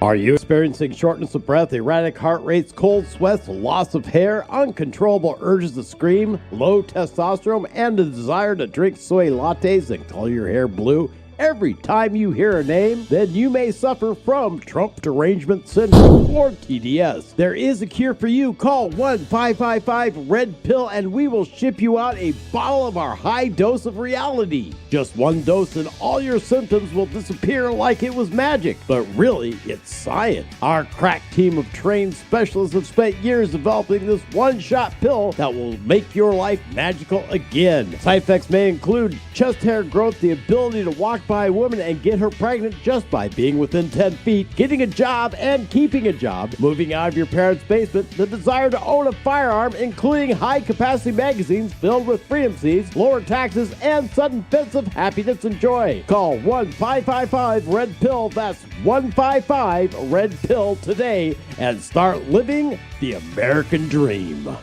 Are you experiencing shortness of breath, erratic heart rates, cold sweats, loss of hair, uncontrollable urges to scream, low testosterone, and the desire to drink soy lattes and color your hair blue every time you hear a name? Then you may suffer from Trump derangement syndrome or TDS. There is a cure for you. Call 1-555-RED-PILL and we will ship you out a bottle of our high dose of reality. Just one dose and all your symptoms will disappear like it was magic. But really, it's science. Our crack team of trained specialists have spent years developing this one-shot pill that will make your life magical again. Side effects may include chest hair growth, the ability to walk by a woman and get her pregnant just by being within 10 feet, getting a job and keeping a job, moving out of your parents' basement, the desire to own a firearm, including high-capacity magazines filled with freedom seeds, lower taxes, and sudden fits of happiness and joy. Call 1-555-RED-PILL. That's 155-RED-PILL today and start living the American dream.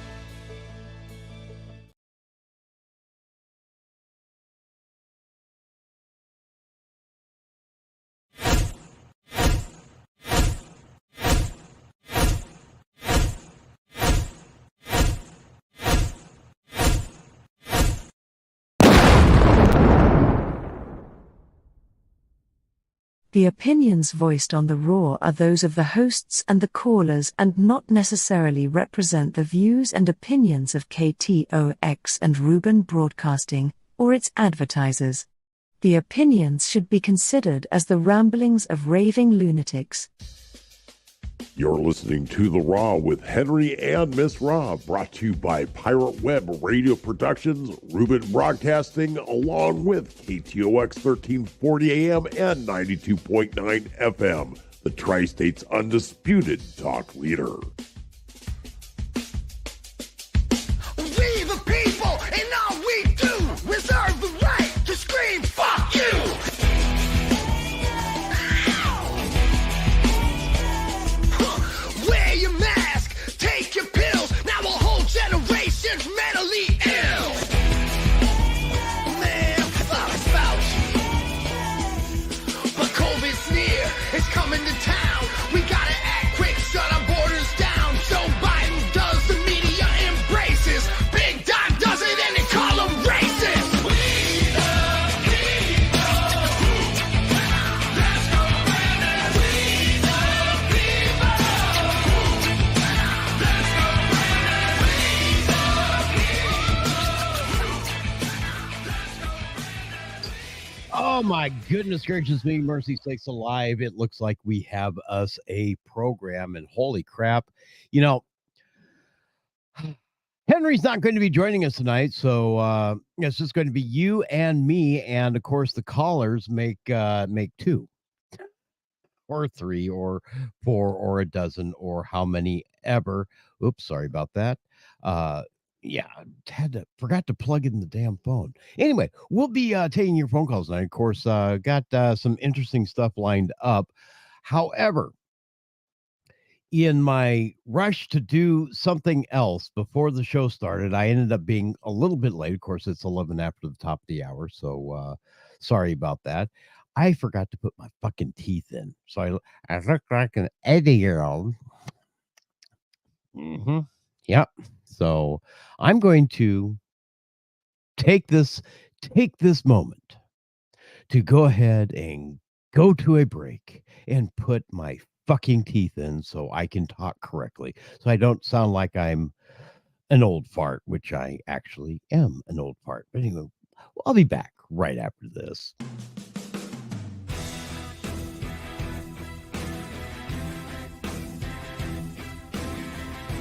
The opinions voiced on The Raw are those of the hosts and the callers and not necessarily represent the views and opinions of KTOX and Ruben Broadcasting, or its advertisers. The opinions should be considered as the ramblings of raving lunatics. You're listening to The Raw with Henry and Miss Raw, brought to you by Pirate Web Radio Productions, Ruben Broadcasting, along with KTOX 1340 AM and 92.9 FM, the Tri-State's undisputed talk leader. We the people, and all we do, reserve the right to scream, fuck you! Wear your mask, take your pills, now a whole generation's mentally ill. Man, fuck Fauci. But COVID's near, it's coming to town. We gotta act quick, shut our borders down. Joe Biden does, the media embraces. Big Dime does it and they call them racist. We the people, let's go Brandon. We the people, let's go Brandon. We the Oh my goodness gracious me, mercy sakes alive. It looks like we have us a program, and holy crap. You know, Henry's not going to be joining us tonight, so it's just going to be you and me, and of course the callers make two or three or four or a dozen or how many ever. Oops, sorry about that. Yeah, forgot to plug in the damn phone. Anyway, we'll be taking your phone calls tonight. Of course, got some interesting stuff lined up. However, in my rush to do something else before the show started, I ended up being a little bit late. Of course, it's 11 after the top of the hour, so sorry about that. I forgot to put my fucking teeth in, so I look like an 80-year-old. Yep. So I'm going to take this moment to go ahead and go to a break and put my fucking teeth in so I can talk correctly, so I don't sound like I'm an old fart, which I actually am an old fart. But anyway, I'll be back right after this.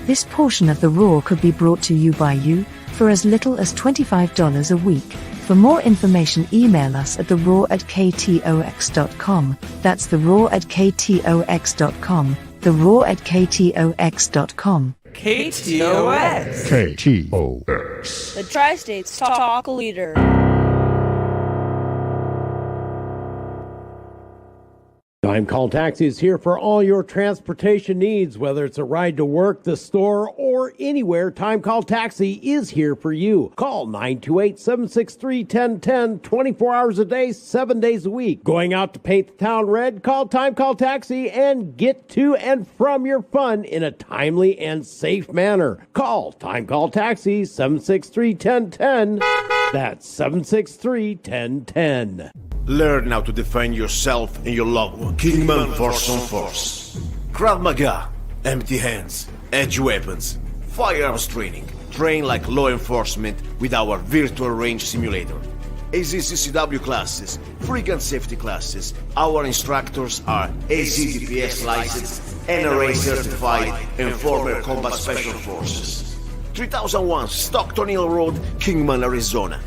This portion of The Raw could be brought to you by you for as little as $25 a week. For more information, email us at theraw@ktox.com. That's theraw@ktox.com. theraw@ktox.com. KTOX. KTOX. The Tri-State's talk leader. Time Call Taxi is here for all your transportation needs, whether it's a ride to work, the store, or anywhere. Time Call Taxi is here for you. Call 928-763-1010, 24 hours a day, 7 days a week. Going out to paint the town red? Call Time Call Taxi and get to and from your fun in a timely and safe manner. Call Time Call Taxi, 763-1010. That's 763-1010. Learn how to defend yourself and your loved one. Kingman Force on Force. Krav Maga. Empty hands. Edge weapons. Firearms training. Train like law enforcement with our virtual range simulator. AZCCW classes. Free gun safety classes. Our instructors are AZDPS licensed, NRA certified, and former Combat Special Forces. 3001 Stockton Hill Road, Kingman, Arizona.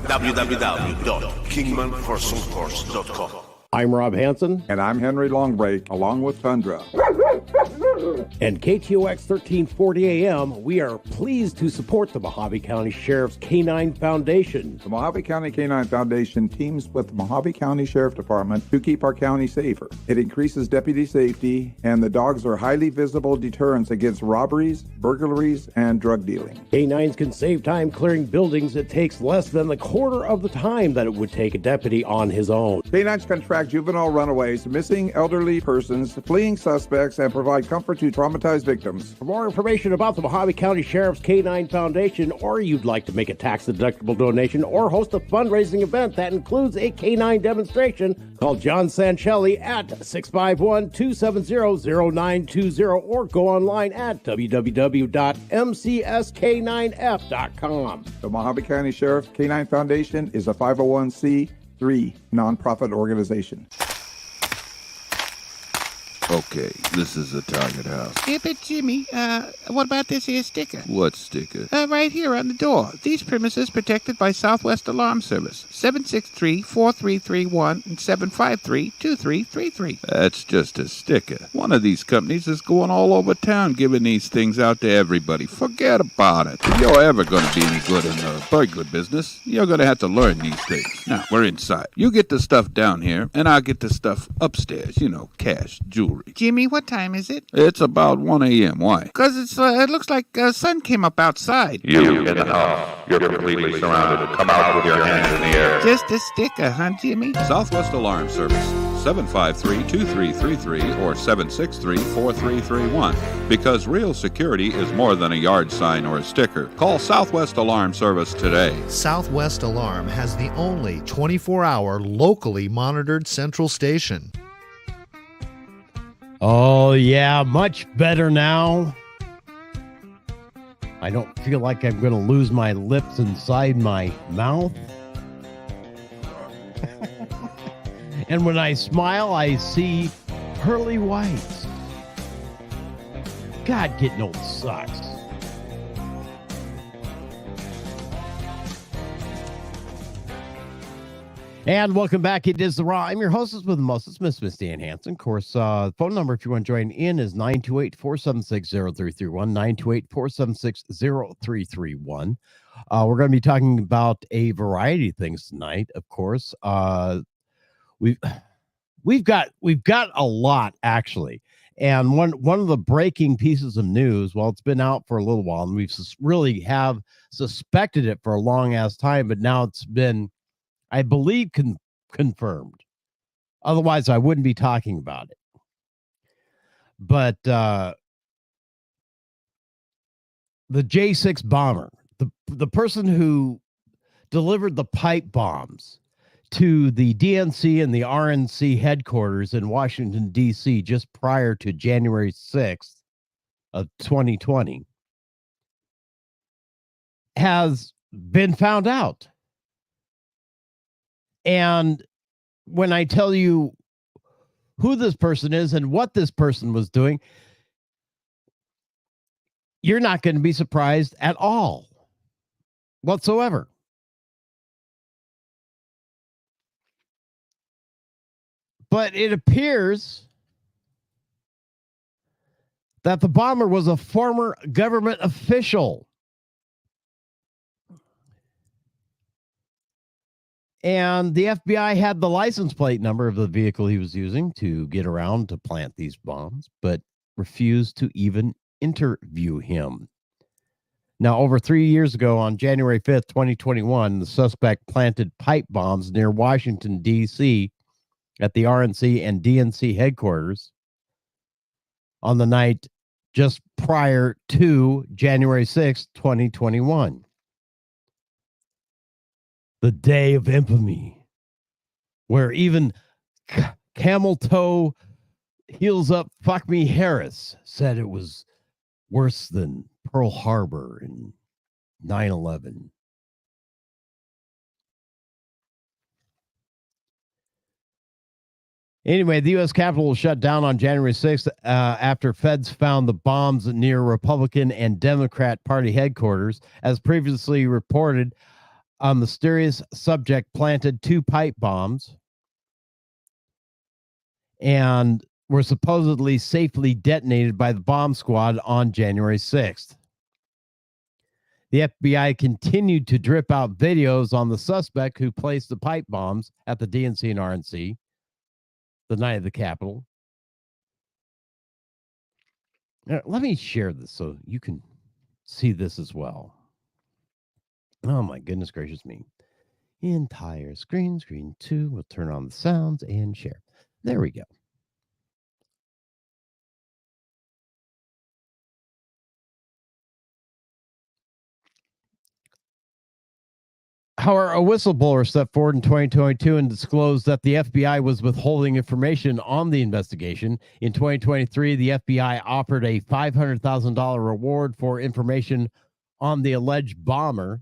www.kingmanforsonforce.com. I'm Rob Hansen. And I'm Henry Longbreak, along with Tundra. And KTOX 1340 AM, we are pleased to support the Mojave County Sheriff's Canine Foundation. The Mojave County Canine Foundation teams with the Mojave County Sheriff Department to keep our county safer. It increases deputy safety, and the dogs are highly visible deterrents against robberies, burglaries, and drug dealing. Canines can save time clearing buildings. It takes less than the quarter of the time that it would take a deputy on his own. Canines can track juvenile runaways, missing elderly persons, fleeing suspects, and provide comfort to traumatized victims. For more information about the Mojave County Sheriff's Canine Foundation, or you'd like to make a tax-deductible donation or host a fundraising event that includes a canine demonstration, call John Sancelli at 651-270-0920 or go online at www.mcsk9f.com. The Mojave County Sheriff Canine Foundation is a 501c3 nonprofit organization. Okay, this is the target house. Yeah, but Jimmy, what about this here sticker? What sticker? Right here on the door. These premises protected by Southwest Alarm Service. 763-4331 and 753-2333. That's just a sticker. One of these companies is going all over town giving these things out to everybody. Forget about it. If you're ever going to be any good in the burglar business, you're going to have to learn these things. Now, we're inside. You get the stuff down here, and I'll get the stuff upstairs. You know, cash, jewelry. Jimmy, what time is it? It's about 1 a.m. Why? Because it looks like the sun came up outside. You in the house. You're completely surrounded. Come out with your hands in the air. Just a sticker, huh, Jimmy? Southwest Alarm Service, 753-2333 or 763-4331. Because real security is more than a yard sign or a sticker. Call Southwest Alarm Service today. Southwest Alarm has the only 24-hour locally monitored central station. Oh, yeah, much better now. I don't feel like I'm going to lose my lips inside my mouth. And when I smile, I see pearly whites. God, getting old sucks. And welcome back. It is The Raw. I'm your hostess with the mostest, Miss Dan Hansen. Of course, phone number if you want to join in is 928-476-0331, 928-476-0331. We're going to be talking about a variety of things tonight, of course. We've got a lot, actually. And one of the breaking pieces of news, well, it's been out for a little while, and we've really have suspected it for a long-ass time, but now it's been, I believe, confirmed. Otherwise, I wouldn't be talking about it. But the J-6 bomber, the person who delivered the pipe bombs to the DNC and the RNC headquarters in Washington, D.C. just prior to January 6th of 2020 has been found out. And when I tell you who this person is and what this person was doing, you're not going to be surprised at all whatsoever. But it appears that the bomber was a former government official. And the FBI had the license plate number of the vehicle he was using to get around to plant these bombs, but refused to even interview him. Now, over 3 years ago, on January 5th, 2021, the suspect planted pipe bombs near Washington, D.C. at the RNC and DNC headquarters on the night just prior to January 6th, 2021. The day of infamy, where even camel toe, heels up, fuck me Harris said it was worse than Pearl Harbor and 9/11. Anyway, the U.S. Capitol was shut down on January 6th after feds found the bombs near Republican and Democrat Party headquarters. As previously reported, a mysterious subject planted 2 pipe bombs and were supposedly safely detonated by the bomb squad on January 6th. The FBI continued to drip out videos on the suspect who placed the pipe bombs at the DNC and RNC the night of the Capitol. Now, let me share this so you can see this as well. Oh my goodness gracious me. Entire screen 2. We'll turn on the sounds and share. There we go. However, a whistleblower stepped forward in 2022 and disclosed that the FBI was withholding information on the investigation. In 2023, the FBI offered a $500,000 reward for information on the alleged bomber.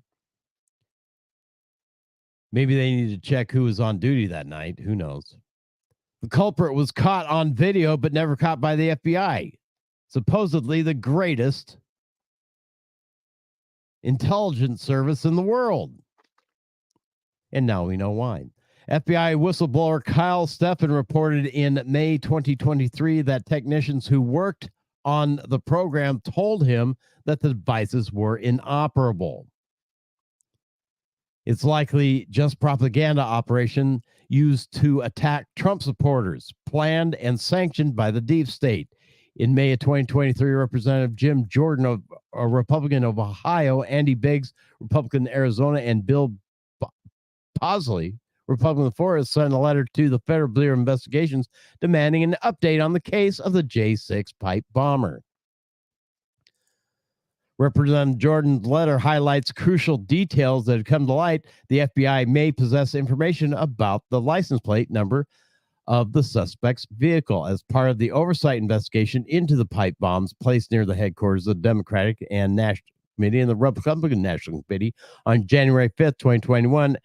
Maybe they needed to check who was on duty that night. Who knows? The culprit was caught on video, but never caught by the FBI. Supposedly the greatest intelligence service in the world. And now we know why. FBI whistleblower Kyle Steffen reported in May 2023 that technicians who worked on the program told him that the devices were inoperable. It's likely just propaganda operation used to attack Trump supporters, planned and sanctioned by the deep state. In May of 2023, Representative Jim Jorden, of a Republican of Ohio, Andy Biggs, Republican of Arizona, and Bill Bosley, Republican of Florida, sent a letter to the Federal Bureau of Investigations demanding an update on the case of the J6 pipe bomber. Representative Jordan's letter highlights crucial details that have come to light. The FBI may possess information about the license plate number of the suspect's vehicle as part of the oversight investigation into the pipe bombs placed near the headquarters of the Democratic and National Committee and the Republican National Committee on January 5th, 2021,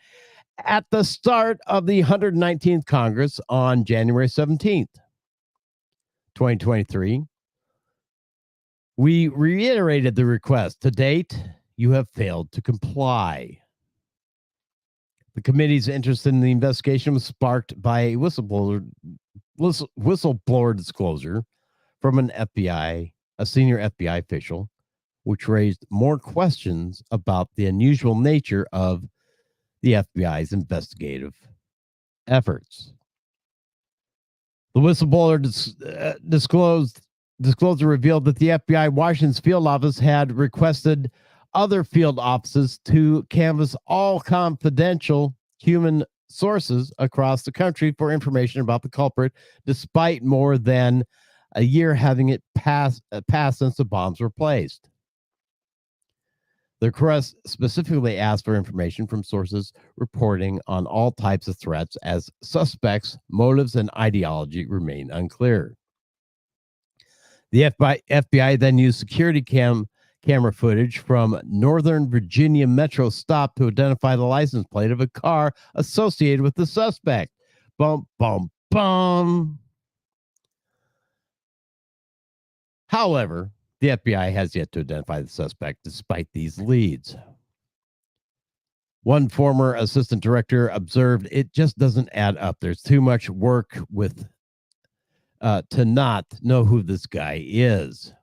at the start of the 119th Congress on January 17th, 2023. We reiterated the request. To date, you have failed to comply. The committee's interest in the investigation was sparked by a whistleblower disclosure from a senior FBI official, which raised more questions about the unusual nature of the FBI's investigative efforts. The whistleblower disclosure revealed that the FBI Washington's field office had requested other field offices to canvass all confidential human sources across the country for information about the culprit, despite more than a year having it passed since the bombs were placed. The request specifically asked for information from sources reporting on all types of threats, as suspects' motives and ideology remain unclear. The FBI then used security camera footage from Northern Virginia Metro stop to identify the license plate of a car associated with the suspect. Bum, bum, bum. However, the FBI has yet to identify the suspect despite these leads. One former assistant director observed, it just doesn't add up. There's too much work with to not know who this guy is.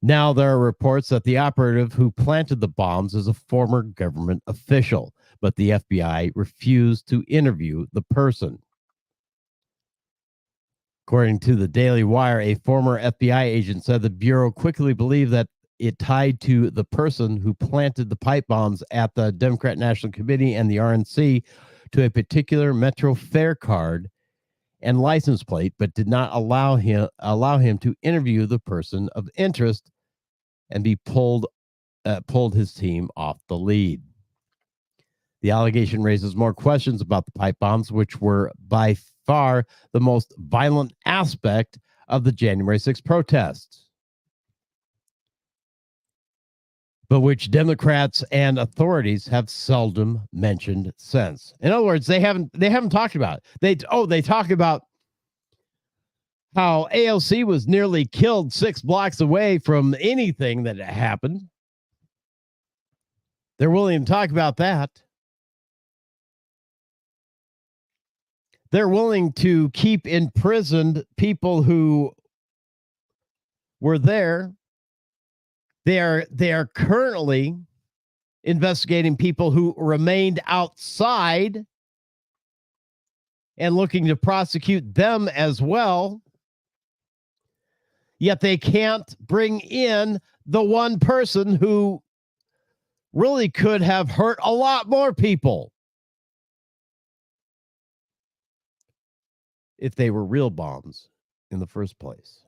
Now there are reports that the operative who planted the bombs is a former government official, but the FBI refused to interview the person. According to the Daily Wire, a former FBI agent said the Bureau quickly believed that it tied to the person who planted the pipe bombs at the Democrat National Committee and the RNC to a particular Metro fare card and license plate, but did not allow him to interview the person of interest and be pulled his team off the lead. The allegation raises more questions about the pipe bombs, which were by far the most violent aspect of the January 6th protests, but which Democrats and authorities have seldom mentioned since. In other words, they haven't talked about it. They talk about how AOC was nearly killed 6 blocks away from anything that happened. They're willing to talk about that. They're willing to keep imprisoned people who were there. They are currently investigating people who remained outside and looking to prosecute them as well. Yet they can't bring in the one person who really could have hurt a lot more people if they were real bombs in the first place.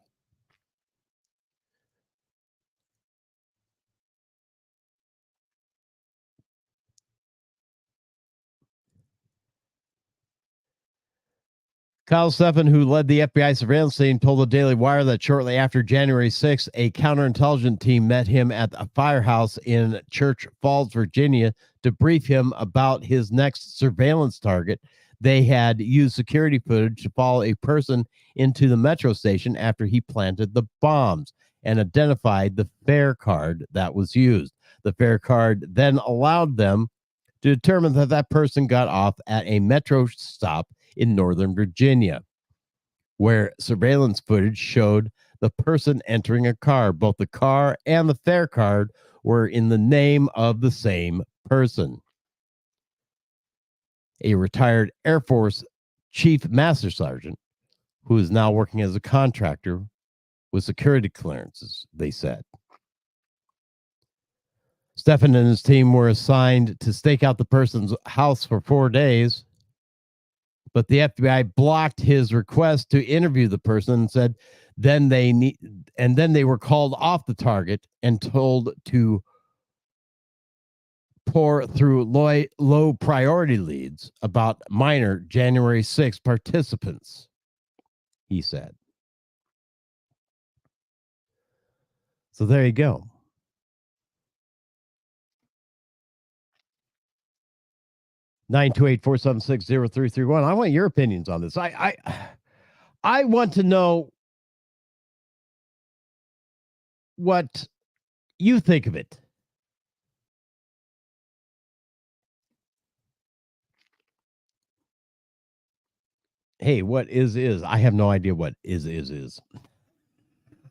Kyle Steffen, who led the FBI surveillance team, told the Daily Wire that shortly after January 6th, a counterintelligence team met him at a firehouse in Church Falls, Virginia, to brief him about his next surveillance target. They had used security footage to follow a person into the metro station after he planted the bombs and identified the fare card that was used. The fare card then allowed them to determine that that person got off at a metro stop in Northern Virginia, where surveillance footage showed the person entering a car. Both the car and the fare card were in the name of the same person. A retired Air Force Chief Master Sergeant, who is now working as a contractor with security clearances, they said. Steffen and his team were assigned to stake out the person's house for 4 days, but the FBI blocked his request to interview the person and said then they were called off the target and told to pour through low priority leads about minor January 6th participants, he said. So there you go. Nine two 476 I want your opinions on this. I want to know what you think of it. Hey, what is? I have no idea what is.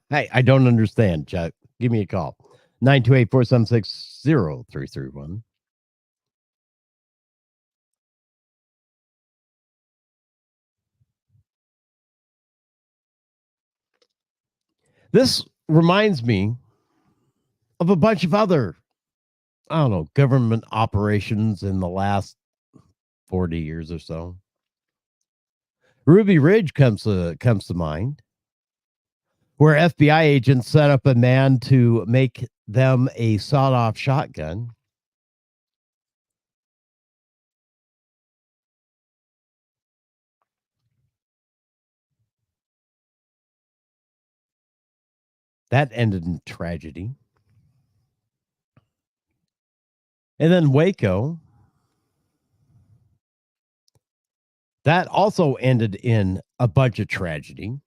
Hey, I don't understand, Chuck. Give me a call. 928 476 0331. This reminds me of a bunch of other, government operations in the last 40 years or so. Ruby Ridge comes to mind, where FBI agents set up a man to make them a sawed-off shotgun. That ended in tragedy. And then Waco, that also ended in a bunch of tragedy.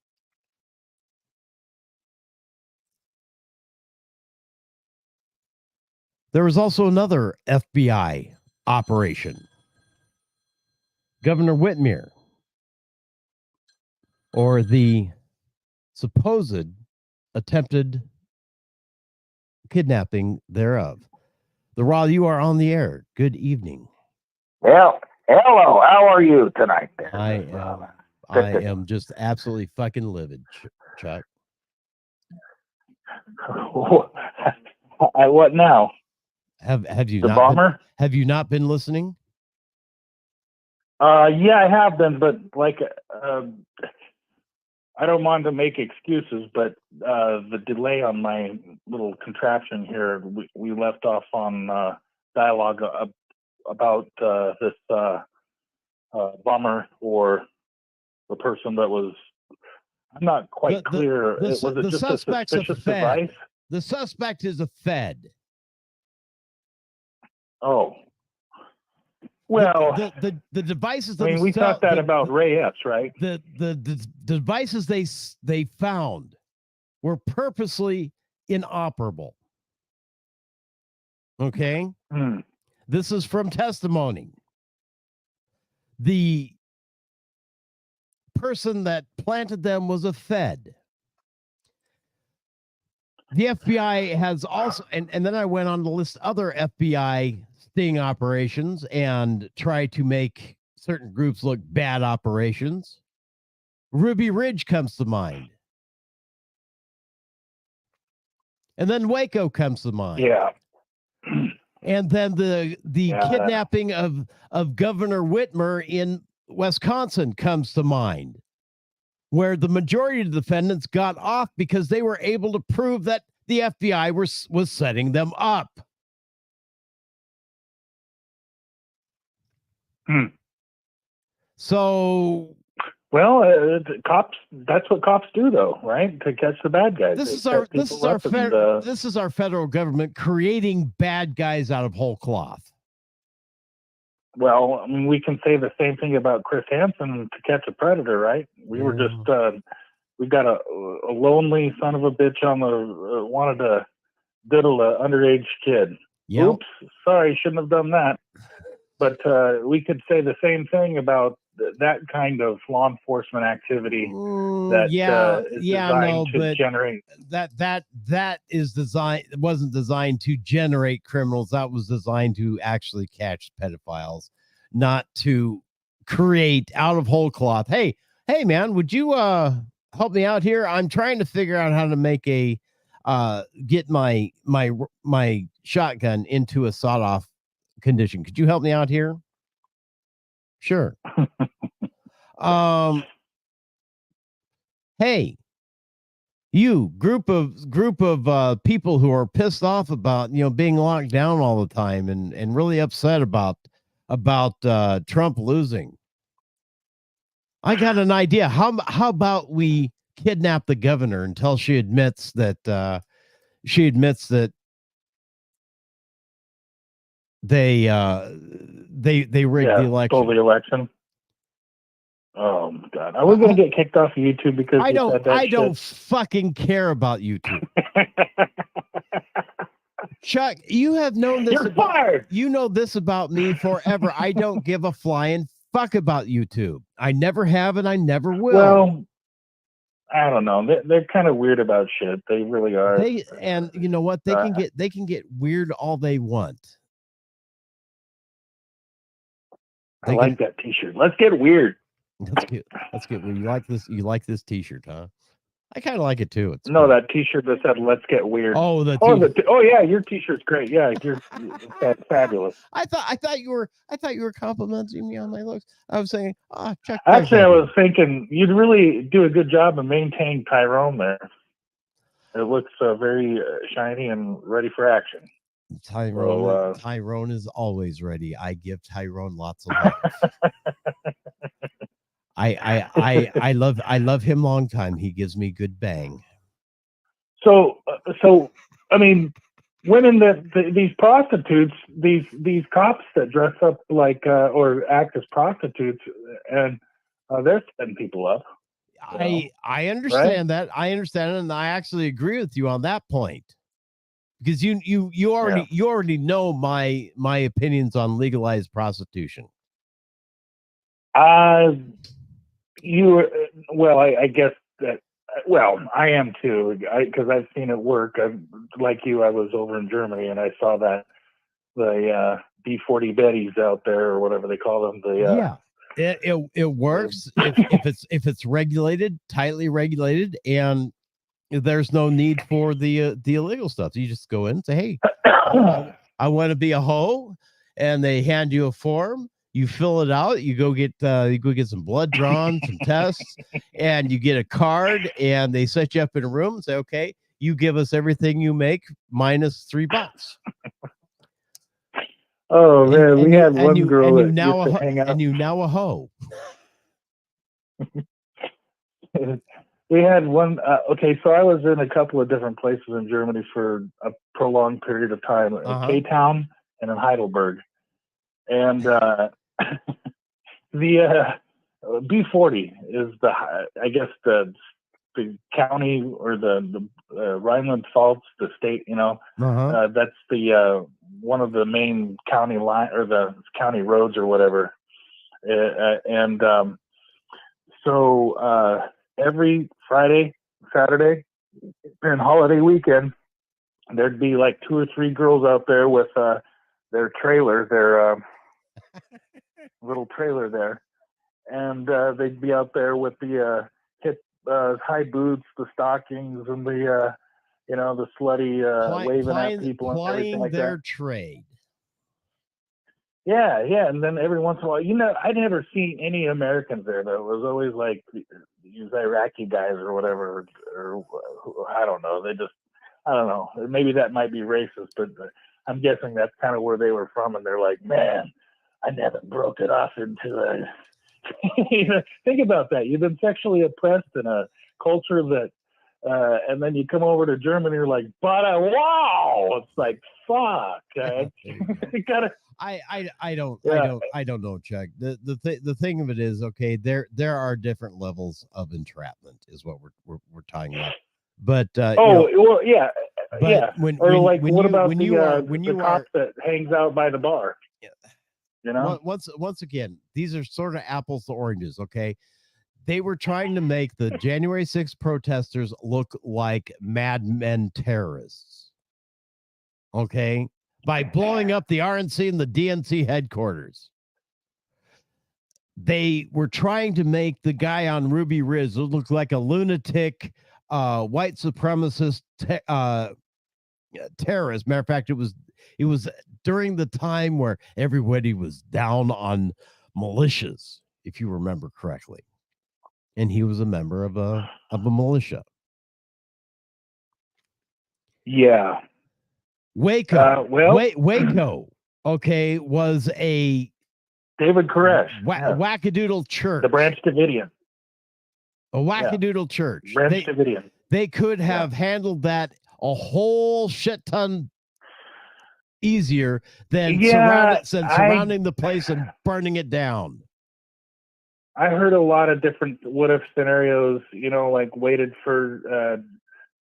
There was also another FBI operation. Governor Whitmer, or the supposed attempted kidnapping thereof. The Raw, you are on the air. Good evening. Well, hello. How are you tonight? There? I am just absolutely fucking livid, Chuck. What now? Have you the not bomber? Have you not been listening? Yeah, I have been, but I don't want to make excuses, but the delay on my little contraption here, we left off on dialogue about this bomber or the person that was. I'm not quite clear. Was it just a suspicious device? The suspect is a Fed. Oh. Well, the devices. I mean, we thought that about Ray Epps, right? The devices they found were purposely inoperable. Okay, This is from testimony. The person that planted them was a Fed. The FBI has also, and then I went on to list other FBI sting operations and try to make certain groups look bad operations. Ruby Ridge comes to mind. And then Waco comes to mind. Yeah. And then the kidnapping of Governor Whitmer in Wisconsin comes to mind, where the majority of the defendants got off because they were able to prove that the FBI was setting them up. So, well, cops. That's what cops do, though, right? To catch the bad guys. This is our federal government creating bad guys out of whole cloth. Well, I mean, we can say the same thing about Chris Hansen to catch a predator, right? We were just we got a lonely son of a bitch on the wanted to diddle an underage kid. Yep. Oops, sorry, shouldn't have done that. But we could say the same thing about that kind of law enforcement activity that is designed to generate. That is designed. It wasn't designed to generate criminals. That was designed to actually catch pedophiles, not to create out of whole cloth. Hey, man, would you help me out here? I'm trying to figure out how to make a get my shotgun into a sawed-off condition. Could you help me out here? Sure. Hey, you group of people who are pissed off about being locked down all the time and really upset about Trump losing. I got an idea. How about we kidnap the governor until she admits that they rigged the election. Stole the election. Oh God! I was going to get kicked off of YouTube because I don't fucking care about YouTube. Chuck, you have known this. You're fired. You know this about me forever. I don't give a flying fuck about YouTube. I never have, and I never will. Well, I don't know. They're kind of weird about shit. They really are. And you know what? They can get weird all they want. I like that T-shirt. Let's get weird. Let's get weird. You like this T-shirt, huh? I kind of like it too. It's cool. That T-shirt that said "Let's get weird." Oh, yeah, your T-shirt's great. Yeah, that's fabulous. I thought you were complimenting me on my looks. I was saying, Chuck. Actually, I was thinking you'd really do a good job of maintaining Tyrone there. It looks very shiny and ready for action. Tyrone is always ready. I give Tyrone lots of love. I love him long time. He gives me good bang. So I mean, women these prostitutes, these cops that dress up like or act as prostitutes, and they're setting people up. I understand that. I understand it, and I actually agree with you on that point. Because you already know my opinions on legalized prostitution. I guess that. Well, I am too, because I've seen it work. Like you, I was over in Germany and I saw that the B40 Betties out there or whatever they call them. Yeah, it works if it's regulated, tightly regulated, and there's no need for the illegal stuff. You just go in and say, "Hey, I want to be a hoe," and they hand you a form. You fill it out. You go get some blood drawn, some tests, and you get a card. And they set you up in a room and say, "Okay, you give us everything you make minus $3." Oh man, we had one girl and that used to hang out. And you now a hoe. We had one. Okay, so I was in a couple of different places in Germany for a prolonged period of time, in K-Town and in Heidelberg. And the B40 is I guess the county or the Rhineland-Pfalz, the state. That's the one of the main county line or the county roads or whatever. So every Friday, Saturday, and holiday weekend, there'd be like 2 or 3 girls out there with their trailer, their little trailer there, and they'd be out there with the hip high boots, the stockings, and the the slutty waving at people and everything like their that. trade. Yeah, and then every once in a while, I never seen any Americans there though. It was always like these Iraqi guys or whatever, or I don't know. I don't know. Maybe that might be racist, but I'm guessing that's kind of where they were from. And they're like, man, I never broke it off into a. Think about that. You've been sexually oppressed in a culture that, and then you come over to Germany, you're like, but wow, it's like, fuck. You gotta. I don't know, Chuck. The thing of it is, okay, there are different levels of entrapment, is what we're talking about. But well, yeah. What about the cop that hangs out by the bar? Yeah. Once again, these are sort of apples to oranges. Okay, they were trying to make the January 6th protesters look like madmen terrorists. Okay. By blowing up the RNC and the DNC headquarters. They were trying to make the guy on Ruby Ridge look like a lunatic, white supremacist terrorist. Matter of fact, it was during the time where everybody was down on militias, if you remember correctly. And he was a member of a militia. Yeah. Waco, Waco, okay, was a David Koresh wackadoodle church, the Branch Davidian, a wackadoodle church. Branch Davidian. They could have handled that a whole shit ton easier than surrounding the place and burning it down. I heard a lot of different what if scenarios. Like waited for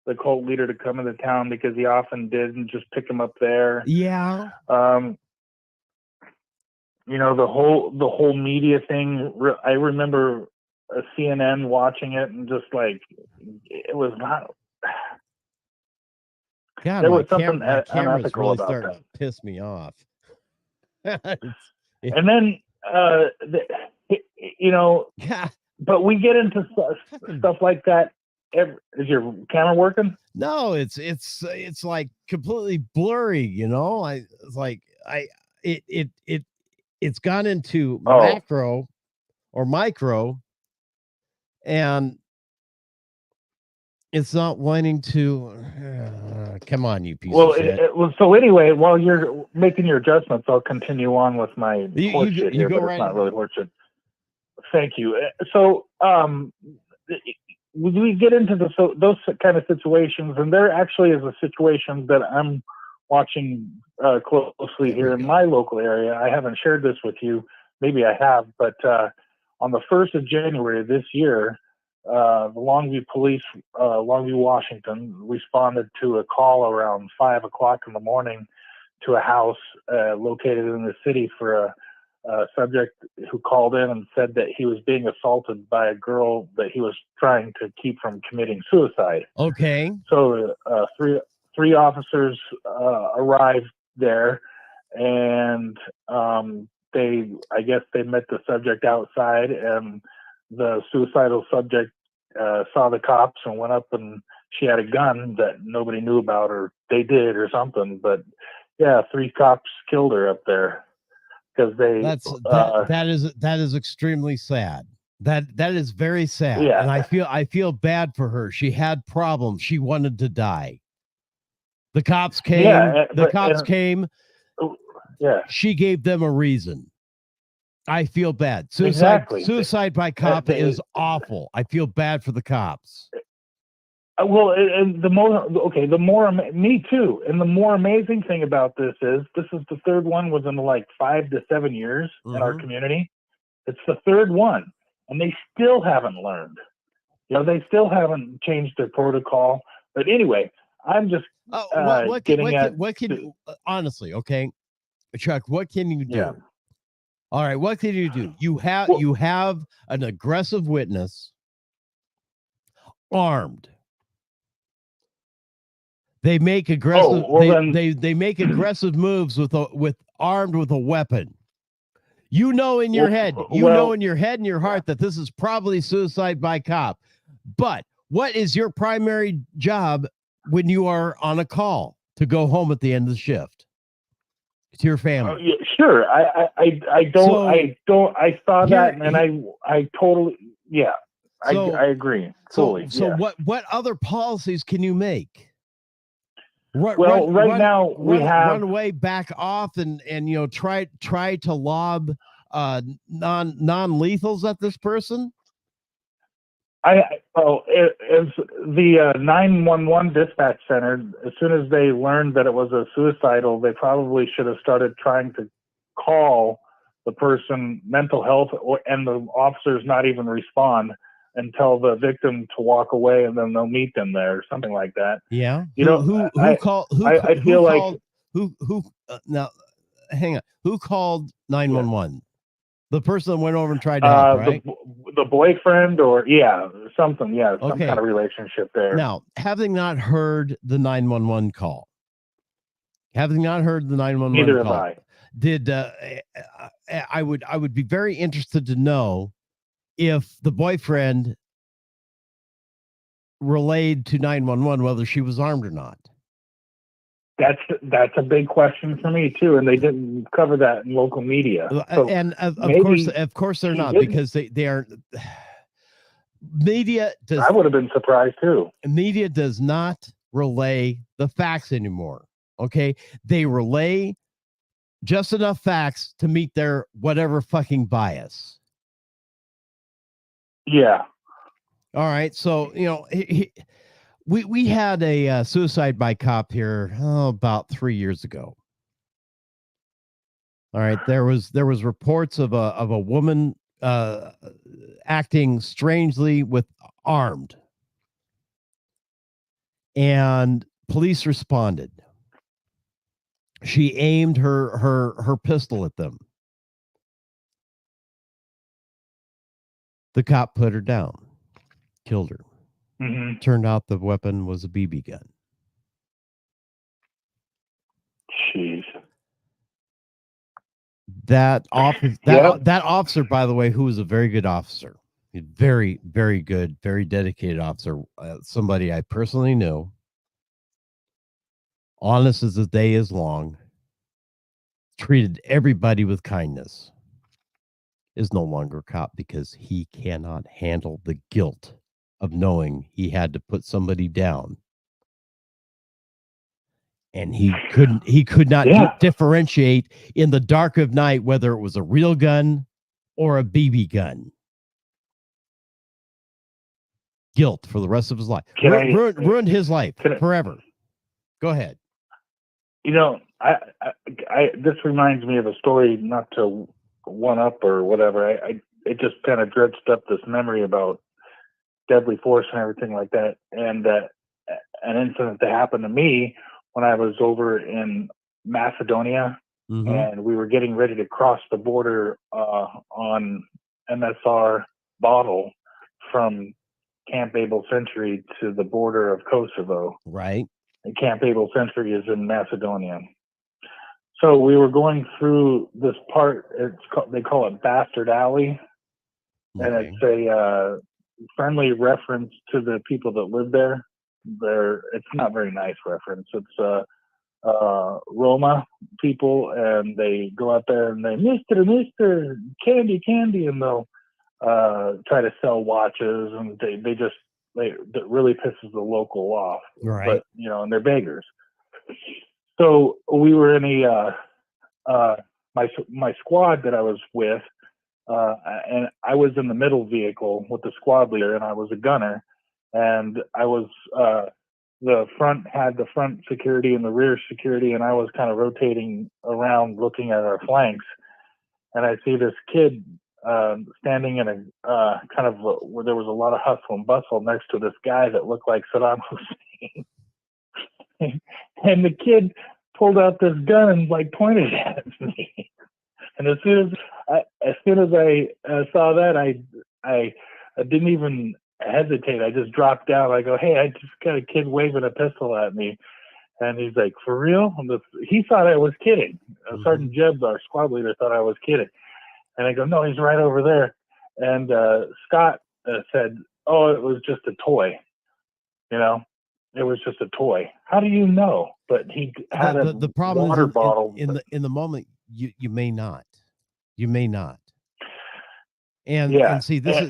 the cult leader to come into town because he often did, and just pick him up there. Yeah. The whole media thing. I remember a CNN watching it and just like it was not. God, there was something camera's unethical really about starting that. to piss me off. And then yeah. But we get into stuff like that. Is your camera working? No, it's like completely blurry. It's gone into macro or micro, and it's not wanting to. Come on, you piece of shit. So anyway, while you're making your adjustments, I'll continue on with my horseshit here, but it's not really horseshit. Thank you. So, we get into those kind of situations, and there actually is a situation that I'm watching closely here in my local area. I haven't shared this with you. Maybe I have, but on the 1st of January this year, the Longview Police, Longview, Washington, responded to a call around 5 o'clock in the morning to a house located in the city for a subject who called in and said that he was being assaulted by a girl that he was trying to keep from committing suicide. Okay. So three officers arrived there, and I guess they met the subject outside, and the suicidal subject saw the cops and went up, and she had a gun that nobody knew about, or they did, or something. But yeah, 3 cops killed her up there because they. That is extremely sad. That is very sad, Yeah. and I feel bad for her. She had problems. She wanted to die. The cops came. Yeah, came. Yeah. She gave them a reason. I feel bad. Suicide by cop is awful. I feel bad for the cops. Well, and me too. And the more amazing thing about this is the third one within like 5 to 7 years in our community. It's the third one, and they still haven't learned. They still haven't changed their protocol. But anyway, I'm just what can you honestly, okay, Chuck? What can you do? Yeah. All right, what can you do? You have an aggressive witness, armed. They make aggressive. They make aggressive moves with armed with a weapon. You know in your head, know in your head and your heart that this is probably suicide by cop. But what is your primary job when you are on a call to go home at the end of the shift? To your family. Yeah, sure. I saw that, and I totally, yeah. I agree fully. So what other policies can you make? Right now we have run away, back off, and try to lob non-lethals at this person. As the 911 dispatch center, as soon as they learned that it was a suicidal, they probably should have started trying to call the person mental health, and the officers not even respond and tell the victim to walk away, and then they'll meet them there, or something like that. Yeah. Now hang on. Who called 911? Yeah. The person that went over and tried to help, right? The boyfriend, or something, some kind of relationship there. Now, having not heard the 911 call, neither have I. Did I would be very interested to know if the boyfriend relayed to 911 whether she was armed or not. That's a big question for me too, and they didn't cover that in local media. So and of course they're not, because they are. Media does. I would have been surprised too. Media does not relay the facts anymore. Okay, they relay just enough facts to meet their whatever fucking bias. Yeah. All right. So we had a suicide by cop here about 3 years ago. All right, there was reports of a woman acting strangely with armed, and police responded. She aimed her pistol at them. The cop put her down, killed her. Mm-hmm. Turned out the weapon was a BB gun. Jeez. That officer, by the way, who was a very good officer, very, very good, very dedicated officer, somebody I personally knew, honest as the day is long, treated everybody with kindness, is no longer a cop because he cannot handle the guilt of knowing he had to put somebody down. And he could not differentiate in the dark of night whether it was a real gun or a BB gun. Guilt for the rest of his life. Ruined his life forever. Go ahead. This reminds me of a story, not to one up or whatever. It just kind of dredged up this memory about deadly force and everything like that. And an incident that happened to me when I was over in Macedonia, and we were getting ready to cross the border on MSR bottle from Camp Able Century to the border of Kosovo. Right. And Camp Able Century is in Macedonia. So we were going through this part. They call it Bastard Alley, and it's a friendly reference to the people that live there. It's not a very nice reference. It's Roma people, and they go out there and they Mister candy, and they'll try to sell watches, and that really pisses the local off. Right. But and they're beggars. So we were in my squad that I was with, and I was in the middle vehicle with the squad leader, and I was a gunner, and I was the front had the front security and the rear security, and I was kind of rotating around looking at our flanks, and I see this kid standing in a kind of where there was a lot of hustle and bustle next to this guy that looked like Saddam Hussein. And the kid pulled out this gun and pointed at me. And as soon as I saw that, I didn't even hesitate. I just dropped down. I go, "Hey, I just got a kid waving a pistol at me." And he's like, "For real?" He thought I was kidding. Sergeant Jebs, our squad leader, thought I was kidding. And I go, "No, he's right over there." And Scott said, "Oh, it was just a toy. It was just a toy." How do you know? But he had the problem water is bottle. In the moment, you may not. You may not. And yeah. and see, this is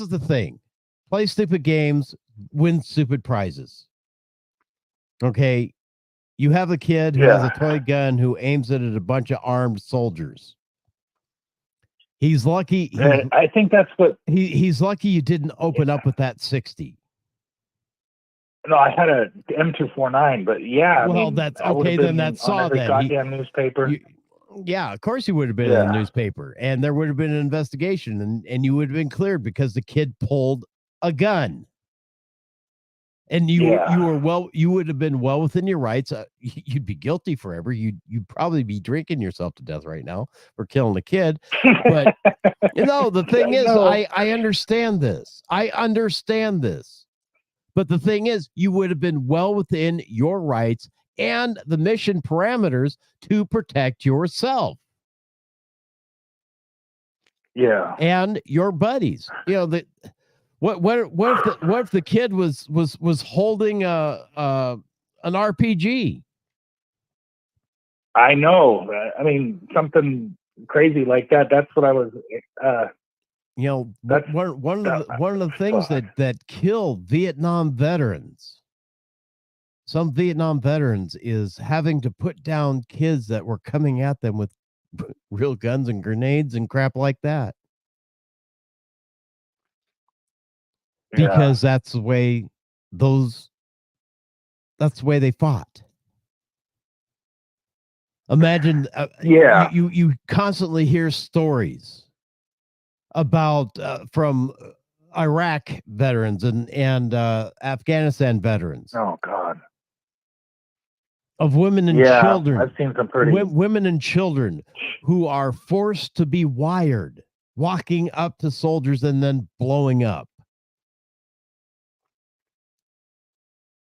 the thing. Play stupid games, win stupid prizes. Okay. You have a kid who has a toy gun who aims it at a bunch of armed soldiers. He's lucky. I think that's what he's lucky you didn't open up with that 60. No, I had a M249, but yeah. Well, that's okay. Then that saw that goddamn newspaper. Yeah, of course you would have been in the newspaper, and there would have been an investigation, and you would have been cleared because the kid pulled a gun. And you would have been well within your rights. You'd be guilty forever. You'd probably be drinking yourself to death right now for killing a kid. But the thing is, I understand this. But the thing is, you would have been well within your rights and the mission parameters to protect yourself. Yeah. And your buddies. What if the kid was holding an RPG? I know. I mean, something crazy like that. That's what I was. That's one of the things that killed Vietnam veterans. Some Vietnam veterans is having to put down kids that were coming at them with real guns and grenades and crap like that. Because that's the way they fought. Imagine, you constantly hear stories about from Iraq veterans and Afghanistan veterans. Oh God. Of women and children. I've seen some pretty women and children who are forced to be wired, walking up to soldiers and then blowing up.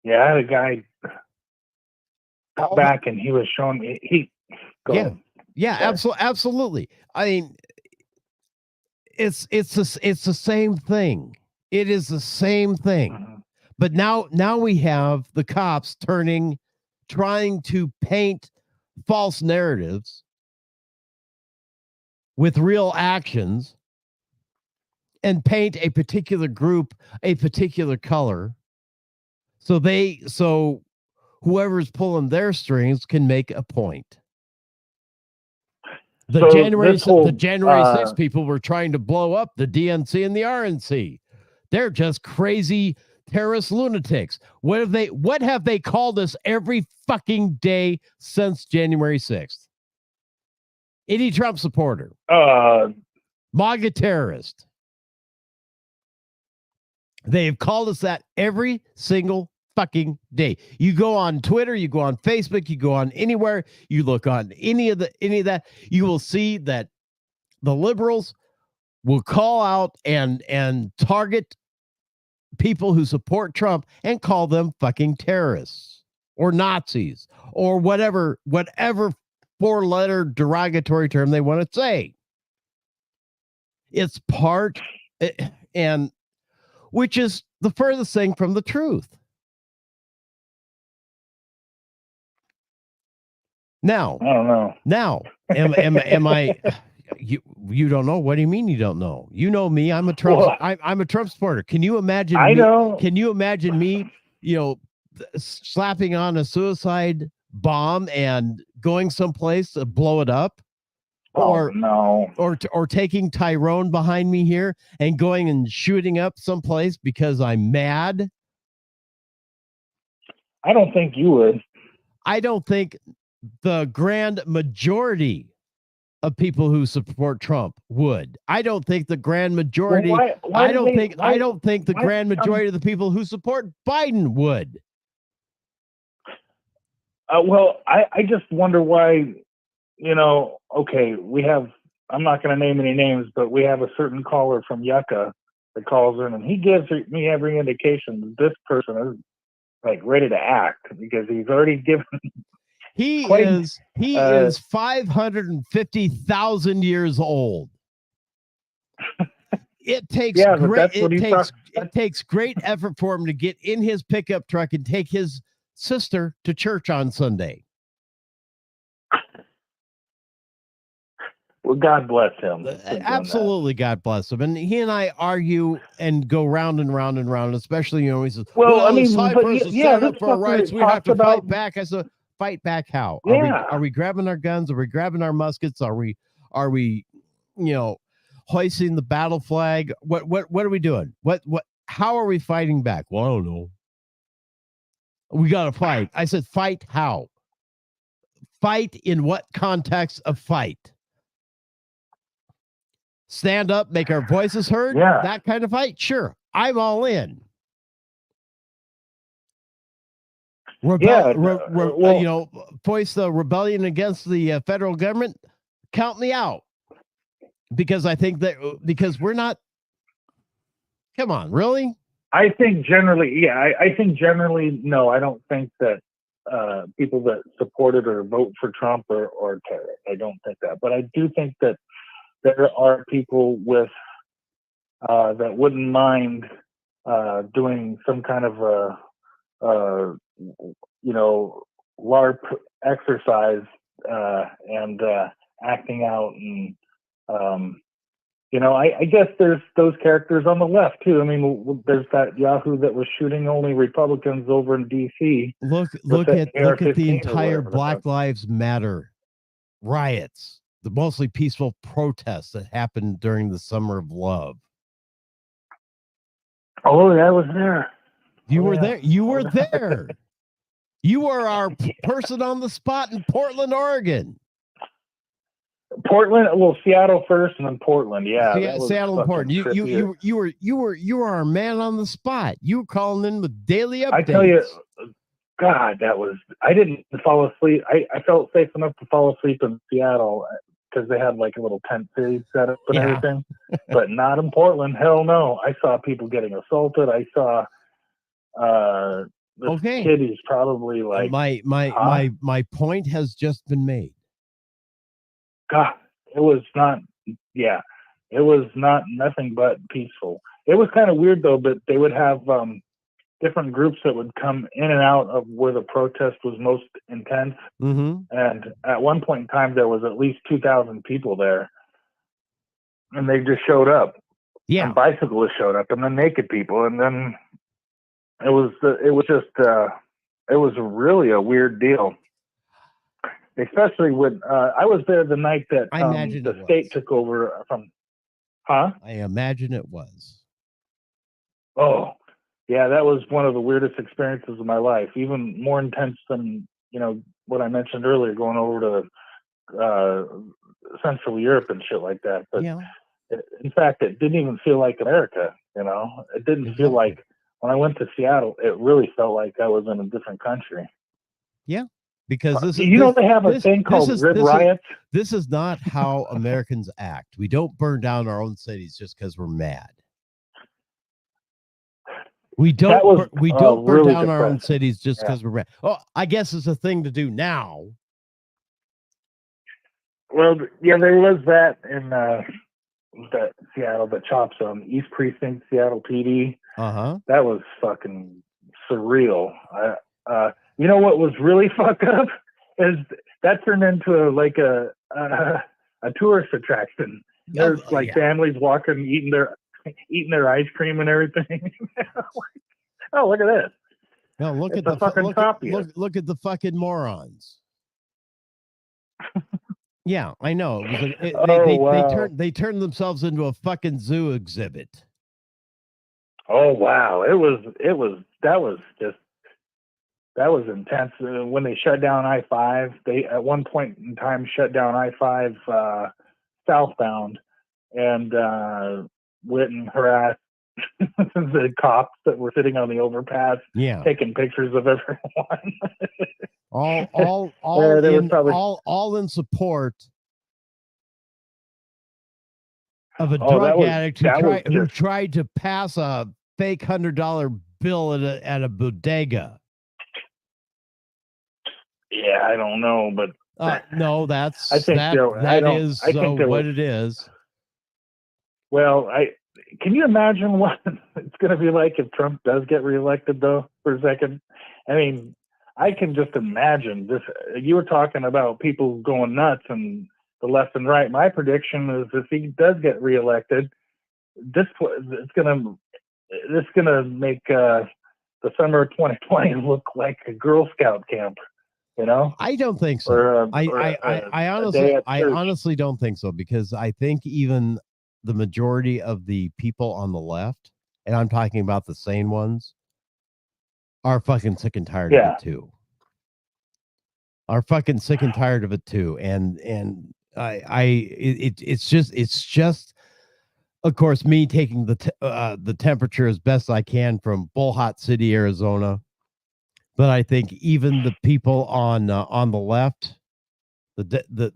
Yeah, I had a guy come back and he was showing me. Absolutely. I mean, it's the same thing. It is the same thing. Mm-hmm. But now we have the cops trying to paint false narratives with real actions and paint a particular group a particular color. So whoever's pulling their strings can make a point. The January 6th people were trying to blow up the DNC and the RNC. They're just crazy terrorist lunatics. What have they called us every fucking day since January 6th? Any Trump supporter. MAGA terrorist. They've called us that every single fucking day. You go on Twitter, you go on Facebook, you go on anywhere, you look on any of that, you will see that the liberals will call out and target people who support Trump and call them fucking terrorists. or Nazis or whatever 4-letter derogatory term they want to say. It's part, and which is the furthest thing from the truth. Now, I don't know. Now, am I? You don't know? What do you mean you don't know? You know me. I'm a Trump. Well, I'm a Trump supporter. Can you imagine? I know. Can you imagine me? Slapping on a suicide bomb and going someplace to blow it up, no, or taking Tyrone behind me here and going and shooting up someplace because I'm mad. I don't think you would. I don't think the grand majority of people who support Trump would. I don't think the grand majority. Well, I don't think the grand majority of the people who support Biden would. Well, I just wonder why. Okay, we have. I'm not going to name any names, but we have a certain caller from Yucca that calls in, and he gives me every indication that this person is like ready to act because he's already given. He is 550,000 years old. It takes takes great effort for him to get in his pickup truck and take his sister to church on Sunday. Well, God bless him. Absolutely, God bless him. And he and I argue and go round and round and round, especially, he says, well, I mean, stand up for our rights. We have to fight back. I said, fight back how? Yeah. Are we grabbing our guns? Are we grabbing our muskets? Are we hoisting the battle flag? What are we doing? How are we fighting back? Well, I don't know. We got to fight. I said, fight how? Fight in what context of fight? Stand up, make our voices heard? Yeah. That kind of fight? Sure. I'm all in. Voice the rebellion against the federal government, count me out. Because we're not. Come on, really? I think generally, no, I don't think that people that supported or vote for Trump are terrorists. I don't think that. But I do think that there are people with that wouldn't mind doing some kind of LARP exercise and acting out, and I guess there's those characters on the left too. I mean, there's that Yahoo that was shooting only Republicans over in DC. Look at the entire Black Lives Matter riots, the mostly peaceful protests that happened during the Summer of Love. Oh, I was there. You were there. You were there. You were our person on the spot in Portland, Oregon. Portland, well, Seattle first, and then Portland. Yeah, Seattle and Portland. You were our man on the spot. You were calling in with daily updates. I tell you, God, I didn't fall asleep. I felt safe enough to fall asleep in Seattle because they had like a little tent series set up and everything, but not in Portland. Hell no. I saw people getting assaulted. I saw this kid is probably like my point has just been made. God, it was nothing but peaceful. It was kind of weird though, but they would have different groups that would come in and out of where the protest was most intense. Mm-hmm. And at one point in time, there was at least 2,000 people there, and they just showed up. Yeah, and bicyclists showed up, and then naked people, and then it was really a weird deal. Especially when I was there the night that the state took over from. Huh? I imagine it was. Oh, yeah, that was one of the weirdest experiences of my life. Even more intense than what I mentioned earlier, going over to Central Europe and shit like that. But in fact, it didn't even feel like America. It didn't feel like when I went to Seattle. It really felt like I was in a different country. Yeah. Because they have a thing called Red Riots. This is not how Americans act. We don't burn down our own cities just because we're mad. We don't burn really down our own depressing. cities just because we're red. Oh, I guess it's a thing to do now. Well, yeah, there was that in Seattle, the Chop Zone, East Precinct, Seattle PD. That was fucking surreal. You know what was really fucked up is that turned into a tourist attraction. There's families walking, eating their ice cream and everything. Oh, look at this! No, look at the fucking morons. Yeah, I know. It was they turned themselves into a fucking zoo exhibit. Oh wow, that was intense. When they shut down I-5, they at one point in time shut down I-5 southbound and went and harassed the cops that were sitting on the overpass, taking pictures of everyone. all in support of a drug addict who tried to pass a fake $100 bill at a bodega. Yeah, I don't know, but no, that is what it is. Well, can you imagine what it's going to be like if Trump does get reelected, though, for a second? I mean, I can just imagine this. You were talking about people going nuts and the left and right. My prediction is if he does get reelected, it's going to make the summer of 2020 look like a Girl Scout camp. You know? I don't think so. I honestly don't think so, because I think even the majority of the people on the left, and I'm talking about the sane ones, are fucking sick and tired of it too. And it's just of course me taking the temperature as best I can from Bullhead City, Arizona. But I think even the people on the left, the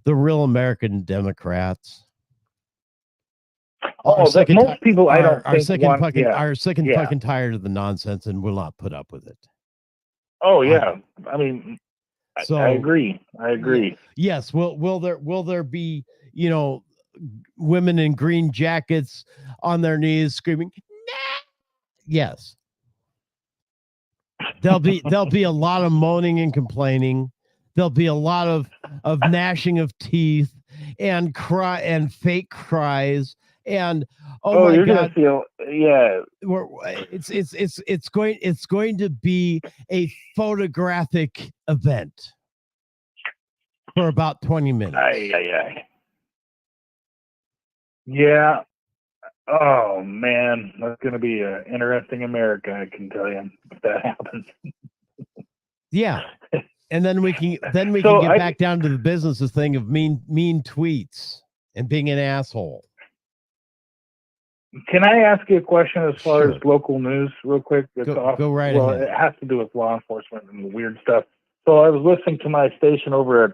real American Democrats, most people are sick and fucking tired of the nonsense and will not put up with it. Oh yeah, I mean, I agree. Yes, will there be women in green jackets on their knees screaming? Nah! Yes. There'll be a lot of moaning and complaining. There'll be a lot of gnashing of teeth and fake cries and my you're God, gonna feel it's going to be a photographic event for about 20 minutes. Yeah. Oh man, that's going to be an interesting America, I can tell you, if that happens. Yeah, and then we can get back down to the business thing of mean tweets and being an asshole. Can I ask you a question as far as local news, real quick? Go right ahead. It has to do with law enforcement and weird stuff. So I was listening to my station over at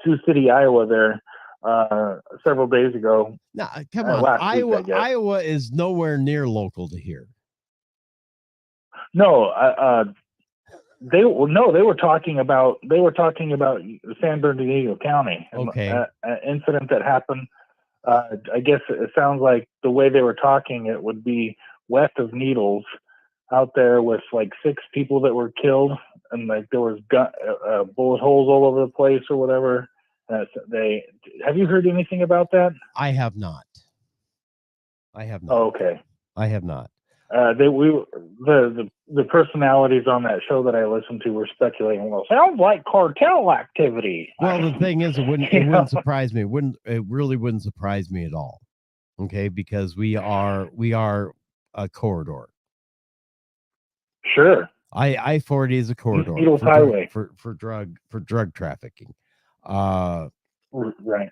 Sioux City, Iowa, there. Several days ago. No, come on. Iowa is nowhere near local to here. No, they were talking about San Bernardino County. Okay. An incident that happened. I guess it sounds like the way they were talking, it would be west of Needles, out there with like 6 people that were killed, and like there was bullet holes all over the place or whatever. Have you heard anything about that? I have not. Oh, okay. I have not. The personalities on that show that I listened to were speculating. Well, sounds like cartel activity. Well, the thing is, it wouldn't surprise me. It really wouldn't surprise me at all. Okay, because we are a corridor. Sure. I-40 is a corridor for drug trafficking. Right.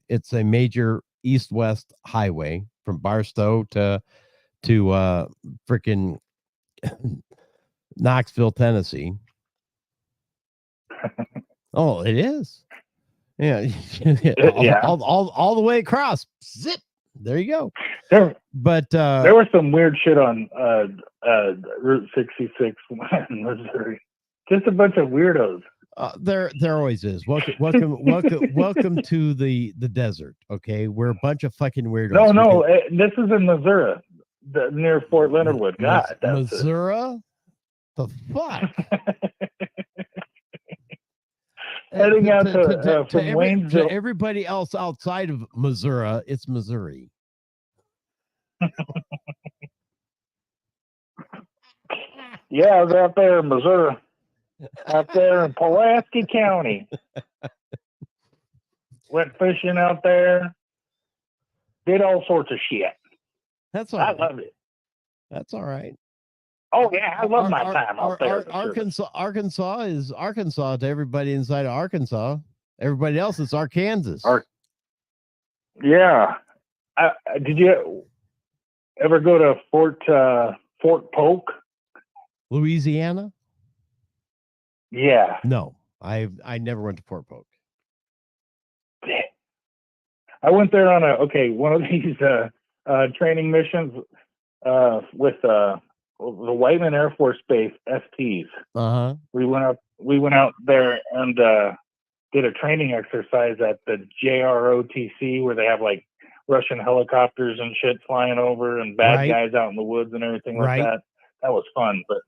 It's a major east-west highway from Barstow to frickin' Knoxville, Tennessee. Oh, it is. Yeah. Yeah. All the way across. Zip. There you go. There was some weird shit on Route 66 in Missouri. Just a bunch of weirdos. There always is. Welcome to the desert. Okay, we're a bunch of fucking weirdos. No, this is in Missouri, near Fort Leonard Wood. God, that's Missouri. The fuck. Heading out from Waynesville. To everybody else outside of Missouri, it's Missouri. Yeah, I was out there in Missouri. Out there in Pulaski County. Went fishing out there. Did all sorts of shit. That's all right. I love it. That's all right. Oh, yeah, I love my time out there. Arkansas is Arkansas to everybody inside of Arkansas. Everybody else is Arkansas. Yeah. Did you ever go to Fort Polk? Louisiana? Yeah. No, I never went to Fort Polk. I went there on one of these training missions with the Whiteman Air Force Base STs. Uh-huh. We went out there and did a training exercise at the JROTC where they have like Russian helicopters and shit flying over and bad guys out in the woods and everything like that. That was fun, but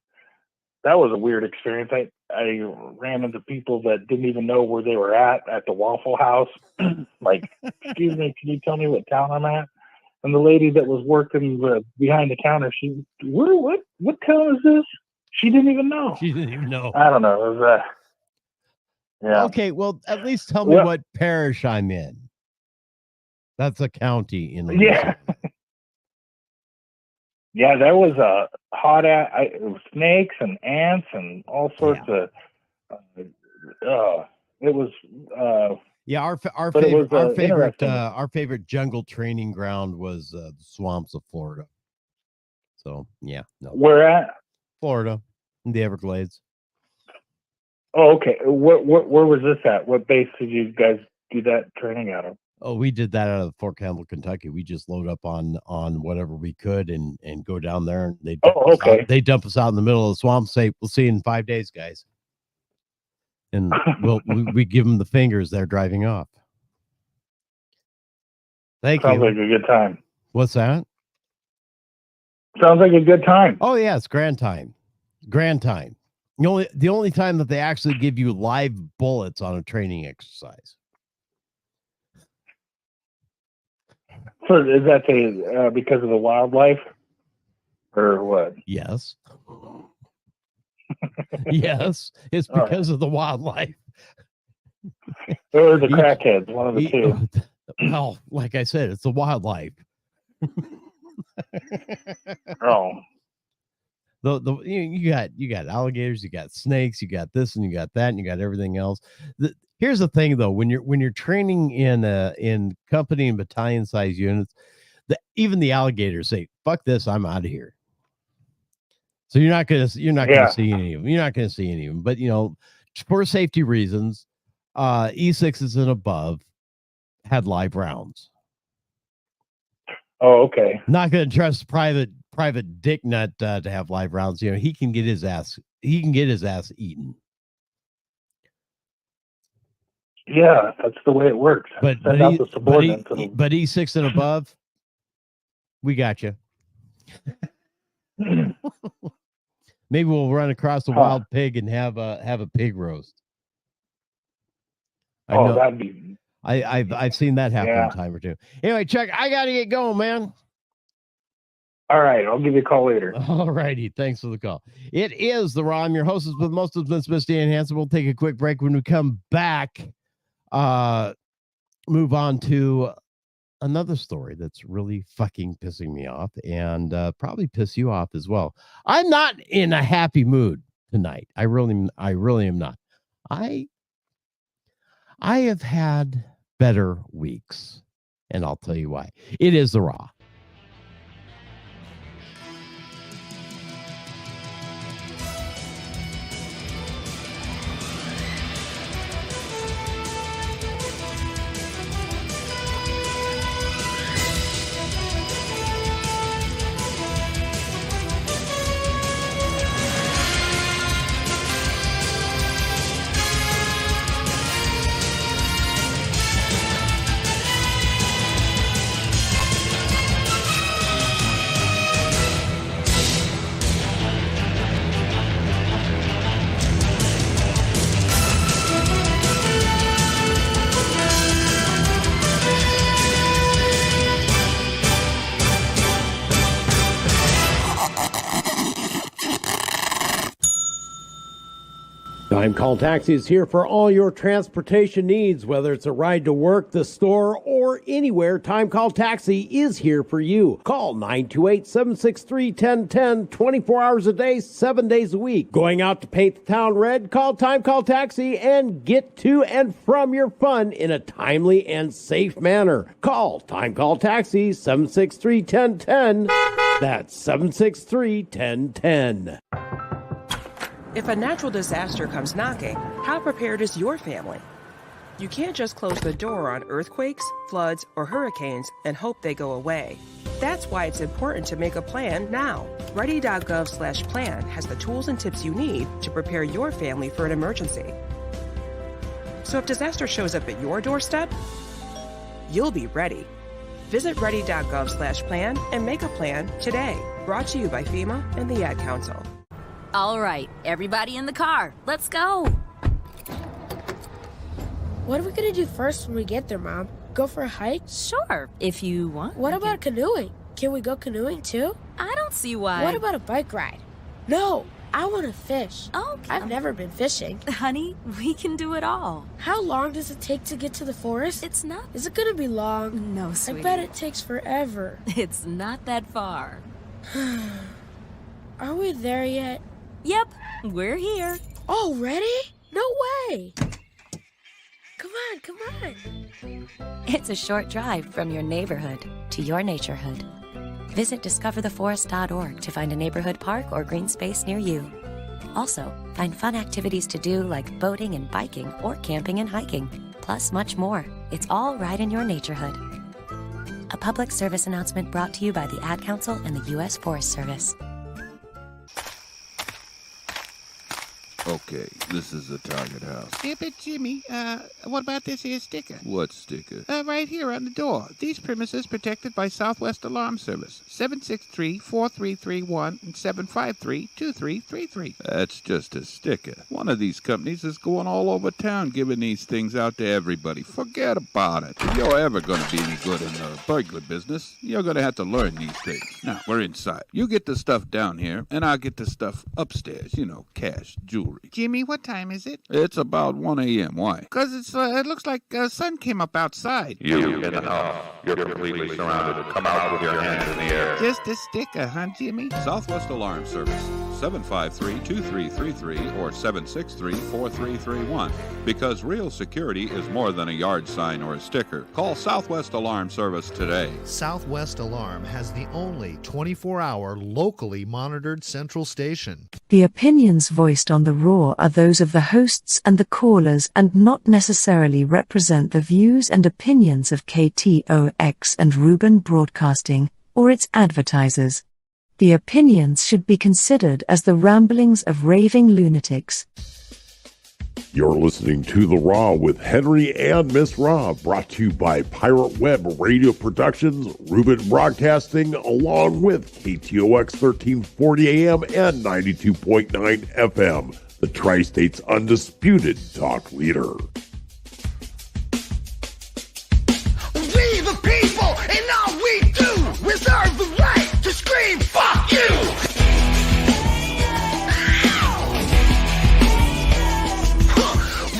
that was a weird experience. I ran into people that didn't even know where they were at the Waffle House. Like, excuse me, can you tell me what town I'm at? And the lady that was working behind the counter, what town is this? She didn't even know. She didn't even know. I don't know. It was, yeah. Okay, well, at least tell me what parish I'm in. That's a county in Louisiana. Yeah. Yeah, there was a hot snakes and ants and all sorts of. It was. Our favorite jungle training ground was the swamps of Florida. So yeah, no. Where at? Florida, in the Everglades. Oh, okay. Where was this at? What base did you guys do that training out of? Oh, we did that out of Fort Campbell, Kentucky. We just load up on whatever we could and go down there, and they dump us out in the middle of the swamp. Say, we'll see you in 5 days, guys. And we give them the fingers. They're driving off. Thank you. Sounds like a good time. What's that? Sounds like a good time. Oh yeah, it's grand time. Grand time. The only time that they actually give you live bullets on a training exercise. So is that because of the wildlife, or what? Yes. Yes, it's because of the wildlife. Or the crackheads, one of the two. Well, like I said, it's the wildlife. Oh. You got alligators, you got snakes, you got this and you got that, and you got everything else. Here's the thing, though: when you're training in company and battalion size units, even the alligators say, "Fuck this, I'm out of here." So you're not gonna see any of them. You're not gonna see any of them. But for safety reasons, E6s and above had live rounds. Oh, okay. Not gonna trust private dick nut to have live rounds. He can get his ass eaten. Yeah, that's the way it works. But E6 and above, we got you. Maybe we'll run across a wild pig and have a pig roast. That'd be. I've seen that happen a time or two. Anyway, Chuck, I gotta get going, man. All right, I'll give you a call later. All righty, thanks for the call. It is the Raw. I'm your host with most of Miss Misty and Hanson. We'll take a quick break. When we come back, move on to another story that's really fucking pissing me off, and probably piss you off as well. I'm not in a happy mood tonight. I really am not. I have had better weeks, and I'll tell you why. It is the Raw. Time Call Taxi is here for all your transportation needs, whether it's a ride to work, the store, or anywhere. Time Call Taxi is here for you. Call 928-763-1010, 24 hours a day, 7 days a week. Going out to paint the town red? Call Time Call Taxi and get to and from your fun in a timely and safe manner. Call Time Call Taxi, 763-1010. That's 763-1010. If a natural disaster comes knocking, how prepared is your family? You can't just close the door on earthquakes, floods, or hurricanes and hope they go away. That's why it's important to make a plan now. Ready.gov/plan has the tools and tips you need to prepare your family for an emergency. So if disaster shows up at your doorstep, you'll be ready. Visit ready.gov/plan and make a plan today. Brought to you by FEMA and the Ad Council. All right, everybody in the car, let's go. What are we gonna do first when we get there, Mom? Go for a hike? Sure, if you want. What about canoeing? Can we go canoeing too? I don't see why. What about a bike ride? No, I want to fish. Oh, I've never been fishing. Honey, we can do it all. How long does it take to get to the forest? It's not. Is it gonna be long? No, sweetie. I bet it takes forever. It's not that far. Are we there yet? Yep, we're here. Already? No way! Come on. It's a short drive from your neighborhood to your naturehood. Visit discovertheforest.org to find a neighborhood park or green space near you. Also, find fun activities to do like boating and biking or camping and hiking, plus much more. It's all right in your naturehood. A public service announcement brought to you by the Ad Council and the U.S. Forest Service. Okay, this is the target house. Hey, but Jimmy, what about this here sticker? What sticker? Right here on the door. These premises protected by Southwest Alarm Service. 763-4331 and 753-2333. That's just a sticker. One of these companies is going all over town giving these things out to everybody. Forget about it. If you're ever going to be any good in the burglar business, you're going to have to learn these things. Now, we're inside. You get the stuff down here, and I'll get the stuff upstairs. You know, cash, jewelry. Jimmy, what time is it? It's about 1 a.m. Why? Because it looks like the sun came up outside. You in the house. You're completely surrounded. Come out with your hands in the air. Just a sticker, huh, Jimmy? Southwest Alarm Service, 753-2333 or 763-4331. Because real security is more than a yard sign or a sticker. Call Southwest Alarm Service today. Southwest Alarm has the only 24-hour locally monitored central station. The opinions voiced on the Raw are those of the hosts and the callers and not necessarily represent the views and opinions of KTOX and Reuben Broadcasting or its advertisers. The opinions should be considered as the ramblings of raving lunatics. You're listening to The Raw with Henry and Miss Raw, brought to you by Pirate Web Radio Productions, Reuben Broadcasting, along with KTOX 1340 AM and 92.9 FM, the Tri-State's undisputed talk leader. We the people, and all we do, reserve the right to scream, fuck you!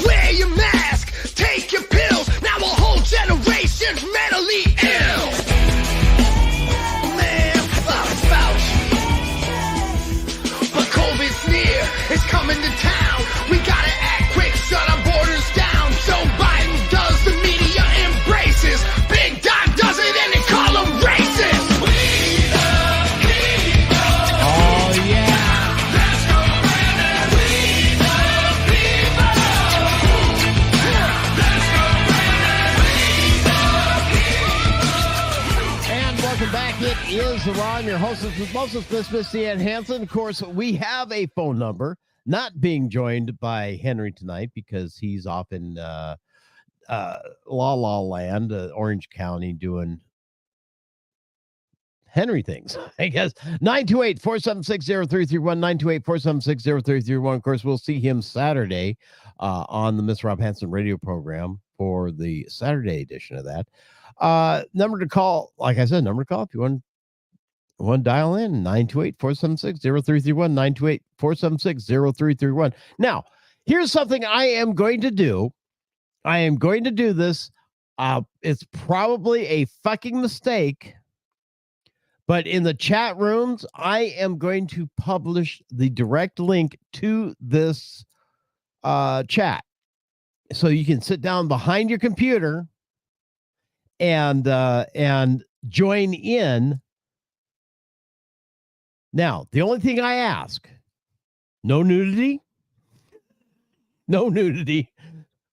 Wear your mask, take your pills, now a whole generation's mentally ill. Man, fuck Fauci. But COVID's near, it's coming to town. We gotta act quick, shut our borders down. Joe Biden does, the media embraces. Big Dog does it and they call them racist. We the people. Oh yeah. Let's go Brandon. We the people. Let's go Brandon. And welcome back. It is The Raw. I'm your hostess with mostest, Miss Ann Hansen. Of course, we have a phone number. Not being joined by Henry tonight because he's off in La La Land, Orange County, doing Henry things, I guess. 928-476-0331, 928-476-0331. Of course, we'll see him Saturday on the Miss Rob Hansen radio program for the Saturday edition of that. Number to call, like I said, number to call if you want to dial in, 928-476-0331, 928-476-0331. Now, Here's something I am going to do. I am going to do this. It's probably a fucking mistake, but in the chat rooms, I am going to publish the direct link to this chat, so you can sit down behind your computer and join in. Now, the only thing I ask: no nudity. No nudity.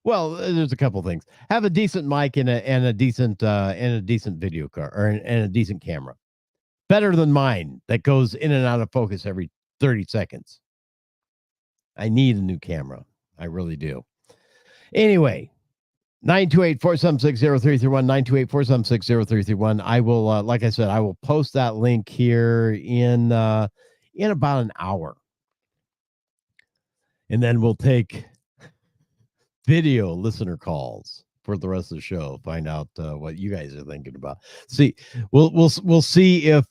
Well, there's a couple things. Have a decent mic and a decent video card and a decent camera. Better than mine that goes in and out of focus every 30 seconds. I need a new camera. I really do. Anyway, 928-476-0331, 928-476-0331. I will, like I said, I will post that link here in about an hour. And then we'll take video listener calls for the rest of the show. Find out what you guys are thinking about. See, we'll see if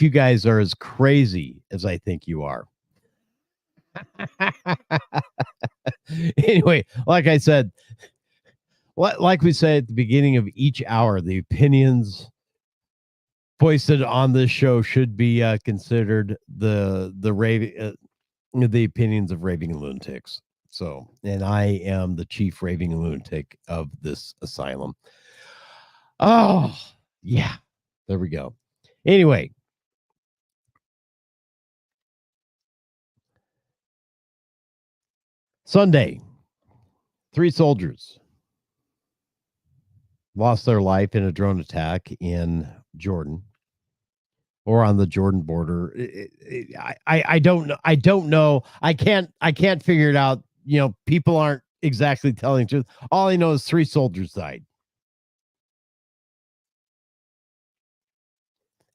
you guys are as crazy as I think you are. Anyway, like I said, like we said at the beginning of each hour, the opinions foisted on this show should be considered the opinions of raving lunatics. So, and I am the chief raving lunatic of this asylum. Oh, yeah. There we go. Anyway. Sunday, 3 soldiers lost their life in a drone attack in Jorden, or on the Jorden border. I don't know. I don't know. I can't figure it out. You know, people aren't exactly telling the truth. All I know is 3 soldiers died.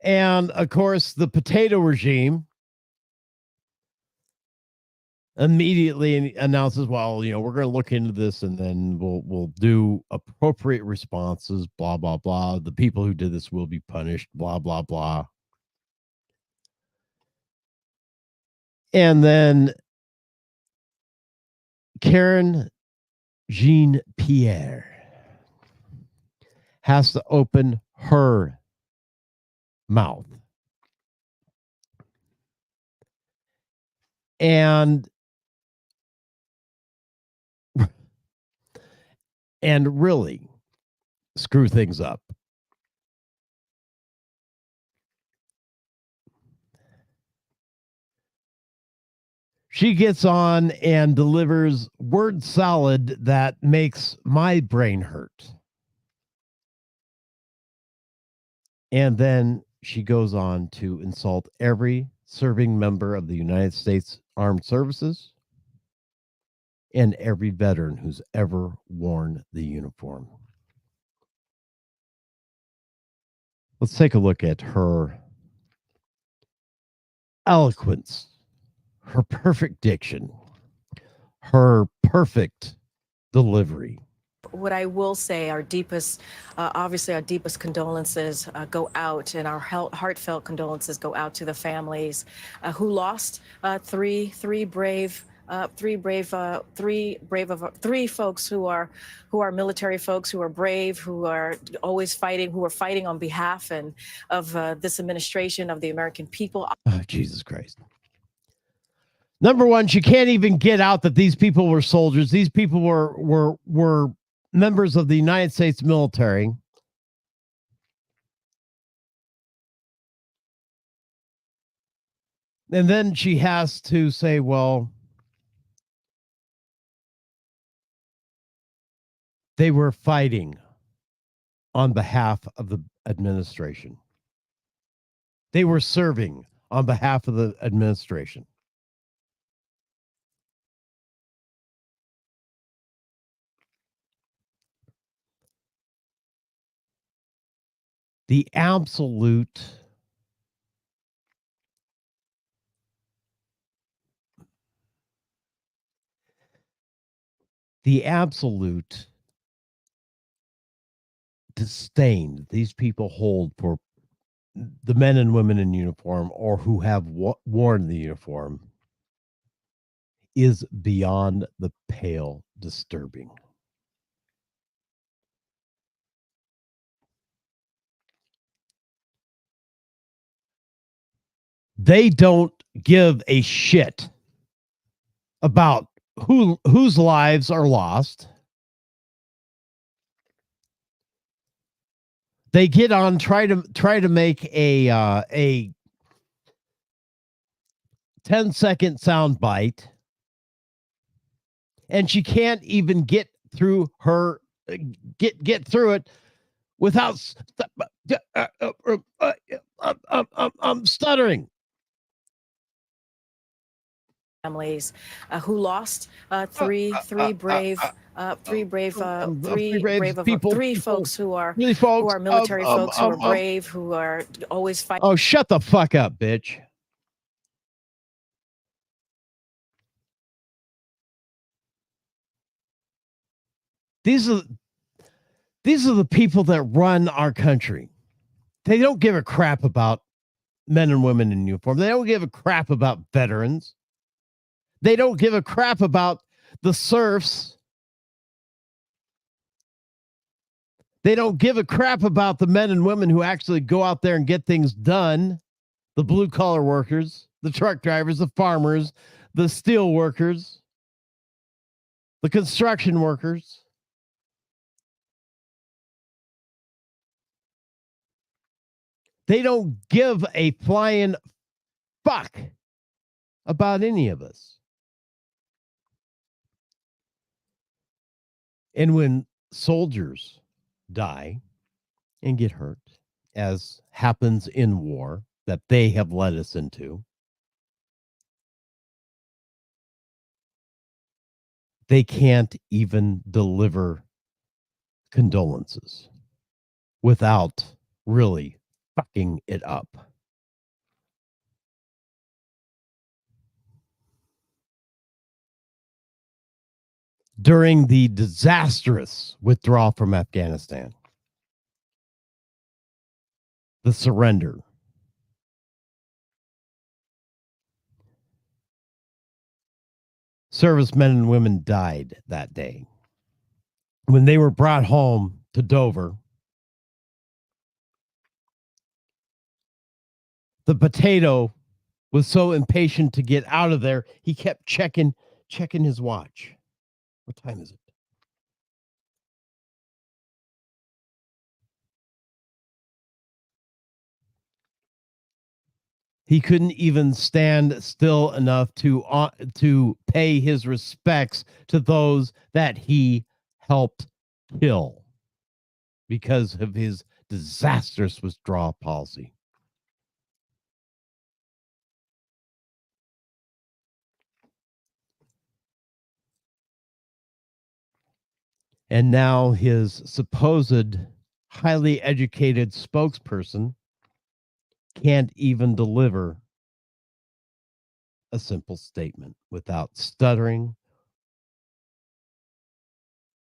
And of course, the potato regime immediately announces, well, you know, we're going to look into this and then we'll do appropriate responses, blah, blah, blah. The people who did this will be punished, blah, blah, blah. And then Karen Jean-Pierre has to open her mouth. And really screw things up. She gets on and delivers word salad that makes my brain hurt. And then she goes on to insult every serving member of the United States Armed Services and every veteran who's ever worn the uniform. Let's take a look at her eloquence, her perfect diction, her perfect delivery. What I will say, our deepest, obviously our deepest condolences go out, and our heartfelt condolences go out to the families who lost three folks who are military folks, who are brave, who are always fighting, who are fighting on behalf of this administration, of the American people. Oh, Jesus Christ. Number one, she can't even get out that these people were soldiers. These people were members of the United States military. And then she has to say, well, they were fighting on behalf of the administration. They were serving on behalf of the administration. The absolute disdain these people hold for the men and women in uniform, or who have worn the uniform, is beyond the pale disturbing. They don't give a shit about whose lives are lost. They get on try to make a 10-second sound bite, and she can't even get through her get through it without stuttering. Families who lost three brave folks who are military folks who are brave, who are always fighting. Oh, shut the fuck up, bitch. These are the people that run our country. They don't give a crap about men and women in uniform. They don't give a crap about veterans. They don't give a crap about the serfs. They don't give a crap about the men and women who actually go out there and get things done. The blue collar workers, the truck drivers, the farmers, the steel workers, the construction workers. They don't give a flying fuck about any of us. And when soldiers die and get hurt, as happens in war that they have led us into, they can't even deliver condolences without really fucking it up. During the disastrous withdrawal from Afghanistan, the surrender, servicemen and women died that day. When they were brought home to Dover, the potato was so impatient to get out of there, he kept checking his watch. What time is it? He couldn't even stand still enough to pay his respects to those that he helped kill because of his disastrous withdrawal policy. And now his supposed highly educated spokesperson can't even deliver a simple statement without stuttering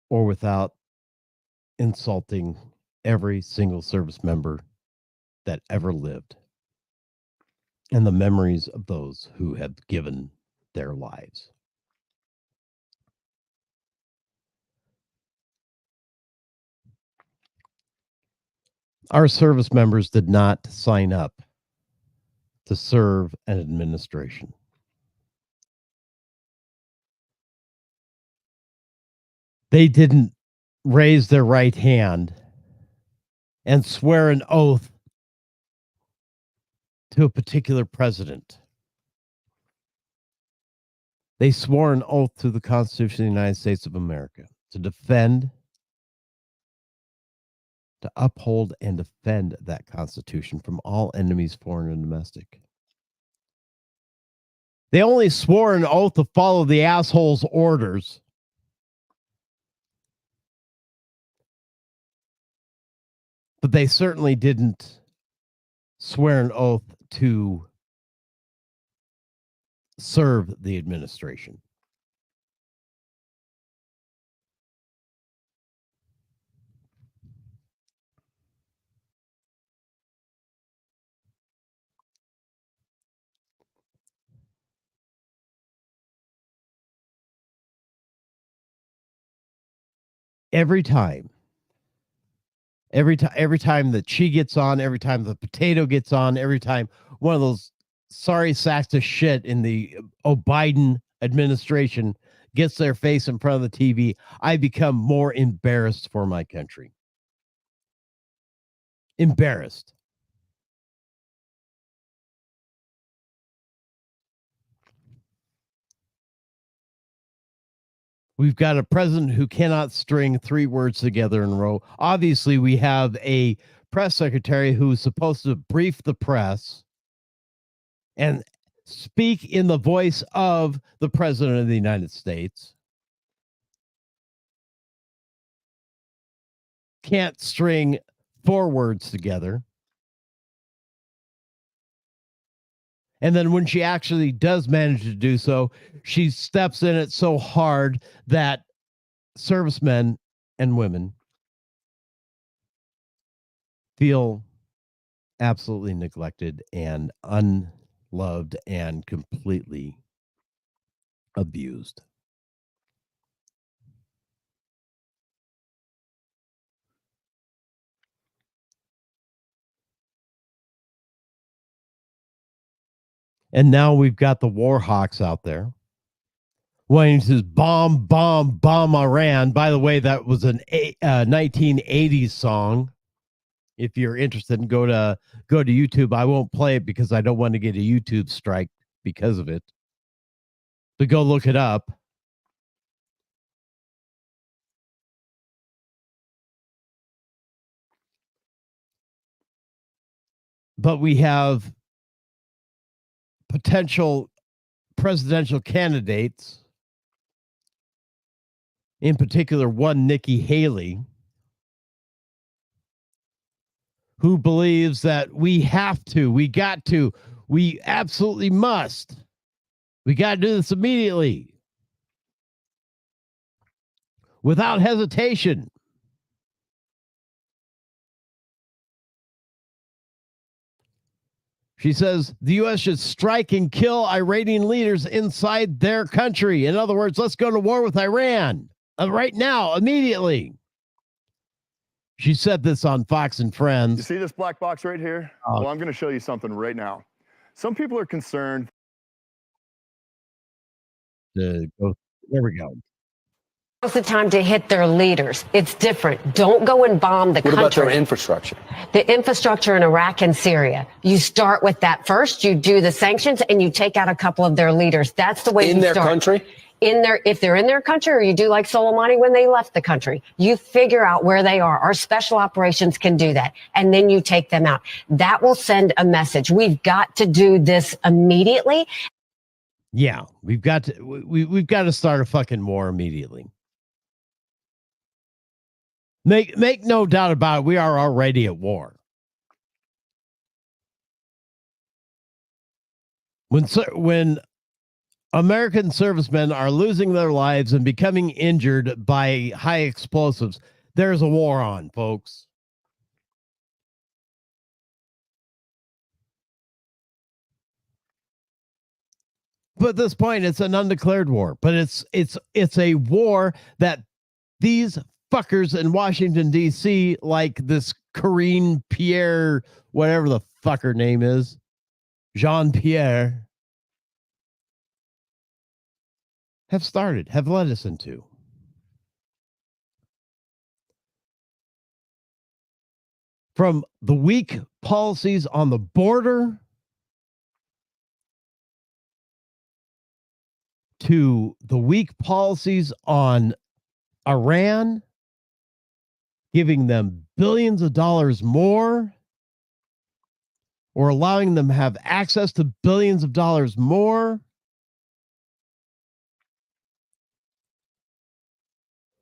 or without insulting every single service member that ever lived and the memories of those who have given their lives. Our service members did not sign up to serve an administration. They didn't raise their right hand and swear an oath to a particular president. They swore an oath to the Constitution of the United States of America to defend, to uphold and defend that Constitution from all enemies, foreign and domestic. They only swore an oath to follow the asshole's orders. But they certainly didn't swear an oath to serve the administration. every time that she gets on, every time the potato gets on, every time one of those sorry sacks of shit in the Biden administration gets their face in front of the TV, I become more embarrassed for my country. Embarrassed. We've got a president who cannot string 3 words together in a row. Obviously, we have a press secretary who's supposed to brief the press and speak in the voice of the president of the United States. Can't string 4 words together. And then when she actually does manage to do so, she steps in it so hard that servicemen and women feel absolutely neglected and unloved and completely abused. And now we've got the war hawks out there wanting to bomb Iran. By the way, that was an 1980s song. If you're interested, go to YouTube. I won't play it because I don't want to get a YouTube strike because of it. But go look it up. But we have potential presidential candidates, in particular one Nikki Haley, who believes that we absolutely must. We got to do this immediately, without hesitation. She says the U.S. should strike and kill Iranian leaders inside their country. In other words, let's go to war with Iran right now, immediately. She said this on Fox and Friends. You see this black box right here? Well, I'm going to show you something right now. Some people are concerned. There we go. Now's the time to hit their leaders. It's different. Don't go and bomb the country. What about their infrastructure? The infrastructure in Iraq and Syria. You start with that first. You do the sanctions and you take out a couple of their leaders. That's the way you start. In their country? If they're in their country, or you do like Soleimani when they left the country, you figure out where they are. Our special operations can do that. And then you take them out. That will send a message. We've got to do this immediately. Yeah, we've got to start a fucking war immediately. Make no doubt about it. We are already at war. When American servicemen are losing their lives and becoming injured by high explosives, there's a war on, folks. But at this point, it's an undeclared war. But it's a war that these fuckers in Washington, D.C., like this Corinne Pierre, whatever the fucker name is, Jean-Pierre, have led us into. From the weak policies on the border to the weak policies on Iran, giving them billions of dollars more, or allowing them to have access to billions of dollars more.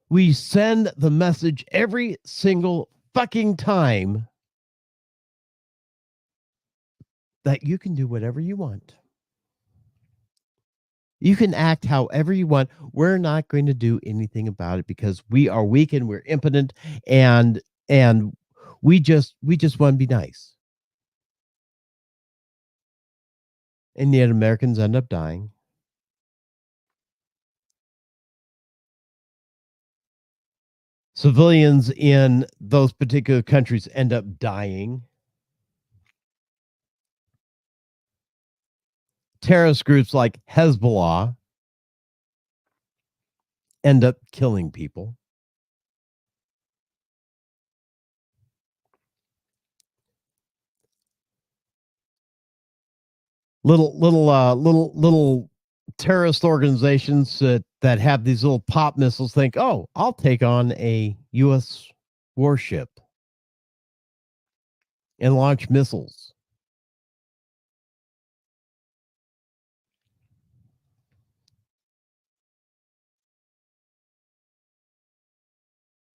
We send the message every single fucking time that you can do whatever you want. You can act however you want. We're not going to do anything about it because we are weak and we're impotent, and we just want to be nice. And yet Americans end up dying. Civilians in those particular countries end up dying. Terrorist groups like Hezbollah end up killing people. Little terrorist organizations that have these little pop missiles think, oh, I'll take on a U.S. warship and launch missiles.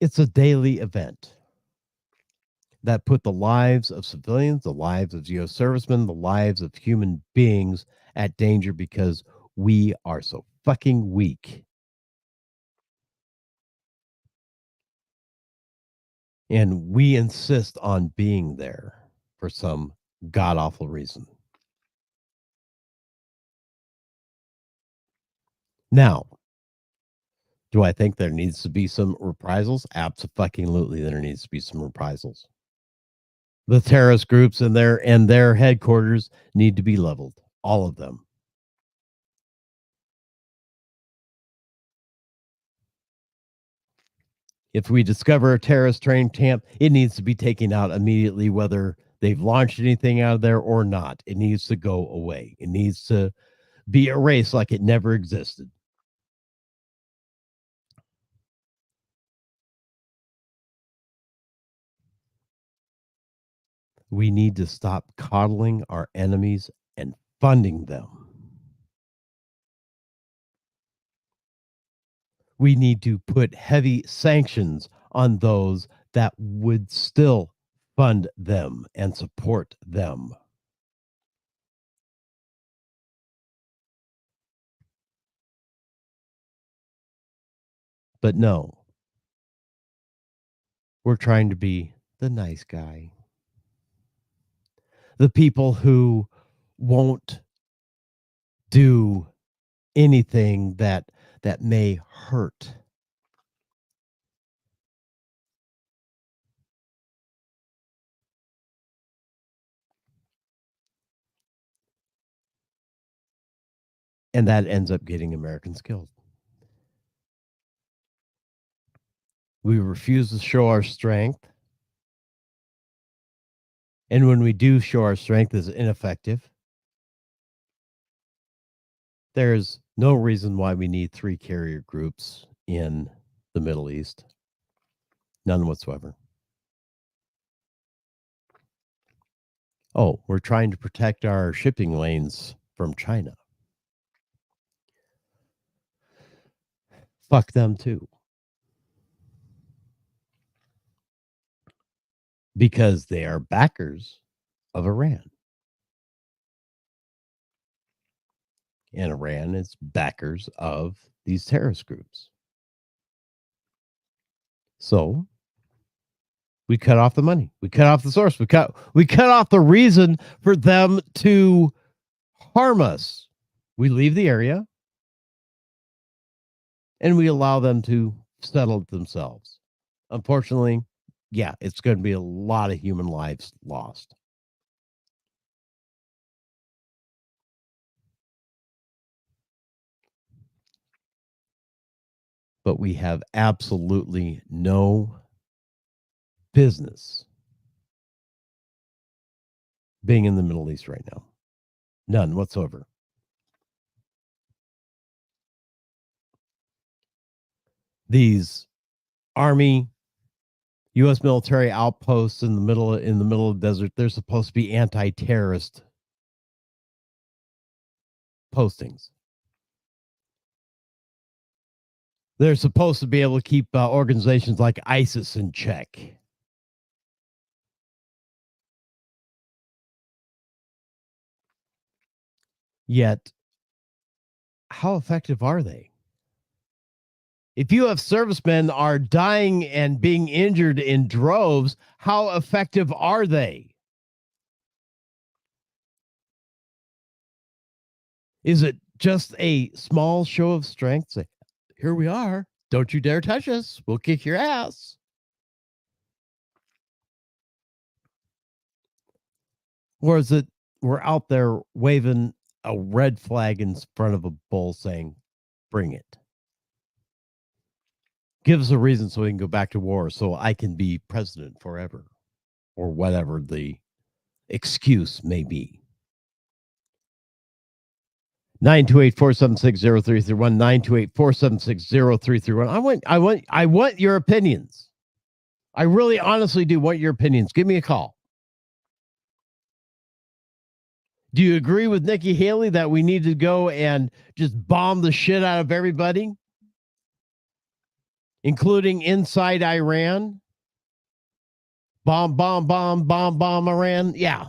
It's a daily event that put the lives of civilians, the lives of U.S. servicemen, the lives of human beings at danger because we are so fucking weak. And we insist on being there for some god-awful reason. Now, do I think there needs to be some reprisals? Absolutely, there needs to be some reprisals. The terrorist groups and their headquarters need to be leveled, all of them. If we discover a terrorist training camp, it needs to be taken out immediately, whether they've launched anything out of there or not. It needs to go away. It needs to be erased like it never existed. We need to stop coddling our enemies and funding them. We need to put heavy sanctions on those that would still fund them and support them. But no, we're trying to be the nice guy. The people who won't do anything that may hurt. And that ends up getting Americans killed. We refuse to show our strength. And when we do show our strength is ineffective, there's no reason why we need 3 carrier groups in the Middle East. None whatsoever. Oh, we're trying to protect our shipping lanes from China. Fuck them too. Because they are backers of Iran. And Iran is backers of these terrorist groups. So we cut off the money. We cut off the source. We cut off the reason for them to harm us. We leave the area and we allow them to settle it themselves. Unfortunately, yeah, it's going to be a lot of human lives lost. But we have absolutely no business being in the Middle East right now. None whatsoever. These Army, U.S. military outposts in the middle of the desert, they're supposed to be anti-terrorist postings. They're supposed to be able to keep organizations like ISIS in check. Yet, how effective are they? If you have servicemen are dying and being injured in droves, how effective are they? Is it just a small show of strength? Say, here we are, Don't you dare touch us. We'll kick your ass. Or is it we're out there waving a red flag in front of a bull saying, bring it? Give us a reason so we can go back to war so I can be president forever, or whatever the excuse may be. 928-476-0331, 928-476-0331. I want your opinions. I really honestly do want your opinions. Give me a call. Do you agree with Nikki Haley that we need to go and just bomb the shit out of everybody, including inside Iran? Bomb Iran. Yeah.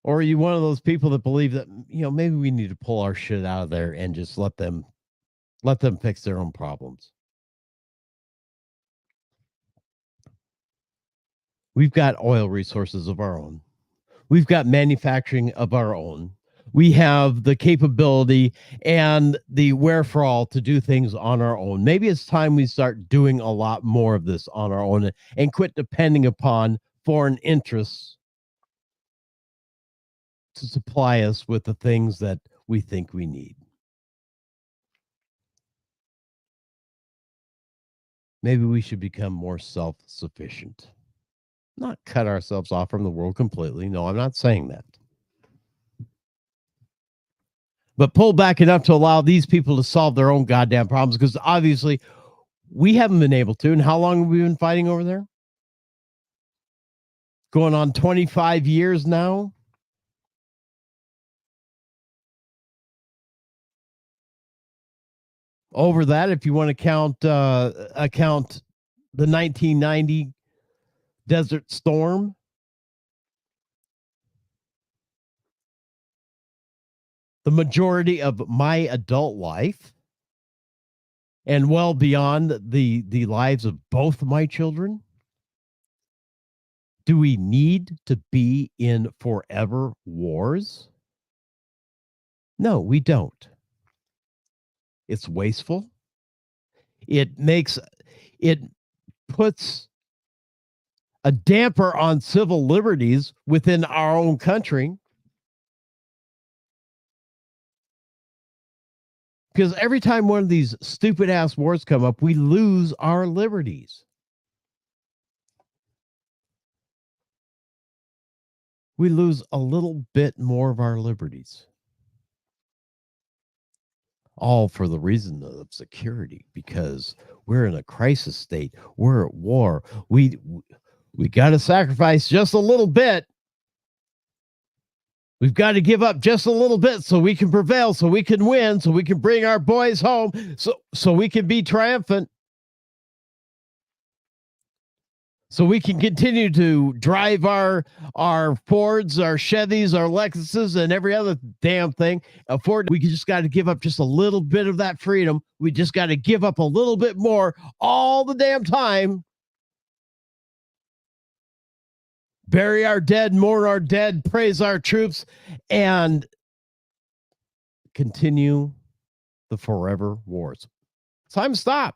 Or are you one of those people that believe that, maybe we need to pull our shit out of there and just let them fix their own problems? We've got oil resources of our own. We've got manufacturing of our own. We have the capability and the wherewithal to do things on our own. Maybe it's time we start doing a lot more of this on our own and quit depending upon foreign interests to supply us with the things that we think we need. Maybe we should become more self-sufficient. Not cut ourselves off from the world completely. No, I'm not saying that. But pull back enough to allow these people to solve their own goddamn problems, because obviously we haven't been able to. And how long have we been fighting over there? Going on 25 years now. Over that, if you want to count the 1990 Desert Storm. The majority of my adult life, and well beyond the lives of both my children. Do we need to be in forever wars? No, we don't. It's wasteful. It puts a damper on civil liberties within our own country. Because every time one of these stupid ass wars come up, we lose our liberties. We lose a little bit more of our liberties. All for the reason of security, because we're in a crisis state. We're at war. We got to sacrifice just a little bit. We've got to give up just a little bit so we can prevail, so we can win, so we can bring our boys home, so we can be triumphant, so we can continue to drive our Fords, our Chevys, our Lexuses, and every other damn thing. We just got to give up just a little bit of that freedom. We just got to give up a little bit more all the damn time. Bury our dead, mourn our dead, praise our troops, and continue the forever wars. It's time to stop.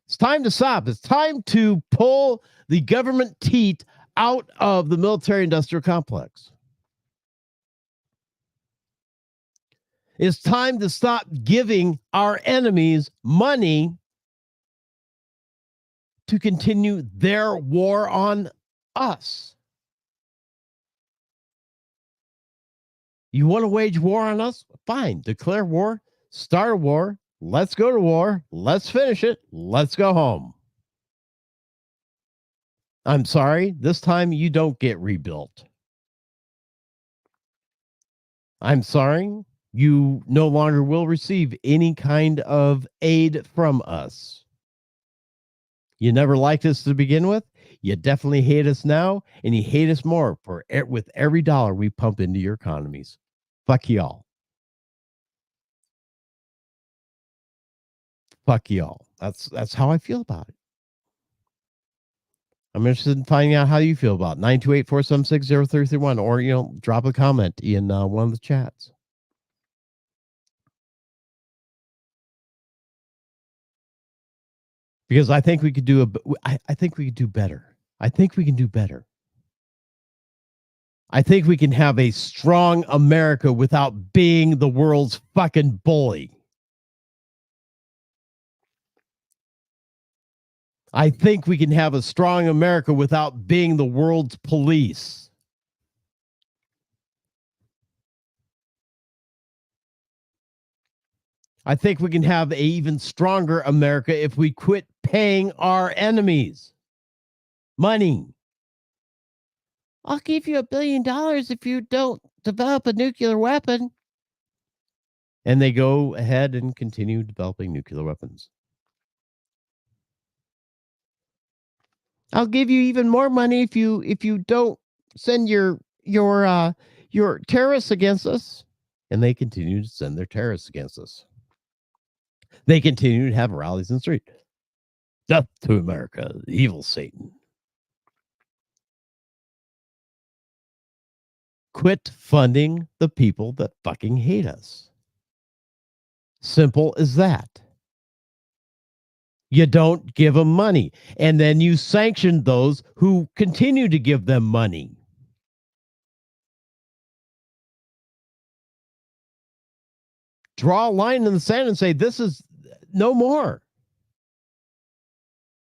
It's time to stop. It's time to pull the government teat out of the military-industrial complex. It's time to stop giving our enemies money to continue their war on us. You want to wage war on us? Fine. Declare war. Start a war. Let's go to war. Let's finish it. Let's go home. I'm sorry. This time you don't get rebuilt. I'm sorry. You no longer will receive any kind of aid from us. You never liked us to begin with. You definitely hate us now, and you hate us more with every dollar we pump into your economies. Fuck y'all. Fuck y'all. That's how I feel about it. I'm interested in finding out how you feel about it. 928-476-0331, or drop a comment in one of the chats. Because I think we could do I think we could do better. I think we can do better. I think we can have a strong America without being the world's fucking bully. I think we can have a strong America without being the world's police. I think we can have an even stronger America if we quit paying our enemies money. I'll give you $1 billion if you don't develop a nuclear weapon. And they go ahead and continue developing nuclear weapons. I'll give you even more money if you don't send your terrorists against us. And they continue to send their terrorists against us. They continue to have rallies in the street. Death to America, evil Satan. Quit funding the people that fucking hate us. Simple as that. You don't give them money. And then you sanction those who continue to give them money. Draw a line in the sand and say, this is no more.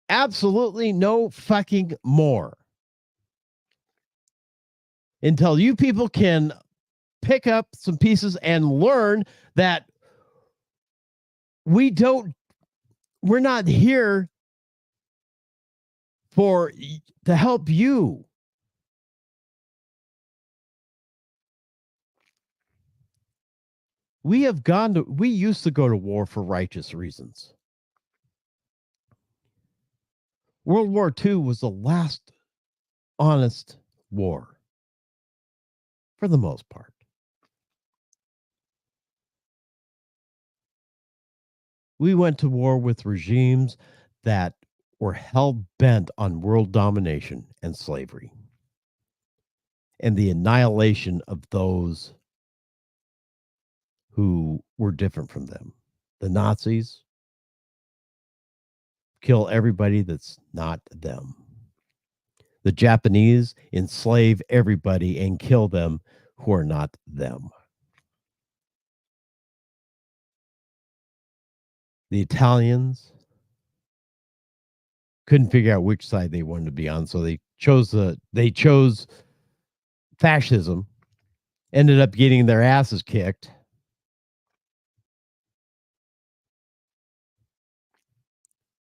Absolutely no fucking more. Until you people can pick up some pieces and learn that we're not here to help you. We used to go to war for righteous reasons. World War II was the last honest war. For the most part. We went to war with regimes that were hell-bent on world domination and slavery. And the annihilation of those who were different from them. The Nazis kill everybody that's not them. The Japanese enslave everybody and kill them who are not them. The Italians couldn't figure out which side they wanted to be on, so they chose fascism, ended up getting their asses kicked.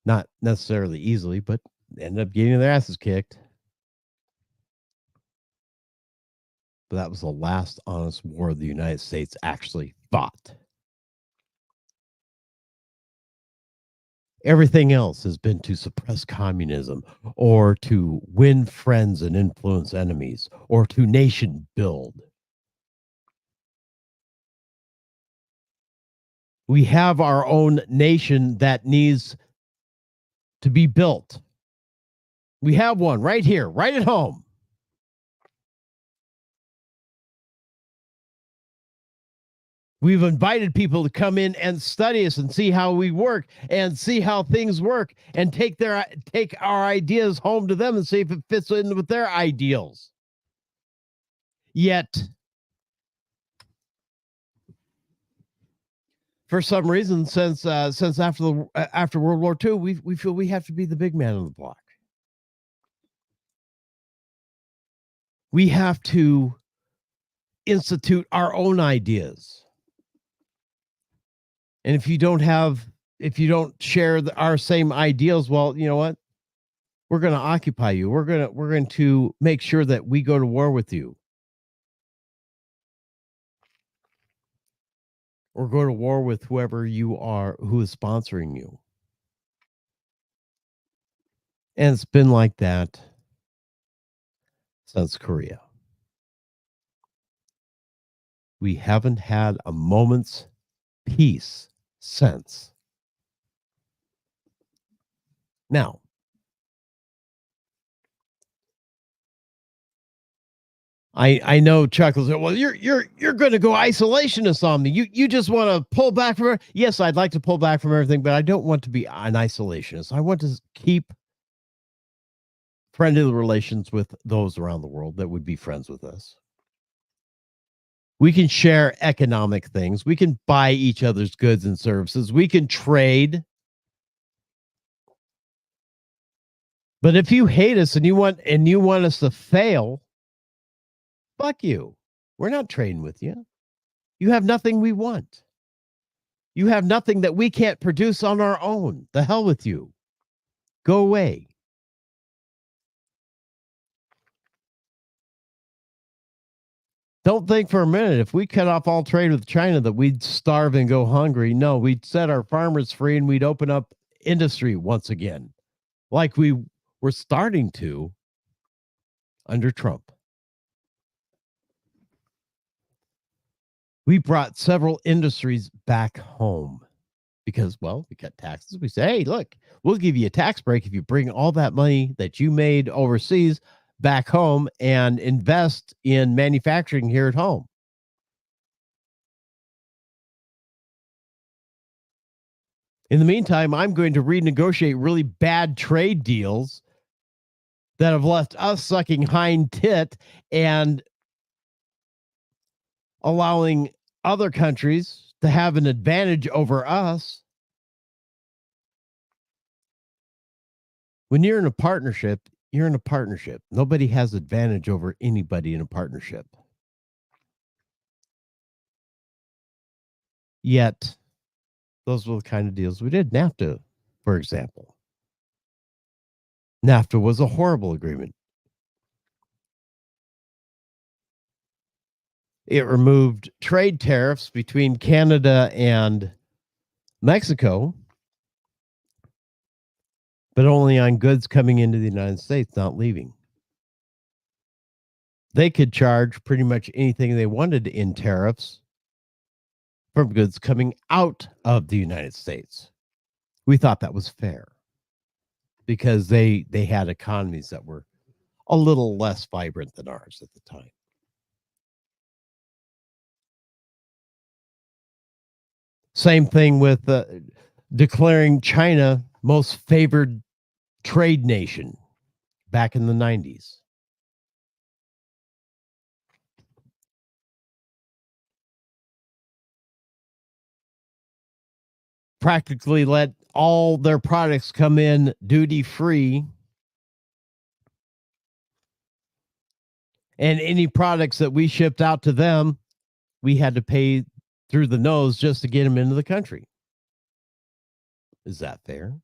Not necessarily easily, but ended up getting their asses kicked. But that was the last honest war the United States actually fought. Everything else has been to suppress communism or to win friends and influence enemies or to nation build. We have our own nation that needs to be built. We have one right here, right at home. We've invited people to come in and study us and see how we work and see how things work and take our ideas home to them and see if it fits in with their ideals. Yet, for some reason, since after World War II, we feel we have to be the big man on the block. We have to institute our own ideas. And if you don't share our same ideals, well, you know what? We're going to occupy you. We're going to make sure that we go to war with you. Or go to war with whoever you are who is sponsoring you. And it's been like that since Korea. We haven't had a moment's peace since. Now, I know Chuck will say, well, you're going to go isolationist on me. You just want to pull back from it. Yes, I'd like to pull back from everything, but I don't want to be an isolationist. I want to keep friendly relations with those around the world that would be friends with us. We can share economic things. We can buy each other's goods and services. We can trade. But if you hate us and you want us to fail, fuck you. We're not trading with you. You have nothing we want. You have nothing that we can't produce on our own. The hell with you. Go away. Don't think for a minute if we cut off all trade with China that we'd starve and go hungry. No, we'd set our farmers free and we'd open up industry once again, like we were starting to under Trump. We brought several industries back home because, well, we cut taxes. We say, hey, look, we'll give you a tax break if you bring all that money that you made overseas back home and invest in manufacturing here at home. In the meantime, I'm going to renegotiate really bad trade deals that have left us sucking hind tit and allowing other countries to have an advantage over us. When you're in a partnership, you're in a partnership. Nobody has advantage over anybody in a partnership. Yet, those were the kind of deals we did. NAFTA, for example. NAFTA was a horrible agreement. It removed trade tariffs between Canada and Mexico, but only on goods coming into the United States, not leaving. They could charge pretty much anything they wanted in tariffs from goods coming out of the United States. We thought that was fair because they had economies that were a little less vibrant than ours at the time. Same thing with declaring China most favored trade nation back in the 90s. Practically let all their products come in duty free. And any products that we shipped out to them, we had to pay through the nose just to get them into the country. Is that fair?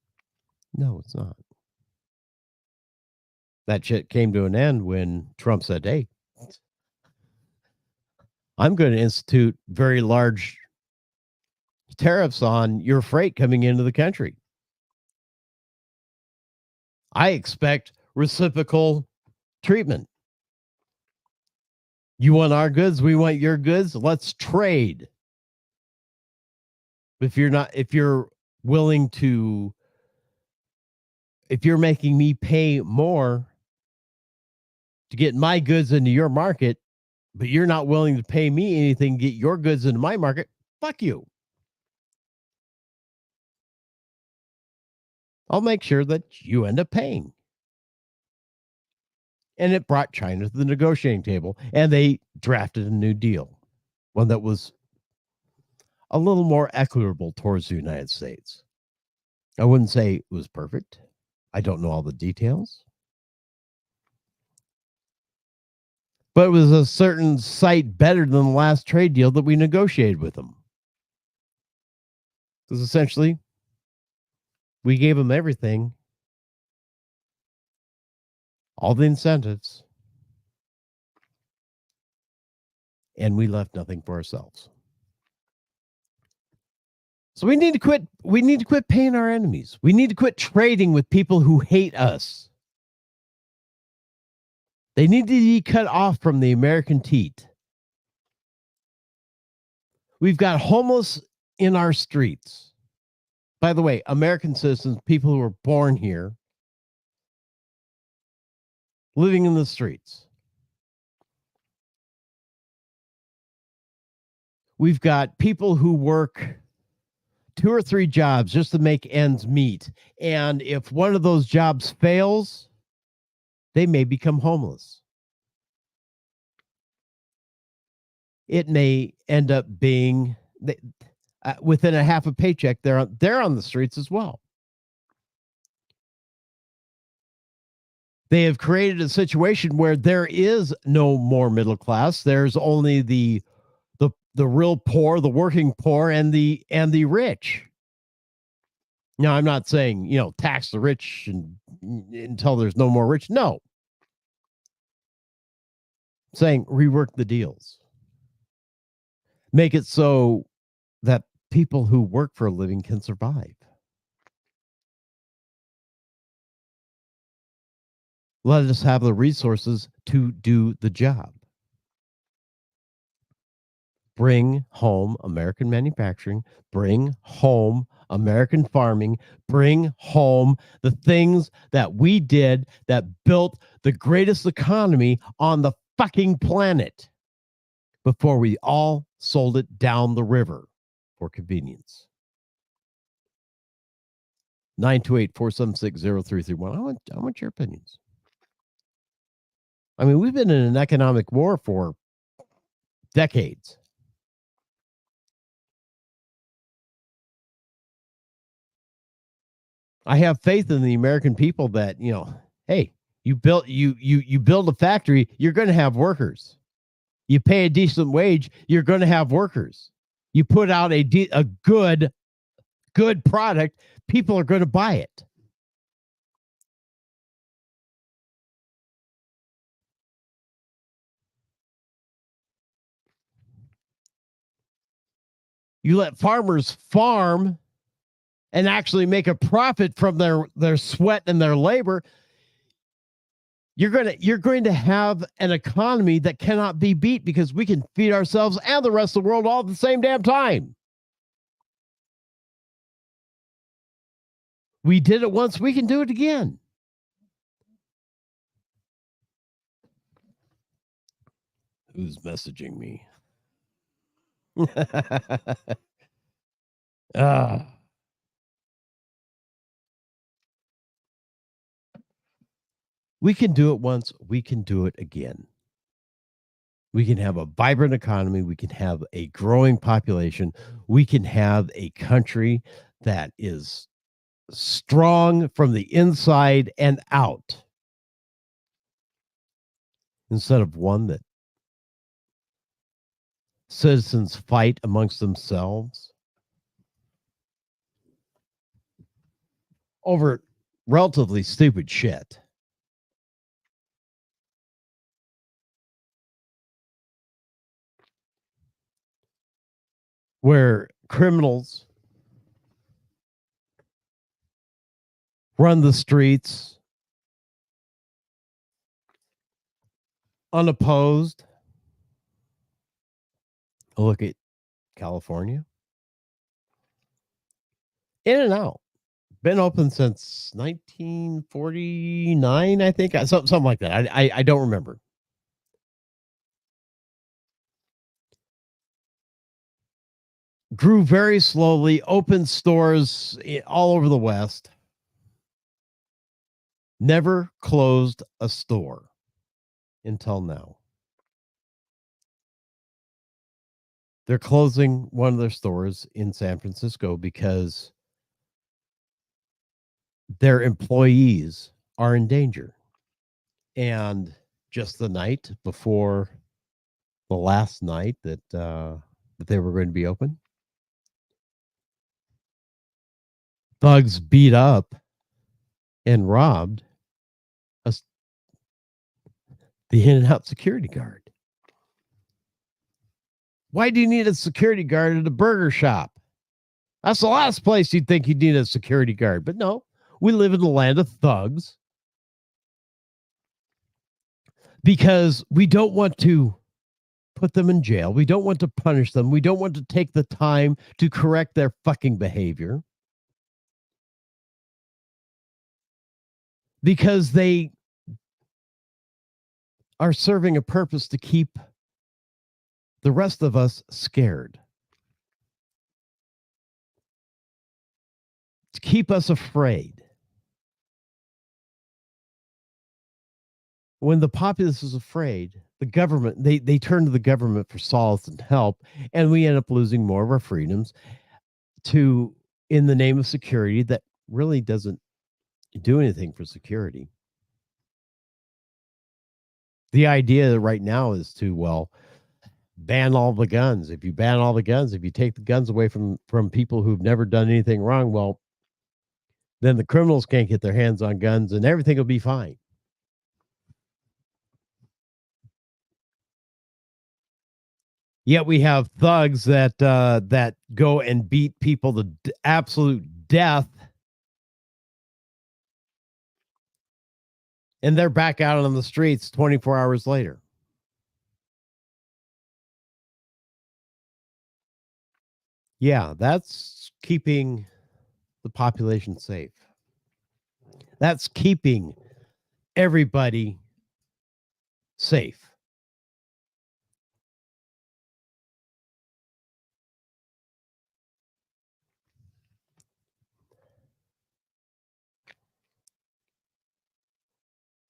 No, it's not. That shit came to an end when Trump said, hey, I'm going to institute very large tariffs on your freight coming into the country. I expect reciprocal treatment. You want our goods, we want your goods. Let's trade. If you're making me pay more to get my goods into your market, but you're not willing to pay me anything to get your goods into my market, fuck you. I'll make sure that you end up paying. And it brought China to the negotiating table, and they drafted a new deal, one that was a little more equitable towards the United States. I wouldn't say it was perfect. I don't know all the details. But it was a certain sight better than the last trade deal that we negotiated with them. Because essentially, we gave them everything, all the incentives, and we left nothing for ourselves. So we need to quit. We need to quit paying our enemies. We need to quit trading with people who hate us. They need to be cut off from the American teat. We've got homeless in our streets. By the way, American citizens, people who were born here, living in the streets. We've got people who work 2 or 3 jobs just to make ends meet. And if one of those jobs fails, they may become homeless. It may end up being within a half a paycheck, they're on the streets as well. They have created a situation where there is no more middle class. There's only the real poor, the working poor, and the rich. Now, I'm not saying, tax the rich until there's no more rich. No. I'm saying rework the deals. Make it so that people who work for a living can survive. Let us have the resources to do the job. Bring home American manufacturing, bring home American farming, bring home the things that we did that built the greatest economy on the fucking planet before we all sold it down the river for convenience. 928-476-0331. I want your opinions. I mean, we've been in an economic war for decades. I have faith in the American people that, hey, you build a factory, you're going to have workers. You pay a decent wage, you're going to have workers. You put out a good product, people are going to buy it. You let farmers farm and actually make a profit from their sweat and their labor, you're going to have an economy that cannot be beat because we can feed ourselves and the rest of the world all at the same damn time. We did it once, we can do it again. Who's messaging me? We can do it once, we can do it again. We can have a vibrant economy, we can have a growing population, we can have a country that is strong from the inside and out, instead of one that citizens fight amongst themselves over relatively stupid shit. Where criminals run the streets unopposed. Look at California. In and out. Been open since 1949, I think. Something like that. I don't remember. Grew very slowly, opened stores all over the West. Never closed a store until now. They're closing one of their stores in San Francisco because their employees are in danger. And just the night before the last night that they were going to be open, thugs beat up and robbed the In-N-Out security guard. Why do you need a security guard at a burger shop? That's the last place you'd think you'd need a security guard. But no, we live in the land of thugs because we don't want to put them in jail. We don't want to punish them. We don't want to take the time to correct their fucking behavior because they are serving a purpose to keep the rest of us scared. to keep us afraid. When the populace is afraid, the government, they turn to the government for solace and help, and we end up losing more of our freedoms in the name of security that really doesn't do anything for security. The idea right now is to, ban all the guns. If you ban all the guns, if you take the guns away from people who've never done anything wrong, then the criminals can't get their hands on guns and everything will be fine. Yet we have thugs that go and beat people to absolute death, and they're back out on the streets 24 hours later. Yeah, that's keeping the population safe. That's keeping everybody safe.